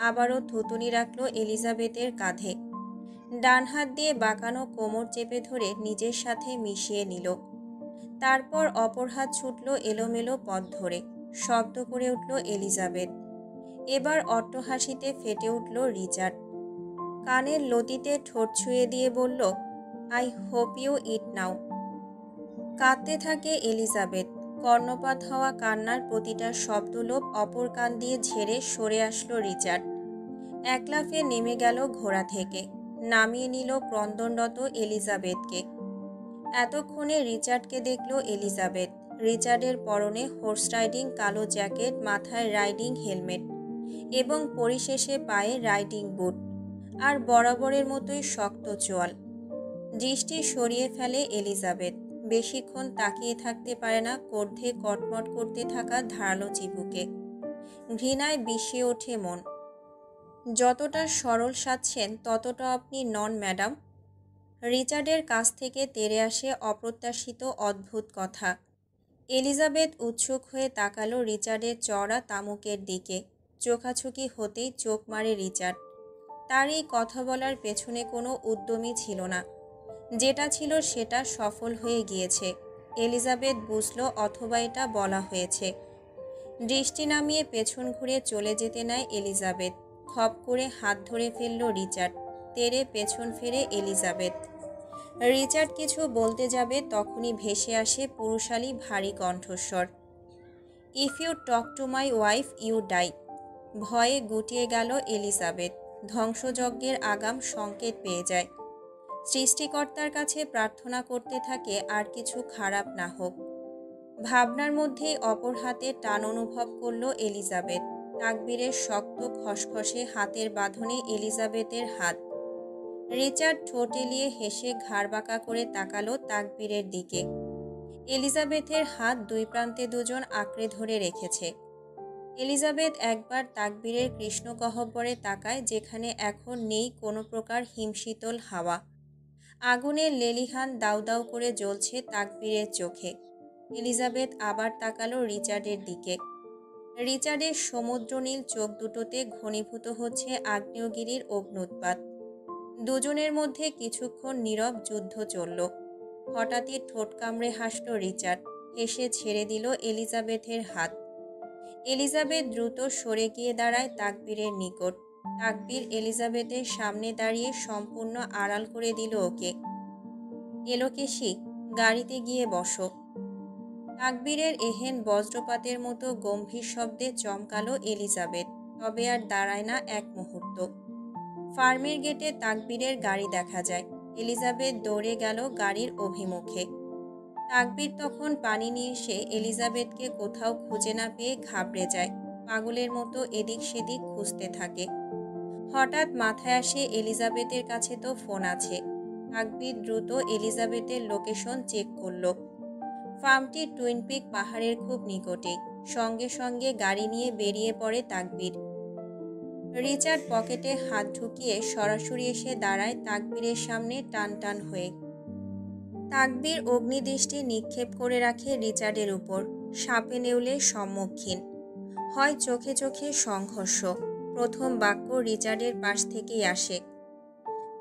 Speaker 1: আবারও থুতুনি রাখল এলিজাবেথের কাঁধে। ডান হাত দিয়ে বাঁকানো কোমর চেপে ধরে নিজের সাথে মিশিয়ে নিল। তারপর অপর হাত ছুটল এলোমেলো পথ ধরে। শব্দ করে উঠল এলিজাবেথ। এবার অট্টহাসিতে ফেটে উঠল রিচার্ড। কানের লতিতে ঠোঁট ছুঁয়ে দিয়ে বলল, আই হোপ ইউ ইট নাও। কাঁদতে থাকে এলিজাবেথ। কর্ণপাত হওয়া কান্নার প্রতিটা শব্দলোপ অপর কান দিয়ে ঝেড়ে সরে আসলো রিচার্ড। এক লাফে নেমে গেল ঘোড়া থেকে, নামিয়ে নিল ক্রন্দনরত এলিজাবেথকে। এতক্ষণে রিচার্ডকে দেখল এলিজাবেথ। রিচার্ডের পরনে হর্স রাইডিং কালো জ্যাকেট, মাথায় রাইডিং হেলমেট এবং পরিশেষে পায়ে রাইডিং বুট, আর বরাবরের মতোই শক্ত চোয়াল। দৃষ্টি সরিয়ে ফেলে এলিজাবেথ। বেশিক্ষণ তাকিয়ে থাকতে পারে না কর্ধে কটমট করতে থাকা ধারালো চিবুকে। ঘৃণায় বিষিয়ে ওঠে মন। যতটা সরল সাজছেন ততটা আপনি নন ম্যাডাম। রিচার্ডের কাছ থেকে তেড়ে আসে অপ্রত্যাশিত অদ্ভুত কথা। এলিজাবেথ উৎসুক হয়ে তাকালো রিচার্ডের চওড়া তামুকের দিকে। চোখাচোখি হতেই চোখ মারে রিচার্ড। তার এই কথা বলার পেছনে কোনো উদ্যমী ছিল না। যেটা ছিল সেটা সফল হয়ে গিয়েছে। এলিজাবেথ বুঝল, অথবা এটা বলা হয়েছে। দৃষ্টি নামিয়ে পেছন ঘুরে চলে যেতে নেয় এলিজাবেথ। খপ করে হাত ধরে ফেলল রিচার্ড। তেড়ে পেছন ফেরে এলিজাবেথ। রিচার্ড কিছু বলতে যাবে তখনই ভেসে আসে পুরুষালী ভারী কণ্ঠস্বর, if you talk to my wife you die. ভয়ে গুটিয়ে গেল এলিজাবেথ। ধ্বংসযজ্ঞের আগাম সংকেত পেয়ে যায়। সৃষ্টিকর্তার কাছে প্রার্থনা করতে থাকে আর কিছু খারাপ না হোক। ভাবনার মধ্যেই অপর হাতে টান অনুভব করল এলিজাবেথ। তাকবীরের শক্ত খসখসে হাতের বাঁধনে এলিজাবেথের হাত। রিচার্ড ঠোঁট এলিয়ে হেসে ঘাড় বাঁকা করে তাকালো তাকবীরের দিকে। এলিজাবেথের হাত দুই প্রান্তে দুজন আঁকড়ে ধরে রেখেছে। এলিজাবেথ একবার তাকবীরের কৃষ্ণগহ্বরে তাকায়, যেখানে এখন নেই কোনো প্রকার হিমশীতল হাওয়া। আগুনের লেলিহান দাউ দাউ করে জ্বলছে তাকবীরের চোখে। এলিজাবেথ আবার তাকালো রিচার্ডের দিকে। রিচার্ডের সমুদ্রনীল চোখ দুটোতে ঘনীভূত হচ্ছে আগ্নেয়গিরির অগ্ন্যুৎপাত। দুজনের মধ্যে কিছুক্ষণ নীরব যুদ্ধ চলল। হঠাৎই ঠোঁট কামড়ে হাসল রিচার্ড, হেসে ছেড়ে দিল এলিজাবেথের হাত। এলিজাবেথ দ্রুত সরে গিয়ে দাঁড়ায় তাকবীরের নিকট। তাকবীর এলিজাবেথের সামনে দাঁড়িয়ে সম্পূর্ণ আড়াল করে দিল ওকে। এলোকেশি, গাড়িতে গিয়ে বসো। তাকবীরের এহেন বজ্রপাতের মতো গম্ভীর শব্দে চমকালো এলিজাবেথ, তবে আর দাঁড়ায় না এক মুহূর্ত। ফার্মের গেটে তাকবীরের গাড়ি দেখা যায়। এলিজাবেথ দৌড়ে গেল গাড়ির অভিমুখে। তাকবীর তখন পানি নিয়ে এসে এলিজাবেথকে কোথাও খুঁজে না পেয়ে ঘাবড়ে যায়। পাগলের মতো এদিক সেদিক খুঁজতে থাকে। হঠাৎ মাথায় আসে এলিজাবেথের কাছে তো ফোন আছে। তাকবীর দ্রুত এলিজাবেথের লোকেশন চেক করল। ফার্মটি টুইন পিক পাহাড়ের খুব নিকটে। সঙ্গে সঙ্গে গাড়ি নিয়ে বেরিয়ে পড়ে তাকবীর। রিচার্ড পকেটে হাত ঢুকিয়ে সরাসরি এসে দাঁড়ায় তাকবীরের সামনে টান টান হয়ে। তাকবীর অগ্নিদৃষ্টি নিক্ষেপ করে রাখে রিচার্ডের উপর, সাপে নেউলের সম্মুখীন। হয় চোখে চোখে সংঘর্ষ। প্রথম বাক্য রিচার্ডের পাশ থেকেই আসে।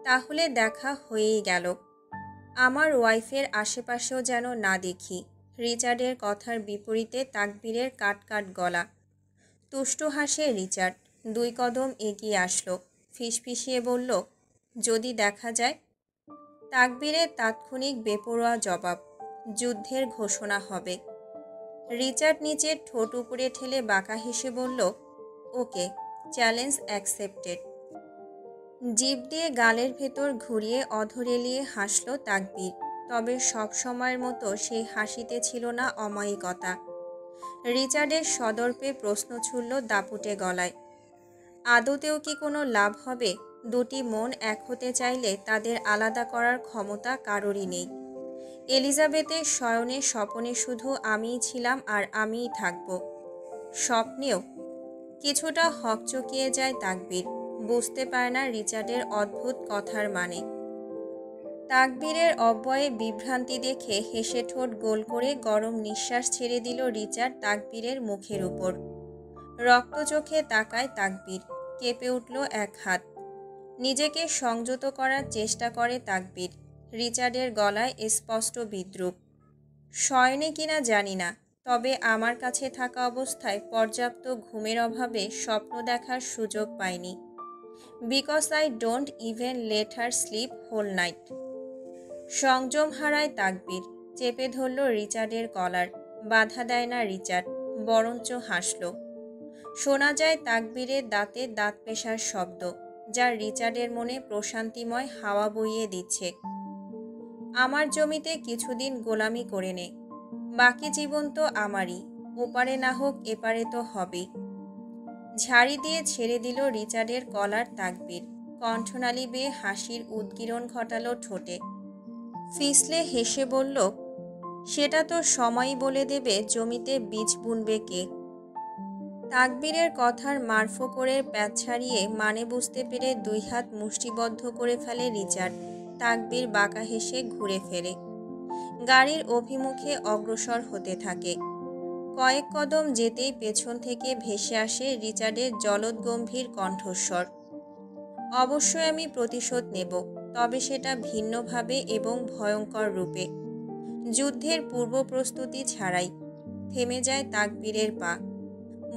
Speaker 1: তাহলে দেখা হয়েই গেল। আমার ওয়াইফের আশেপাশেও যেন না দেখি। রিচার্ডের কথার বিপরীতে তাকবীরের কাট কাট গলা। তুষ্ট হাসে রিচার্ড, দুই কদম এগিয়ে আসলো। ফিসফিসিয়ে বলল, যদি দেখা যায়? তাকবীরের তাৎক্ষণিক বেপরোয়া জবাব, যুদ্ধের ঘোষণা হবে। রিচার্ড নিচের ঠোঁট উপরে ঠেলে বাঁকা হেসে বলল, ওকে, চ্যালেঞ্জ অ্যাকসেপ্টেড। জিভ দিয়ে গালের ভেতর ঘুরিয়ে অধর এলিয়ে হাসল তাকবীর, তবে সব সময়ের মতো সেই হাসিতে ছিল না অমায়িকতা। রিচার্ডের সদর্পে প্রশ্ন ছুড়ল দাপুটে গলায়, আদতেও কি কোনো লাভ হবে? দুটি মন এক হতে চাইলে তাদের আলাদা করার ক্ষমতা কারোরই নেই। এলিজাবেথের শয়নে স্বপনে শুধু আমিই ছিলাম আর আমিই থাকব। স্বপ্নেও কিছুটা হকচকিয়ে যায় তাকবীর, বুঝতে পারে না রিচার্ডের অদ্ভুত কথার মানে। তাকবীরের অব্যয়ে বিভ্রান্তি দেখে হেসে ঠোঁট গোল করে গরম নিঃশ্বাস ছেড়ে দিল রিচার্ড তাকবীরের মুখের উপর। রক্ত চোখে তাকায় তাকবীর, কেঁপে উঠল এক হাত। নিজেকে সংযত করার চেষ্টা করে তাকবীর। রিচার্ডের গলায় স্পষ্ট বিদ্রূপ। শয়নে কিনা জানি না, তবে আমার কাছে থাকা অবস্থায় পর্যাপ্ত ঘুমের অভাবে স্বপ্ন দেখার সুযোগ পাইনি। Because I don't even let her sleep whole night. সংযম হারায় তাকবীর, চেপে ধরল রিচার্ডের কলার। বাধা দেয় না রিচার্ড, বরঞ্চ হাসল। শোনা যায় তাকবীরের দাঁতে দাঁত পেশার শব্দ, যা রিচার্ডের মনে প্রশান্তিময় হাওয়া বইয়ে দিচ্ছে। আমার জমিতে কিছুদিন গোলামি করে নে, বাকি জীবন তো আমারই, ওপারে না হোক এপারে তো হবেই। ঝাড়ি দিয়ে ছেড়ে দিল রিচার্ডের কলার তাকবীর। কণ্ঠনালী বেয়ে হাসির উদ্গীরণ ঘটালো ঠোঁটে। ফিসলে হেসে বলল, সেটা তো সময়ই বলে দেবে জমিতে বীজ বুনবে কে। তাকবীরের কথার মারফো করে প্যাচ ছাড়িয়ে মানে বুঝতে পেরে দুই হাত মুষ্টিবদ্ধ করে ফেলে রিচার্ড। তাকবীর বাঁকা হেসে ঘুরে ফেরে, গাড়ির অভিমুখে অগ্রসর হতে থাকে। কয়েক কদম যেতেই পেছন থেকে ভেসে আসে রিচার্ডের জলদগম্ভীর কণ্ঠস্বর, অবশ্যই আমি প্রতিশোধ নেব, তবে সেটা ভিন্নভাবে এবং ভয়ঙ্কর রূপে। যুদ্ধের পূর্ব প্রস্তুতি ছাড়াই। থেমে যায় তাকবীরের পা।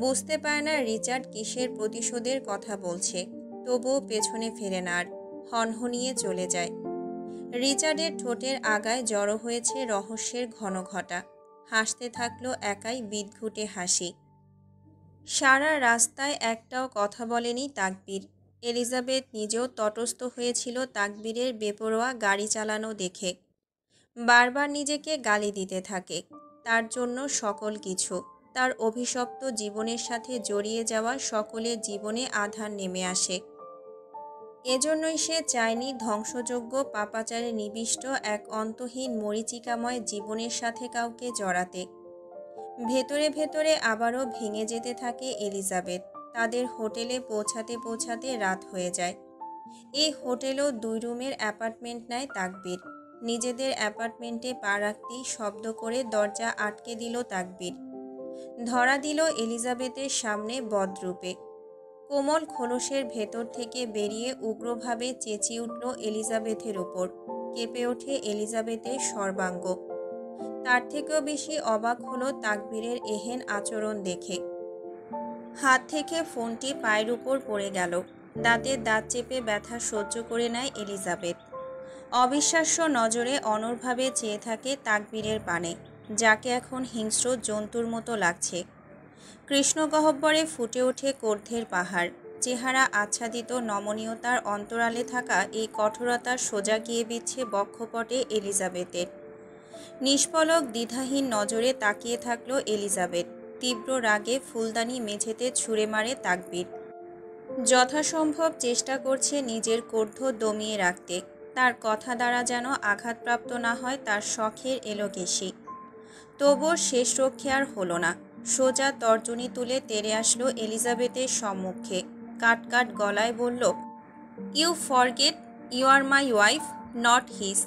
Speaker 1: বুঝতে পারে না রিচার্ড কিসের প্রতিশোধের কথা বলছে, তবুও পেছনে ফেরে না আর, হনহনিয়ে চলে যায়। রিচার্ডের ঠোঁটের আগায় জড়ো হয়েছে রহস্যের ঘনঘটা। হাসতে থাকলো একাই বিদঘুটে হাসি। সারা রাস্তায় একটাও কথা বলেনি তাকবীর। এলিজাবেথ নিজেও তটস্থ হয়েছিল তাকবীরের বেপরোয়া গাড়ি চালানো দেখে। বারবার নিজেকে গালি দিতে থাকে, তার জন্য সকল কিছু। তার অভিশপ্ত জীবনের সাথে জড়িয়ে যাওয়া সকলের জীবনে আঁধার নেমে আসে। এজন্যই সে চায়নি ধ্বংসযোগ্য পাপাচারে নিবিষ্ট এক অন্তহীন মরীচিকাময় জীবনের সাথে কাউকে জড়াতে। ভেতরে ভেতরে আবারও ভেঙে যেতে থাকে এলিজাবেথ। তাদের হোটেলে পৌঁছাতে পৌঁছাতে রাত হয়ে যায়। এই হোটেলও 2 রুমের অ্যাপার্টমেন্ট নেয় তাকবীর। নিজেদের অ্যাপার্টমেন্টে পা রাখতেই শব্দ করে দরজা আটকে দিল তাকবীর। ধরা দিল এলিজাবেথের সামনে বদরূপে। কোমল খোলসের ভেতর থেকে বেরিয়ে উগ্রভাবে চেঁচিয়ে উঠল এলিজাবেথের ওপর। কেঁপে ওঠে এলিজাবেথের সর্বাঙ্গ। তার থেকেও বেশি অবাক হলো তাকবীরের এহেন আচরণ দেখে। হাত থেকে ফোনটি পায়ের উপর পড়ে গেল। দাঁতে দাঁত চেপে ব্যথা সহ্য করে নেয় এলিজাবেথ। অবিশ্বাস্য নজরে অনড়ভাবে চেয়ে থাকে তাকবীরের পানে, যাকে এখন হিংস্র জন্তুর মতো লাগছে। কৃষ্ণগহ্বরে ফুটে ওঠে কর্ধের পাহাড়। চেহারা আচ্ছাদিত নমনীয়তার অন্তরালে থাকা এই কঠোরতার সোজা গিয়ে বিচ্ছে বক্ষপটে এলিজাবেথের। নিষ্পলক দ্বিধাহীন নজরে তাকিয়ে থাকলো এলিজাবেথ। তীব্র রাগে ফুলদানি মেঝেতে ছুঁড়ে মারে তাকবীর। যথাসম্ভব চেষ্টা করছে নিজের কর্ধ দমিয়ে রাখতে। তার কথা দ্বারা যেন আঘাতপ্রাপ্ত না হয় তার শখের এলোকেশি। তবুও শেষ রক্ষে আর হলো না। সোজা তর্জনী তুলে তেড়ে আসলো এলিজাবেথের সম্মুখে। কাট গলায় বলল, you forget you are my wife, not his,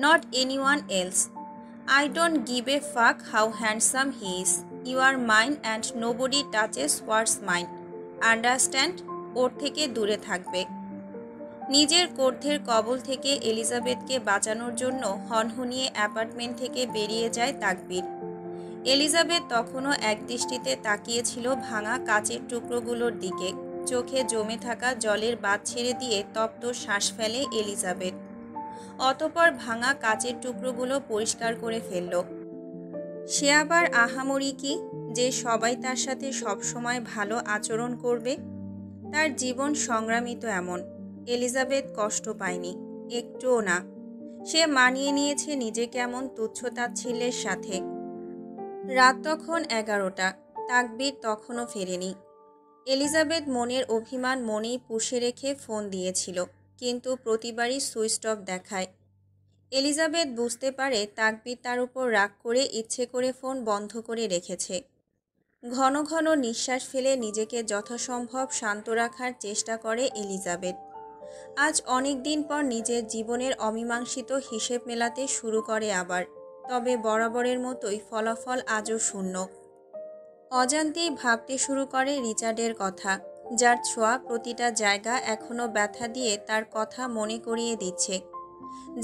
Speaker 1: not anyone else. I don't give a fuck how handsome he is. You are mine and nobody touches what's mine. Understand? ওর থেকে দূরে থাকবে। নিজের কর্ধের কবল থেকে এলিজাবেথকে বাঁচানোর জন্য হনহনিয়ে অ্যাপার্টমেন্ট থেকে বেরিয়ে যায় তাকবীর। এলিজাবেথ তখনও একদৃষ্টিতে তাকিয়েছিল ভাঙা কাচের টুকরোগুলোর দিকে। চোখে জমে থাকা জলের বাঁধ ছেড়ে দিয়ে তপ্ত শ্বাস ফেলে এলিজাবেথ। অতঃপর ভাঙা কাচের টুকরোগুলো পরিষ্কার করে ফেলল। সে আবার আহামরি কি যে সবাই তার সাথে সবসময় ভালো আচরণ করবে? তার জীবন সংগ্রামী তো এমন। এলিজাবেথ কষ্ট পায়নি, একটুও না। সে মানিয়ে নিয়েছে নিজেকে এমন তুচ্ছ-তাচ্ছিল্যের সাথে। রাত তখন 11টা। তাকবীর তখনও ফেরেনি। এলিজাবেথ মনের অভিমান মনেই পুষে রেখে ফোন দিয়েছিল, কিন্তু প্রতিবারই সুইচ অফ দেখায়। এলিজাবেথ বুঝতে পারে তাকবীর তার উপর রাগ করে ইচ্ছে করে ফোন বন্ধ করে রেখেছে। ঘন ঘন নিঃশ্বাস ফেলে নিজেকে যথাসম্ভব শান্ত রাখার চেষ্টা করে এলিজাবেথ। আজ অনেক দিন পর নিজের জীবনের অমীমাংসিত হিসেব মেলাতে শুরু করে আবার। তবে বরাবরের মতোই ফলাফল আজও শূন্য। অজান্তেই ভাবতে শুরু করে রিচার্ডের কথা, যার ছোঁয়া প্রতিটা জায়গা এখনও ব্যথা দিয়ে তার কথা মনে করিয়ে দিচ্ছে,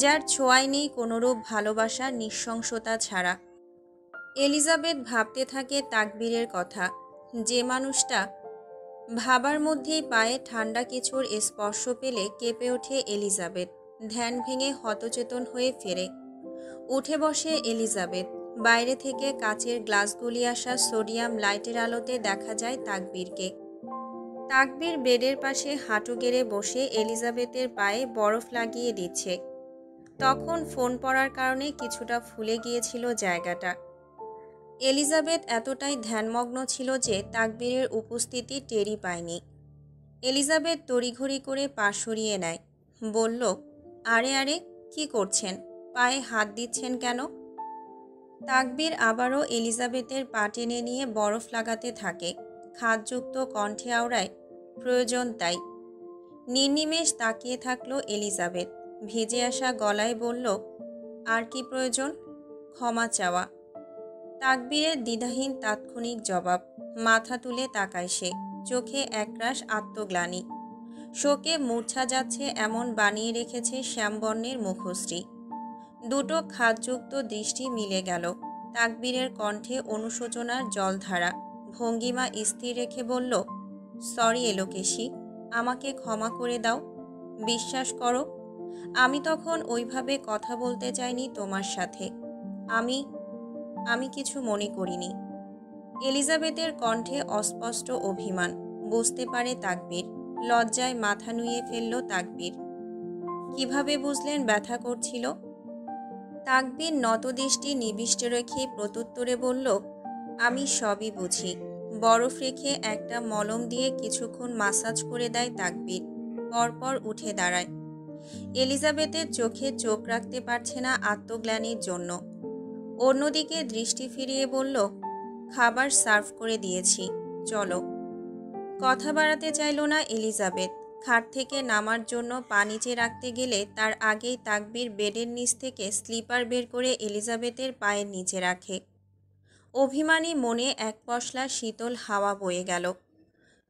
Speaker 1: যার ছোঁয়ায় নেই কোনোরূপ ভালোবাসা নৃশংসতা ছাড়া। এলিজাবেথ ভাবতে থাকে তাকবীরের কথা, যে মানুষটা। ভাবার মধ্যেই পায়ে ঠান্ডা কিছুর স্পর্শ পেলে কেঁপে ওঠে এলিজাবেথ। ধ্যান ভেঙে হতচেতন হয়ে ফেরে। উঠে বসে এলিজাবেথ। বাইরে থেকে কাচের গ্লাসগুলি আসা সোডিয়াম লাইটের আলোতে দেখা যায় তাকবীরকে। তাকবীর বেডের পাশে হাঁটু গেড়ে বসে এলিজাবেথের পায়ে বরফ লাগিয়ে দিচ্ছে। তখন ফোন পড়ার কারণে কিছুটা ফুলে গিয়েছিল জায়গাটা। এলিজাবেথ এতটাই ধ্যানমগ্ন ছিল যে তাকবীরের উপস্থিতি টেরই পায়নি। এলিজাবেথ তড়িঘড়ি করে পা সরিয়ে নেয়। বলল, আরে আরে, কি করছেন? পায়ে হাত দিচ্ছেন কেন? তাকবীর আবারও এলিজাবেথের পা টেনে নিয়ে বরফ লাগাতে থাকে। খাদযুক্ত কণ্ঠে আওড়ায়, প্রয়োজন তাই। নির্নিমেষ তাকিয়ে থাকলো এলিজাবেথ। ভিজে আসা গলায় বলল, আর কি প্রয়োজন? ক্ষমা চাওয়া। তাকবীরের দ্বিধাহীন তাৎক্ষণিক জবাব। মাথা তুলে তাকায় সে। চোখে একরাশ আত্মগ্লানি। শোকে মূর্ছা যাচ্ছে এমন বানিয়ে রেখেছে শ্যামবর্ণের মুখশ্রী। দুটো খাদযুক্ত দৃষ্টি মিলে গেল। তাকবীরের কণ্ঠে অনুশোচনার জলধারা। ভঙ্গিমা স্থির রেখে বলল, সরি এলোকেশী, আমাকে ক্ষমা করে দাও। বিশ্বাস করো, আমি তখন ওইভাবে কথা বলতে চাইনি তোমার সাথে। আমি কিছু মনে করিনি। এলিজাবেথের কণ্ঠে অস্পষ্ট অভিমান। বুঝতে পারে তাকবীর। লজ্জায় মাথা নুইয়ে ফেলল তাকবীর। কিভাবে বুঝলেন ব্যথা করছিল? তাকবীর নতদৃষ্টি নিবিষ্ট রেখে প্রত্যুত্তরে বলল, আমি সবই বুঝি। বরফ রেখে একটা মলম দিয়ে কিছুক্ষণ মাসাজ করে দেয় তাকবীর। পরপর উঠে দাঁড়ায়। এলিজাবেথের চোখে চোখ রাখতে পারছে না আত্মগ্লানির জন্য। অন্যদিকে দৃষ্টি ফিরিয়ে বলল, খাবার সার্ভ করে দিয়েছি, চলো। কথা বাড়াতে চাইল না এলিজাবেথ। খাট থেকে নামার জন্য পা নিচে রাখতে গেলে তার আগেই তাকবীর বেডের নিচ থেকে স্লিপার বের করে এলিজাবেথের পায়ের নিচে রাখে। অভিমানী মনে এক পশলা শীতল হাওয়া বয়ে গেল।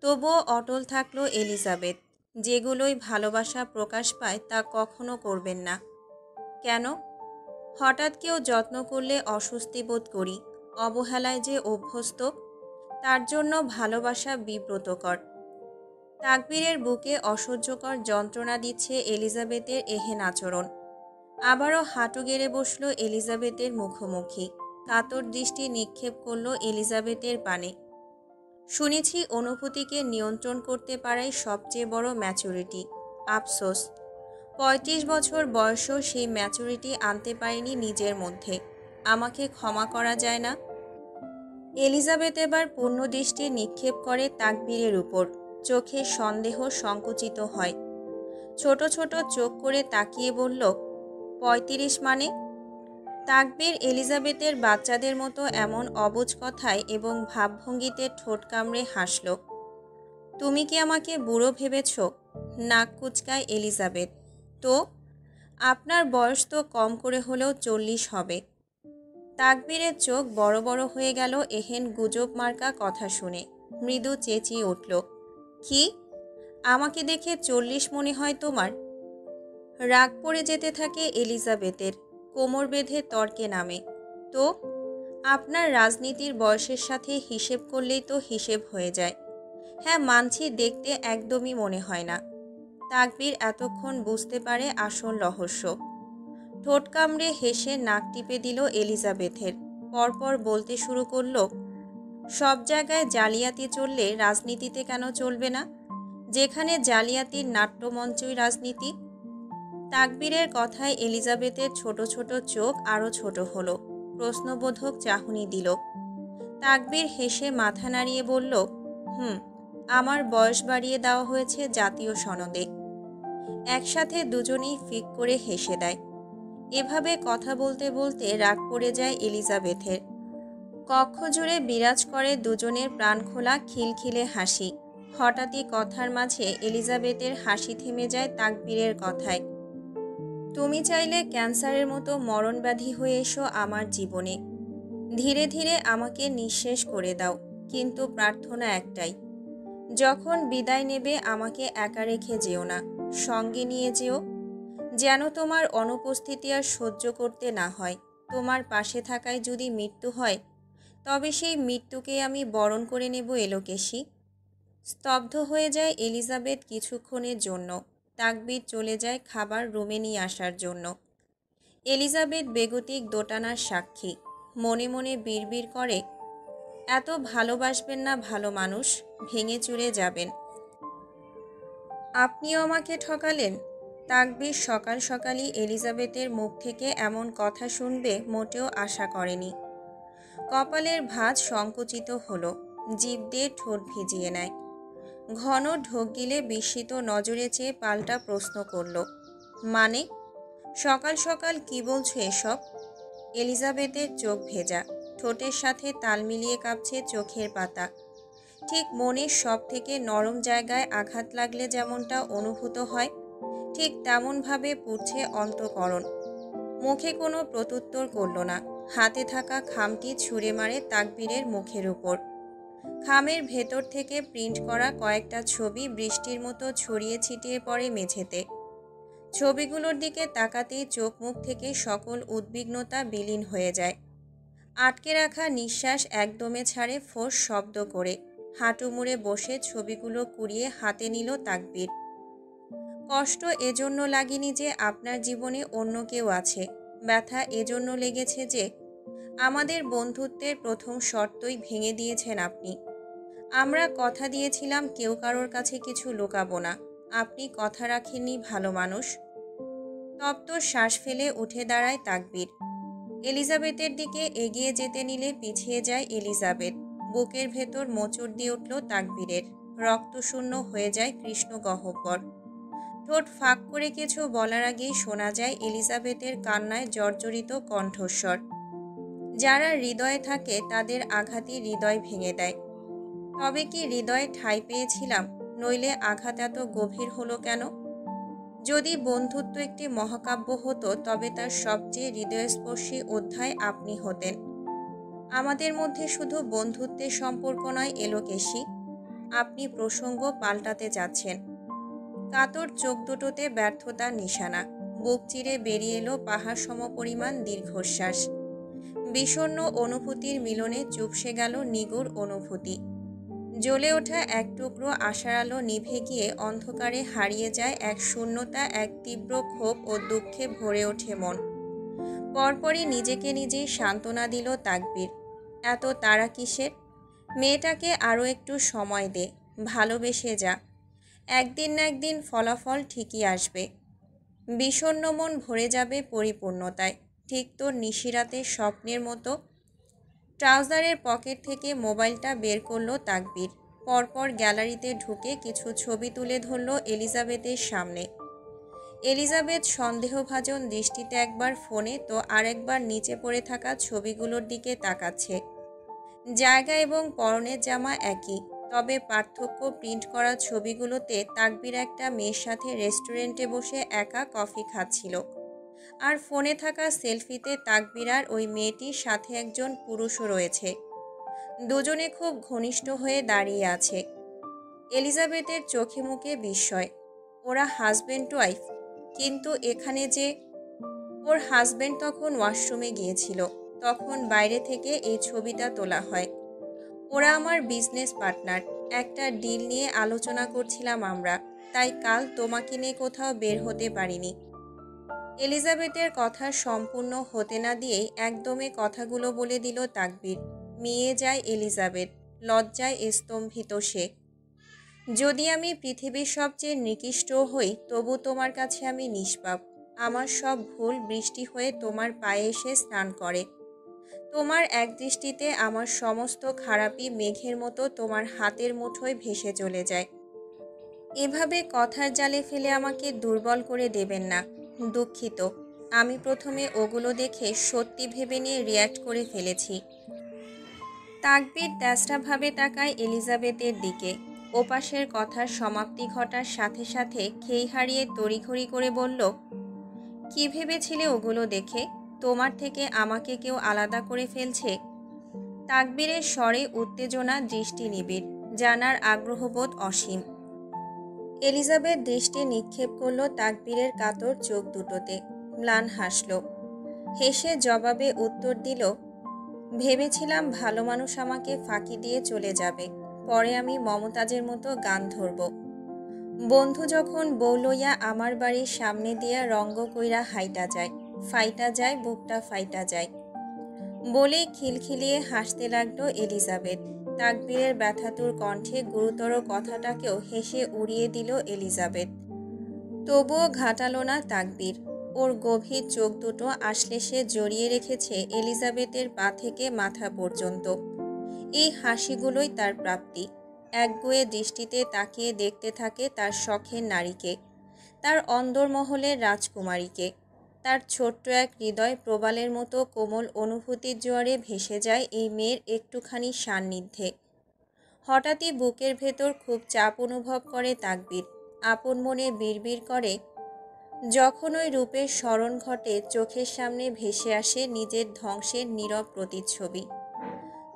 Speaker 1: তবুও অটল থাকলো এলিজাবেথ। যেগুলোই ভালোবাসা প্রকাশ পায় তা কখনো করবেন না। কেন? হঠাৎ কেউ যত্ন করলে অস্বস্তি বোধ করি, অবহেলায় যে অভ্যস্ত, তার জন্য ভালোবাসা বিব্রতকর। তাকবীরের বুকে অসহ্যকর যন্ত্রণা দিচ্ছে এলিজাবেথের এহেন আচরণ। আবারও হাঁটু গেড়ে বসল এলিজাবেথের মুখোমুখি। কাতর দৃষ্টি নিক্ষেপ করল এলিজাবেথের পানে। শুনেছি অনুভূতিকে নিয়ন্ত্রণ করতে পারাই সবচেয়ে বড় ম্যাচুরিটি। আফসোস, ৩৫ বছর বয়সেও সেই ম্যাচুরিটি আনতে পারিনি নিজের মধ্যে। আমাকে ক্ষমা করা যায় না? এলিজাবেথ এবার পূর্ণ দৃষ্টি নিক্ষেপ করে তাকবীরের উপর। চোখে সন্দেহ সংকুচিত হয়। ছোট ছোট চোখ করে তাকিয়ে বলল, ৩৫ মানে? তাকবীর এলিজাবেথের বাচ্চাদের মতো এমন অবুঝ কথায় এবং ভাবভঙ্গিতে ঠোঁট কামড়ে হাসল। তুমি কি আমাকে বুড়ো ভেবেছ? নাক কুচকায় এলিজাবেথ। তো আপনার বয়স তো কম করে হলেও ৪০ হবে। তাকবীরের চোখ বড় বড় হয়ে গেল এহেন গুজব মার্কা কথা শুনে। মৃদু চেঁচিয়ে উঠল, কি? আমাকে দেখে ৪০ মনে হয় তোমার? রাগ পড়ে যেতে থাকে এলিজাবেথের। কোমর বেঁধে তর্কে নামে। তো আপনার রাজনীতির বয়সের সাথে হিসেব করলেই তো হিসেব হয়ে যায়। হ্যাঁ মানছি, দেখতে একদমই মনে হয় না। তাকবীর এতক্ষণ বুঝতে পারে আসল রহস্য। ঠোঁট কামড়ে হেসে নাক টিপে দিল এলিজাবেথের। পরপর বলতে শুরু করল, সব জায়গায় জালিয়াতি চললে রাজনীতিতে কেন চলবে না? যেখানে জালিয়াতির নাট্যমঞ্চই রাজনীতি। তাকবীরের কথায় এলিজাবেথের ছোট ছোট চোখ আরও ছোট হলো। প্রশ্নবোধক চাহনি দিল। তাকবীর হেসে মাথা নাড়িয়ে বলল, আমার বয়স বাড়িয়ে দেওয়া হয়েছে জাতীয় সনদে। একসাথে দুজনেই ফিক করে হেসে দেয়। এভাবে কথা বলতে বলতে রাগ পড়ে যায় এলিজাবেথের। কক্ষ জুড়ে বিরাজ করে দুজনের প্রাণখোলা খিলখিলে হাসি। হঠাৎই কথার মাঝে এলিজাবেথের হাসি থেমে যায় তাকবীরের কথায়। তুমি চাইলে ক্যান্সারের মতো মরণব্যাধি হয়ে এসো আমার জীবনে। ধীরে ধীরে আমাকে নিঃশেষ করে দাও, কিন্তু প্রার্থনা একটাই, যখন বিদায় নেবে আমাকে একা রেখে যেও না, সঙ্গে নিয়ে যেও। যেন তোমার অনুপস্থিতি আর সহ্য করতে না হয়। তোমার পাশে থাকায় যদি মৃত্যু হয়, তবে সেই মৃত্যুকে আমি বরণ করে নেব এলোকেশী। স্তব্ধ হয়ে যায় এলিজাবেথ কিছুক্ষণের জন্য। তাকবীর চলে যায় খাবার রুমে নিয়ে আসার জন্য। এলিজাবেথ বেগতিক দোটানার সাক্ষী। মনে মনে বিড়বিড় করে, এত ভালোবাসবেন না ভালো মানুষ, ভেঙে চুরে যাবেন। আপনিও আমাকে ঠকালেন। তাকবীর সকাল সকালই এলিজাবেথের মুখ থেকে এমন কথা শুনবে মোটেও আশা করেনি। কপালের ভাঁজ সংকুচিত হলো। জিভ দিয়ে ঠোঁট ভিজিয়ে নেয়। ঘন ঢোক গিলে বিস্মিত নজরে চেয়ে পাল্টা প্রশ্ন করল, মানে? সকাল সকাল কি বলছো এসব? এলিজাবেথের চোখ ভেজা। ঠোঁটের সাথে তাল মিলিয়ে কাঁপছে চোখের পাতা। ঠিক মনের সব থেকে নরম জায়গায় আঘাত লাগলে যেমনটা অনুভূত হয়, ঠিক তেমনভাবে পুড়ছে অন্তঃকরণ। মুখে কোনো প্রত্যুত্তর করল না। হাতে থাকা খামটি ছুঁড়ে মারে তাকবীরের মুখের উপর। খামের ভেতর থেকে প্রিন্ট করা কয়েকটা ছবি বৃষ্টির মতো ছড়িয়ে ছিটিয়ে পড়ে মেঝেতে। ছবিগুলোর দিকে তাকাতেই চোখ মুখ থেকে সকল উদ্বিগ্নতা বিলীন হয়ে যায়। আটকে রাখা নিঃশ্বাস একদমে ছাড়ে ফোঁস শব্দ করে। হাঁটু মুড়ে বসে ছবিগুলো কুড়িয়ে হাতে নিল তাকবীর। কষ্ট এজন্য লাগেনি যে আপনার জীবনে অন্য কেউ আছে। ব্যথা এজন্য লেগেছে যে আমাদের বন্ধুত্বের প্রথম শর্তই ভেঙে দিয়েছেন আপনি। আমরা কথা দিয়েছিলাম কেউ কারোর কাছে কিছু লুকাবো না। আপনি কথা রাখেননি ভালো মানুষ। তপ্ত শ্বাস ফেলে উঠে দাঁড়ায় তাকবীর। এলিজাবেথের দিকে এগিয়ে যেতে নিলে পিছিয়ে যায় এলিজাবেথ। বুকের ভেতর মোচড় দিয়ে উঠল তাকবীরের। রক্তশূন্য হয়ে যায় কৃষ্ণ গহ্বর। ঠোঁট ফাঁক করে কিছু বলার আগেই শোনা যায় এলিজাবেথের কান্নায় জর্জরিত কণ্ঠস্বর। যারা হৃদয়ে থাকে তাদের আঘাতই হৃদয় ভেঙে দেয়। তবে কি হৃদয়ে ঠাঁই পেয়েছিলাম, নইলে আঘাত এত গভীর হলো কেন? যদি বন্ধুত্ব একটি মহাকাব্য হতো তবে তার সবচেয়ে হৃদয়স্পর্শী অধ্যায় আপনি হতেন। আমাদের মধ্যে শুধু বন্ধুত্বের সম্পর্ক নয় এলোকেশী, আপনি প্রসঙ্গ পাল্টাতে যাচ্ছেন। কাতর চোখ দুটোতে ব্যর্থতার নিশানা। বুক চিরে বেরিয়ে এলো পাহাড় সমপরিমাণ দীর্ঘশ্বাস। বিষণ্ণ অনুভূতির মিলনে চুপসে গেল নিগুড় অনুভূতি। জ্বলে ওঠা এক টুকরো আশার আলো নিভে গিয়ে অন্ধকারে হারিয়ে যায় এক শূন্যতা, এক তীব্র ক্ষোভ ও দুঃখে ভরে ওঠে মন। পরপরই নিজেকে নিজেই সান্ত্বনা দিল তাকবীর। এত তাড়া কিসের? মেয়েটাকে আরও একটু সময় দে, ভালোবেসে যা। একদিন না একদিন ফলাফল ঠিকই আসবে। বিষণ্ণ মন ভরে যাবে পরিপূর্ণতায়, ঠিক তোর নিশিরাতের স্বপ্নের মতো। ট্রাউজারের পকেট থেকে মোবাইলটা বের করলো তাকবীর। পরপর গ্যালারিতে ঢুকে কিছু ছবি তুলে ধরল এলিজাবেথের সামনে। এলিজাবেথ সন্দেহভাজন দৃষ্টিতে একবার ফোনে তো আরেকবার নিচে পড়ে থাকা ছবিগুলোর দিকে তাকাচ্ছে। জায়গা এবং পরনের জামা একই, তবে পার্থক্য প্রিন্ট করা ছবিগুলোতে তাকবীর একটা মেয়ের সাথে রেস্টুরেন্টে বসে একা কফি খাচ্ছিল, আর ফোনে থাকা সেলফিতে তাকবীর আর ওই মেয়েটির সাথে একজন পুরুষও রয়েছে। দুজনে খুব ঘনিষ্ঠ হয়ে দাঁড়িয়ে আছে। এলিজাবেথের চোখে মুখে বিস্ময়। ওরা হাজব্যান্ড ওয়াইফ, কিন্তু এখানে যে? ওর হাজব্যান্ড তখন ওয়াশরুমে গিয়েছিল, তখন বাইরে থেকে এই ছবিটা তোলা হয়। ওরা আমার বিজনেস পার্টনার, একটা ডিল নিয়ে আলোচনা করছিলাম আমরা, তাই কাল তোমাকে নিয়ে কোথাও বের হতে পারিনি। এলিজাবেথের কথা সম্পূর্ণ হতে না দিয়েই একদমে কথাগুলো বলে দিল তাকবীর। মিয়ে যায় এলিজাবেথ, লজ্জায় স্তম্ভিত সে। যদি আমি পৃথিবীর সবচেয়ে নিকৃষ্ট হই, তবু তোমার কাছে আমি নিষ্পাপ। আমার সব ভুল বৃষ্টি হয়ে তোমার পায়ে এসে স্নান করে। তোমার এক দৃষ্টিতে আমার সমস্ত খারাপই মেঘের মতো তোমার হাতের মুঠোয় ভেসে চলে যায়। এভাবে কথার জালে ফেলে আমাকে দুর্বল করে দেবেন না। দুঃখিত, আমি প্রথমে ওগুলো দেখে সত্যি ভেবে নিয়ে রিয়্যাক্ট করে ফেলেছি। তাকবীর তেষ্টাভাবে তাকায় এলিজাবেথের দিকে। ওপাশের কথার সমাপ্তি ঘটার সাথে সাথে খেই হারিয়ে তড়িঘড়ি করে বলল, কি ভেবেছিলে ওগুলো দেখে? তোমার থেকে আমাকে কেউ আলাদা করে ফেলছে? তাকবীরের স্বরে উত্তেজনা, দৃষ্টি নিবিড়, জানার আগ্রহবোধ অসীম। এলিজাবেথ দৃষ্টি নিক্ষেপ করল তাকবীরের কাতর চোখ দুটোতে, ম্লান হাসল। হেসে জবাবে উত্তর দিল, ভেবেছিলাম ভালো মানুষ আমাকে ফাঁকি দিয়ে চলে যাবে, পরে আমি মমতাজের মতো গান ধরব। বন্ধু যখন বউ লইয়া আমার বাড়ির সামনে দিয়া রঙ্গ কইরা হাইটা যায়, ফাইটা যায়, বুকটা ফাইটা যায়। বলেই খিলখিলিয়ে হাসতে লাগলো এলিজাবেথ। তাকবীরের ব্যথাতুর কণ্ঠে গুরুতর কথাটাকেও হেসে উড়িয়ে দিল এলিজাবেথ। তবুও ঘাটালো না তাকবীর। ওর গভীর চোখ দুটো আশ্লেষে জড়িয়ে রেখেছে এলিজাবেথের পা থেকে মাথা পর্যন্ত। এই হাসিগুলোই তার প্রাপ্তি। একগুঁয়ে দৃষ্টিতে তাকিয়ে দেখতে থাকে তার শখের নারীকে, তার অন্দরমহলের রাজকুমারীকে। তার ছোট্ট এক হৃদয় প্রবালের মতো কোমল অনুভূতির জোয়ারে ভেসে যায় এই মেয়ের একটুখানি সান্নিধ্যে। হঠাৎই বুকের ভেতর খুব চাপ অনুভব করে তাকবীর। আপন মনে বিড়বিড় করে, যখন ওই রূপের স্মরণ ঘটে চোখের সামনে ভেসে আসে নিজের ধ্বংসের নীরব প্রতিচ্ছবি।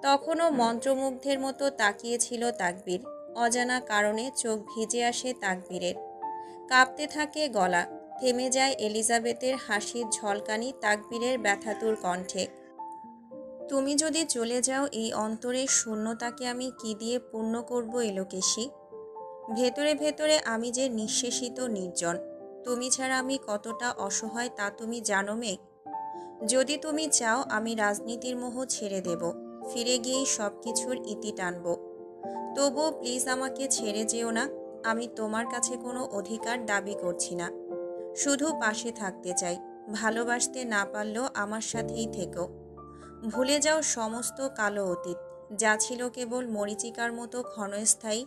Speaker 1: তখনও মন্ত্রমুগ্ধের মতো তাকিয়েছিল তাকবীর। অজানা কারণে চোখ ভিজে আসে তাকবীরের, কাঁপতে থাকে গলা। থেমে যায় এলিজাবেথের হাসির ঝলকানি তাকবীরের ব্যথাতুর কণ্ঠে। তুমি যদি চলে যাও, এই অন্তরের শূন্যতাকে আমি কি দিয়ে পূর্ণ করব এলোকেশী? ভেতরে ভেতরে আমি যে নিঃশেষিত নির্জন। তুমি ছাড়া আমি কতটা অসহায় তা তুমি জানো মেঘ। যদি তুমি চাও আমি রাজনীতির মোহ ছেড়ে দেব, ফিরে গিয়েই সব কিছুর ইতি টানব। তবুও প্লিজ আমাকে ছেড়ে যেও না। আমি তোমার কাছে কোনো অধিকার দাবি করছি না, শুধু পাশে থাকতে চাই, ভালোবাসতে না পারলেও আমার সাথেই থেকো। ভুলে যাও সমস্ত কালো অতীত, যা ছিল কেবল মরীচিকার মতো ক্ষণস্থায়ী।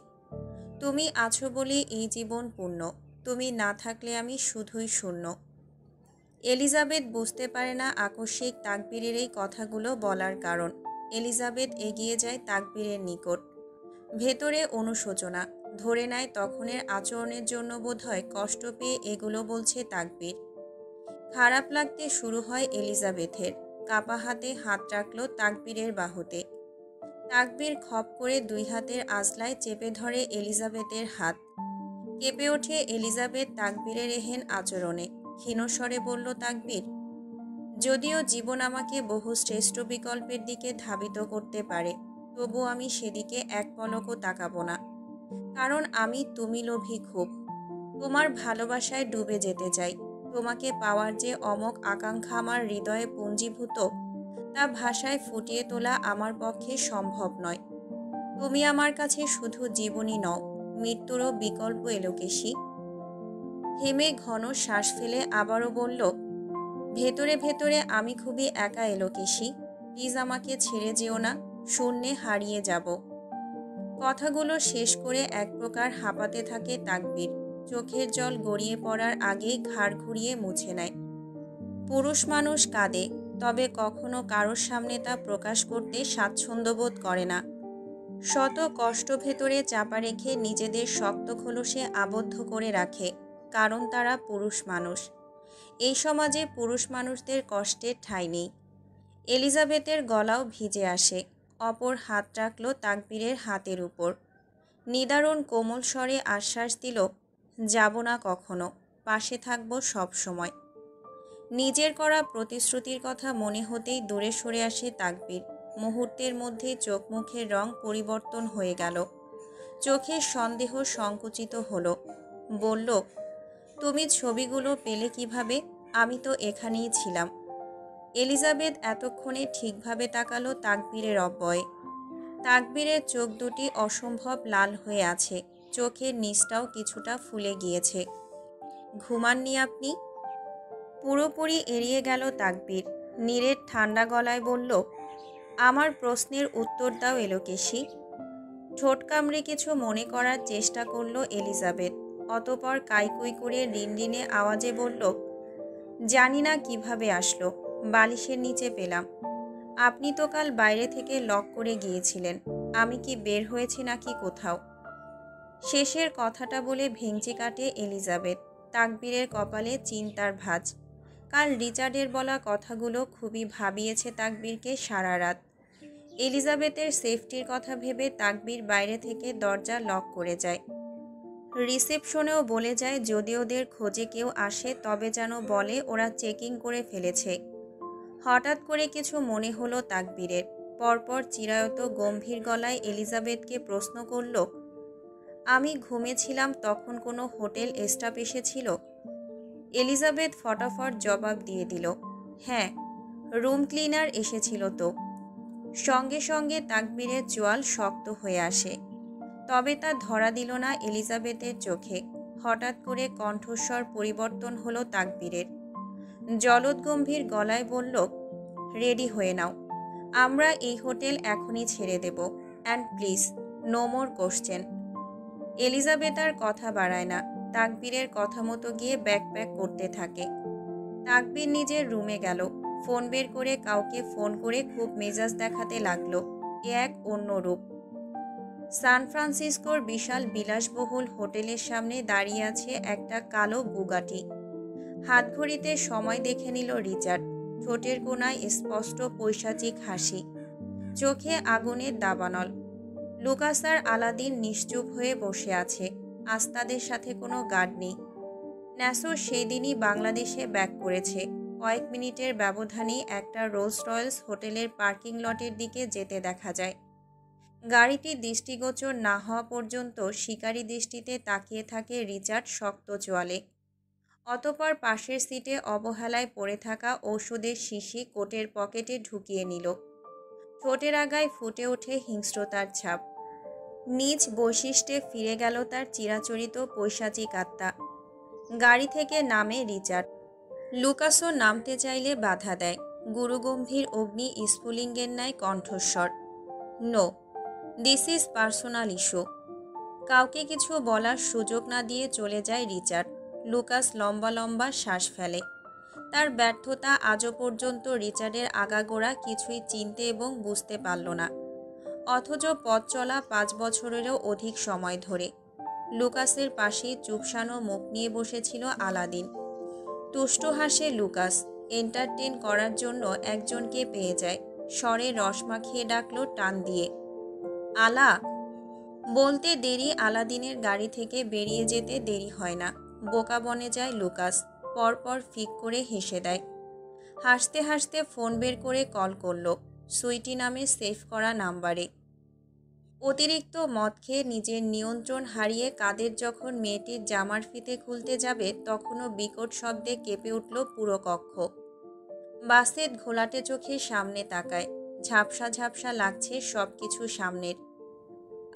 Speaker 1: তুমি আছো বলে এই জীবন পূর্ণ, তুমি না থাকলে আমি শুধুই শূন্য। এলিজাবেথ বুঝতে পারে না আকস্মিক তাকবীরের এই কথাগুলো বলার কারণ। এলিজাবেথ এগিয়ে যায় তাকবীরের নিকট। ভেতরে অনুশোচনা ধরে নেয় তখনের আচরণের জন্য বোধহয় কষ্ট পেয়ে এগুলো বলছে তাকবীর। খারাপ লাগতে শুরু হয় এলিজাবেথের। কাপা হাতে হাত রাখল তাকবীরের বাহুতে। তাকবীর খপ করে দুই হাতের আঁচলায় চেপে ধরে এলিজাবেথের হাত। কেঁপে ওঠে এলিজাবেথ তাকবীরের এহেন আচরণে। ক্ষীণস্বরে বলল তাকবীর, যদিও জীবন আমাকে বহু শ্রেষ্ঠ বিকল্পের দিকে ধাবিত করতে পারে, তবু আমি সেদিকে এক পলকও তাকাবো না। কারণ আমি তুমি লোভী খুব। তোমার ভালোবাসায় ডুবে যেতে চাই। তোমাকে পাওয়ার যে অমোঘ আকাঙ্ক্ষা আমার হৃদয়ে পুঞ্জীভূত, তা ভাষায় ফুটিয়ে তোলা আমার পক্ষে সম্ভব নয়। তুমি আমার কাছে শুধু জীবনই নও, মৃত্যুরও বিকল্প এলোকেশী। থেমে ঘন শ্বাস ফেলে আবারও বলল, ভেতরে ভেতরে আমি খুবই একা এলোকেশী। প্লিজ আমাকে ছেড়ে যেও না, শূন্যে হারিয়ে যাব। কথাগুলো শেষ করে এক প্রকার হাঁপাতে থাকে তাকবীর। চোখের জল গড়িয়ে পড়ার আগেই ঘাড় ঘুরিয়ে মুছে নেয়। পুরুষ মানুষ কাঁদে, তবে কখনো কারোর সামনে তা প্রকাশ করতে স্বাচ্ছন্দ্য বোধ করে না। শত কষ্ট ভেতরে চাপা রেখে নিজেদের শক্ত খোলসে আবদ্ধ করে রাখে, কারণ তারা পুরুষ মানুষ। এই সমাজে পুরুষ মানুষদের কষ্টের ঠাঁই নেই। এলিজাবেথের গলাও ভিজে আসে। অপর হাত রাখল তাকবীরের হাতের উপর। নিদারুণ কোমল স্বরে আশ্বাস দিল, যাব না কখনো, পাশে থাকব সব সময়। নিজের করা প্রতিশ্রুতির কথা মনে হতেই দূরে সরে আসে তাকবীর। মুহূর্তের মধ্যেই চোখ মুখের রং পরিবর্তন হয়ে গেল। চোখের সন্দেহ সংকুচিত হলো। বলল, তুমি ছবিগুলো পেলে কিভাবে? আমি তো এখানেই ছিলাম। এলিজাবেথ এতক্ষণে ঠিকভাবে তাকালো তাকবীরের অব্যয়ে। তাকবীরের চোখ দুটি অসম্ভব লাল হয়ে আছে, চোখের নিচটাও কিছুটা ফুলে গিয়েছে। ঘুমাননি আপনি? পুরোপুরি এড়িয়ে গেল তাকবীর। নীরের ঠান্ডা গলায় বলল, আমার প্রশ্নের উত্তর দাও এলোকেশী। ঠোঁট কামড়ে কিছু মনে করার চেষ্টা করল এলিজাবেথ। অতপর কাইকুই করে রিনরিনে আওয়াজে বলল, জানি না কিভাবে আসলো, বালিশের নিচে পেলাম। আপনি তো কাল বাইরে থেকে লক করে গিয়েছিলেন। আমি কি বের হয়েছি নাকি কোথাও? শেষের কথাটা বলে ভেঙচি কাটে এলিজাবেথ। তাকবীরের কপালে চিন্তার ভাঁজ। কাল রিচার্ডের বলা কথাগুলো খুবই ভাবিয়েছে তাকবীরকে সারা রাত। এলিজাবেথের সেফটির কথা ভেবে তাকবীর বাইরে থেকে দরজা লক করে যায়। রিসেপশনেও বলে যায় যদি ওদের খোঁজে কেউ আসে তবে যেন বলে ওরা চেকিং করে ফেলেছে। হঠাৎ করে কিছু মনে হলো তাকবীরের। পরপর চিরায়ত গম্ভীর গলায় এলিজাবেথকে প্রশ্ন করল, আমি ঘুমেছিলাম তখন কোনো হোটেল স্টাফ এসেছিল? এলিজাবেথ ফটাফট জবাব দিয়ে দিল, হ্যাঁ, রুম ক্লিনার এসেছিল তো। সঙ্গে সঙ্গে তাকবীরের চোয়াল শক্ত হয়ে আসে। তবে তা ধরা দিল না এলিজাবেথের চোখে। হঠাৎ করে কণ্ঠস্বর পরিবর্তন হলো তাকবীরের। জলদগম্ভীর গলায় বলল, রেডি হয়ে নাও, আমরা এই হোটেল এখনই ছেড়ে দেব। And please, no more question. Elizabeth আর কথা বাড়ায় না। তাকবীরের কথা মতো গিয়ে ব্যাকপ্যাক করতে থাকে। তাকবীর নিজের রুমে গেল। ফোন বের করে কাউকে ফোন করে খুব মেজাজ দেখাতে লাগলো। এ এক অন্য রূপ। সান ফ্রান্সিসকোর বিশাল বিলাসবহুল হোটেলের সামনে দাঁড়িয়ে আছে একটা কালো বুগাটি। হাতঘড়িতে সময় দেখে নিল রিচার্ড। ঠোঁটের কোণায় স্পষ্ট পৈশাচিক হাসি, চোখে আগুনের দাবানল। লুকাস আর আলাদিন নিশ্চুপ হয়ে বসে আছে। আজ তাদের সাথে কোনো গার্ড নেই। ন্যাসর সেই দিনই বাংলাদেশে ব্যাক করেছে। কয়েক মিনিটের ব্যবধানেই একটা রোলস রয়েলস হোটেলের পার্কিং লটের দিকে যেতে দেখা যায়। গাড়িটি দৃষ্টিগোচর না হওয়া পর্যন্ত শিকারী দৃষ্টিতে তাকিয়ে থাকে রিচার্ড শক্ত চোয়ালে। অতপর পাশের সিটে অবহেলায় পড়ে থাকা ঔষধের শিশি কোটের পকেটে ঢুকিয়ে নিল। ঠোঁটের আগায় ফুটে ওঠে হিংস্রতার ছাপ। নিজ বৈশিষ্ট্যে ফিরে গেল তার চিরাচরিত পৈশাচিক আত্মা। গাড়ি থেকে নামে রিচার্ড। লুকাসও নামতে চাইলে বাধা দেয়। গুরুগম্ভীর অগ্নি স্ফুলিঙ্গের ন্যায় কণ্ঠস্বর, no, this is personal issue. কাউকে কিছু বলার সুযোগ না দিয়ে চলে যায় রিচার্ড। লুকাস লম্বা লম্বা শ্বাস ফেলে। তার ব্যর্থতা আজও পর্যন্ত রিচার্ডের আগাগোড়া কিছুই চিনতে এবং বুঝতে পারল না, অথচ পথ চলা 5 বছরেরও অধিক সময় ধরে। লুকাসের পাশেই চুপসানো মুখ নিয়ে বসেছিল আলাদিন। তুষ্ট হাসে লুকাস। এন্টারটেন করার জন্য একজনকে পেয়ে যায়। স্বরে রস মাখিয়ে ডাকল টান দিয়ে, আলা। বলতে দেরি আলাদিনের গাড়ি থেকে বেরিয়ে যেতে দেরি হয় না। বোকা বনে যায় লুকাস। পরপর ফিক করে হেসে দেয়। হাসতে হাসতে ফোন বের করে কল করল সুইটি নামে সেভ করা নাম্বারে। অতিরিক্ত মদ খেয়ে নিজের নিয়ন্ত্রণ হারিয়ে কাদের যখন মেয়েটির জামার ফিতে খুলতে যাবে, তখনও বিকট শব্দে কেঁপে উঠল পুরো কক্ষ। বাসেদ ঘোলাটে চোখে সামনে তাকায়। ঝাপসা ঝাপসা লাগছে সব কিছু সামনের।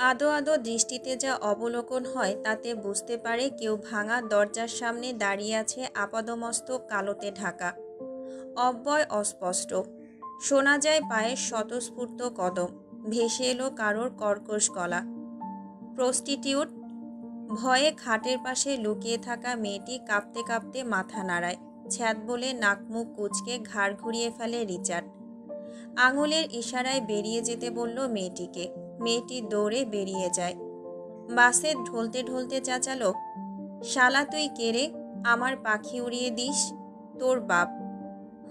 Speaker 1: আদো আদো দৃষ্টিতে যা অবলোকন হয় তাতে বুঝতে পারে কেউ ভাঙা দরজার সামনে দাঁড়িয়ে আছে, আপাদমস্তক কালোতে ঢাকা। অব্যয় অস্পষ্ট। শোনা যায় পায়ের স্বতঃস্ফূর্ত কদম। ভেসে এলো কারোর কর্কশ গলা, প্রস্টিটিউট। ভয়ে খাটের পাশে লুকিয়ে থাকা মেয়েটি কাঁপতে কাঁপতে মাথা নাড়ায়। ছ্যাদ বলে নাক মুখ কুঁচকে ঘাড় ঘুরিয়ে ফেলে রিচার্ড। আঙুলের ইশারায় বেরিয়ে যেতে বলল মেয়েটিকে। মেয়েটি দৌড়ে বেরিয়ে যায়। বাসে ঢলতে ঢলতে চেঁচালো, শালা তুই কে রে? আমার পাখি উড়িয়ে দিস? তোর বাপ।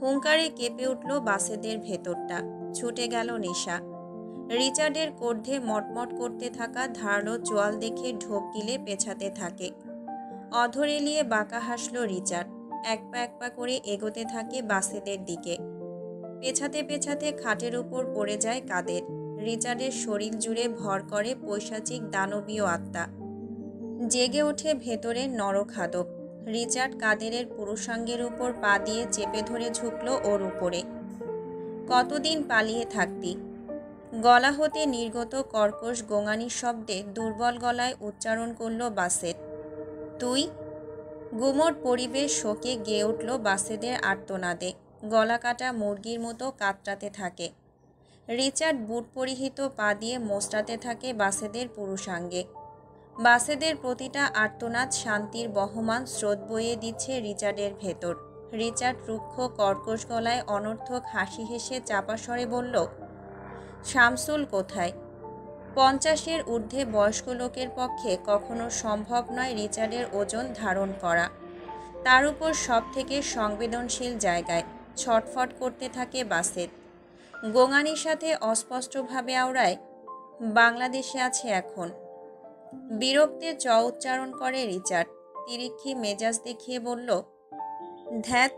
Speaker 1: হুঙ্কারে কেঁপে উঠল বাসেদের ভেতরটা। ছুটে গেল নেশা। রিচার্ডের কর্ধে মটমট করতে থাকা ধারালো চোয়াল দেখে ঢোক গিলে পেছাতে থাকে। অধর এলিয়ে বাঁকা হাসল রিচার্ড। এক পা করে এগোতে থাকে বাসেদের দিকে। পেছাতে পেছাতে খাটের উপর পড়ে যায় কাদের। রিচার্ডের শরীর জুড়ে ভর করে পৈশাচিক দানবীয় আত্মা। জেগে ওঠে ভেতরের নরখাদক। রিচার্ড কাদেরের পুরুষাঙ্গের উপর পা দিয়ে চেপে ধরে ঝুঁকল ওর উপরে। কতদিন পালিয়ে থাকতি? গলা হতে নির্গত কর্কশ গোঙানির শব্দে দুর্বল গলায় উচ্চারণ করল বাসেদ, তুই? গুমোট পরিবেশ শোকে গেয়ে উঠল বাসেদের আর্তনাদে। গলা কাটা মুরগির মতো কাতরাতে থাকে। রিচার্ড বুট পরিহিত পা দিয়ে মোচড়াতে থাকে বাসেদের পুরুষাঙ্গে। বাসেদের প্রতিটা আর্তনাদ শান্তির বহমান স্রোত বইয়ে দিচ্ছে রিচার্ডের ভেতর। রিচার্ড রুক্ষ কর্কশ গলায় অনর্থক হাসি হেসে চাপা স্বরে বলল, শামসুল কোথায়? 50-এর ঊর্ধ্বে বয়স্ক লোকের পক্ষে কখনো সম্ভব নয় রিচার্ডের ওজন ধারণ করা। তার উপর সব থেকে সংবেদনশীল জায়গায় ছটফট করতে থাকে বাসেদ। গোঙানির সাথে অস্পষ্টভাবে আওড়ায়, বাংলাদেশে আছে এখন। বিরক্তে চ উচ্চারণ করে রিচার্ড। তিরিক্ষি মেজাজ দেখিয়ে বলল, ধ্যাত,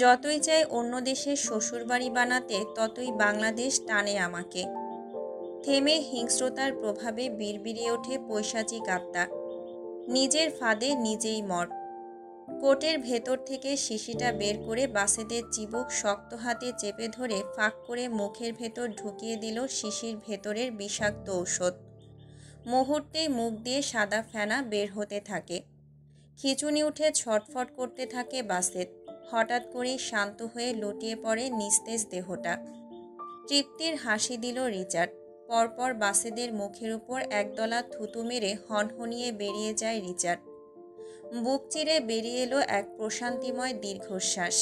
Speaker 1: যতই চাই অন্য দেশের শ্বশুরবাড়ি বানাতে ততই বাংলাদেশ টানে আমাকে। থেমে হিংস্রতার প্রভাবে বিড়বিড়িয়ে ওঠে পৈশাচিক আত্মা। নিজের ফাঁদে নিজেই মর। কোটের ভেতর থেকে শিশিটা বের করে বাসেদের চিবুক শক্ত হাতে চেপে ধরে ফাঁক করে মুখের ভেতর ঢুকিয়ে দিল শিশির ভেতরের বিষাক্ত ঔষধ। মুহূর্তেই মুখ দিয়ে সাদা ফেনা বের হতে থাকে। খিঁচুনি উঠে ছটফট করতে থাকে বাসেদ। হঠাৎ করেই শান্ত হয়ে লুটিয়ে পড়ে নিস্তেজ দেহটা। তৃপ্তির হাসি দিল রিচার্ড। পরপর বাসেদের মুখের উপর একদলা থুতু মেরে হনহনিয়ে বেরিয়ে যায় রিচার্ড। বুক চিরে বেরিয়ে এলো এক প্রশান্তিময় দীর্ঘশ্বাস।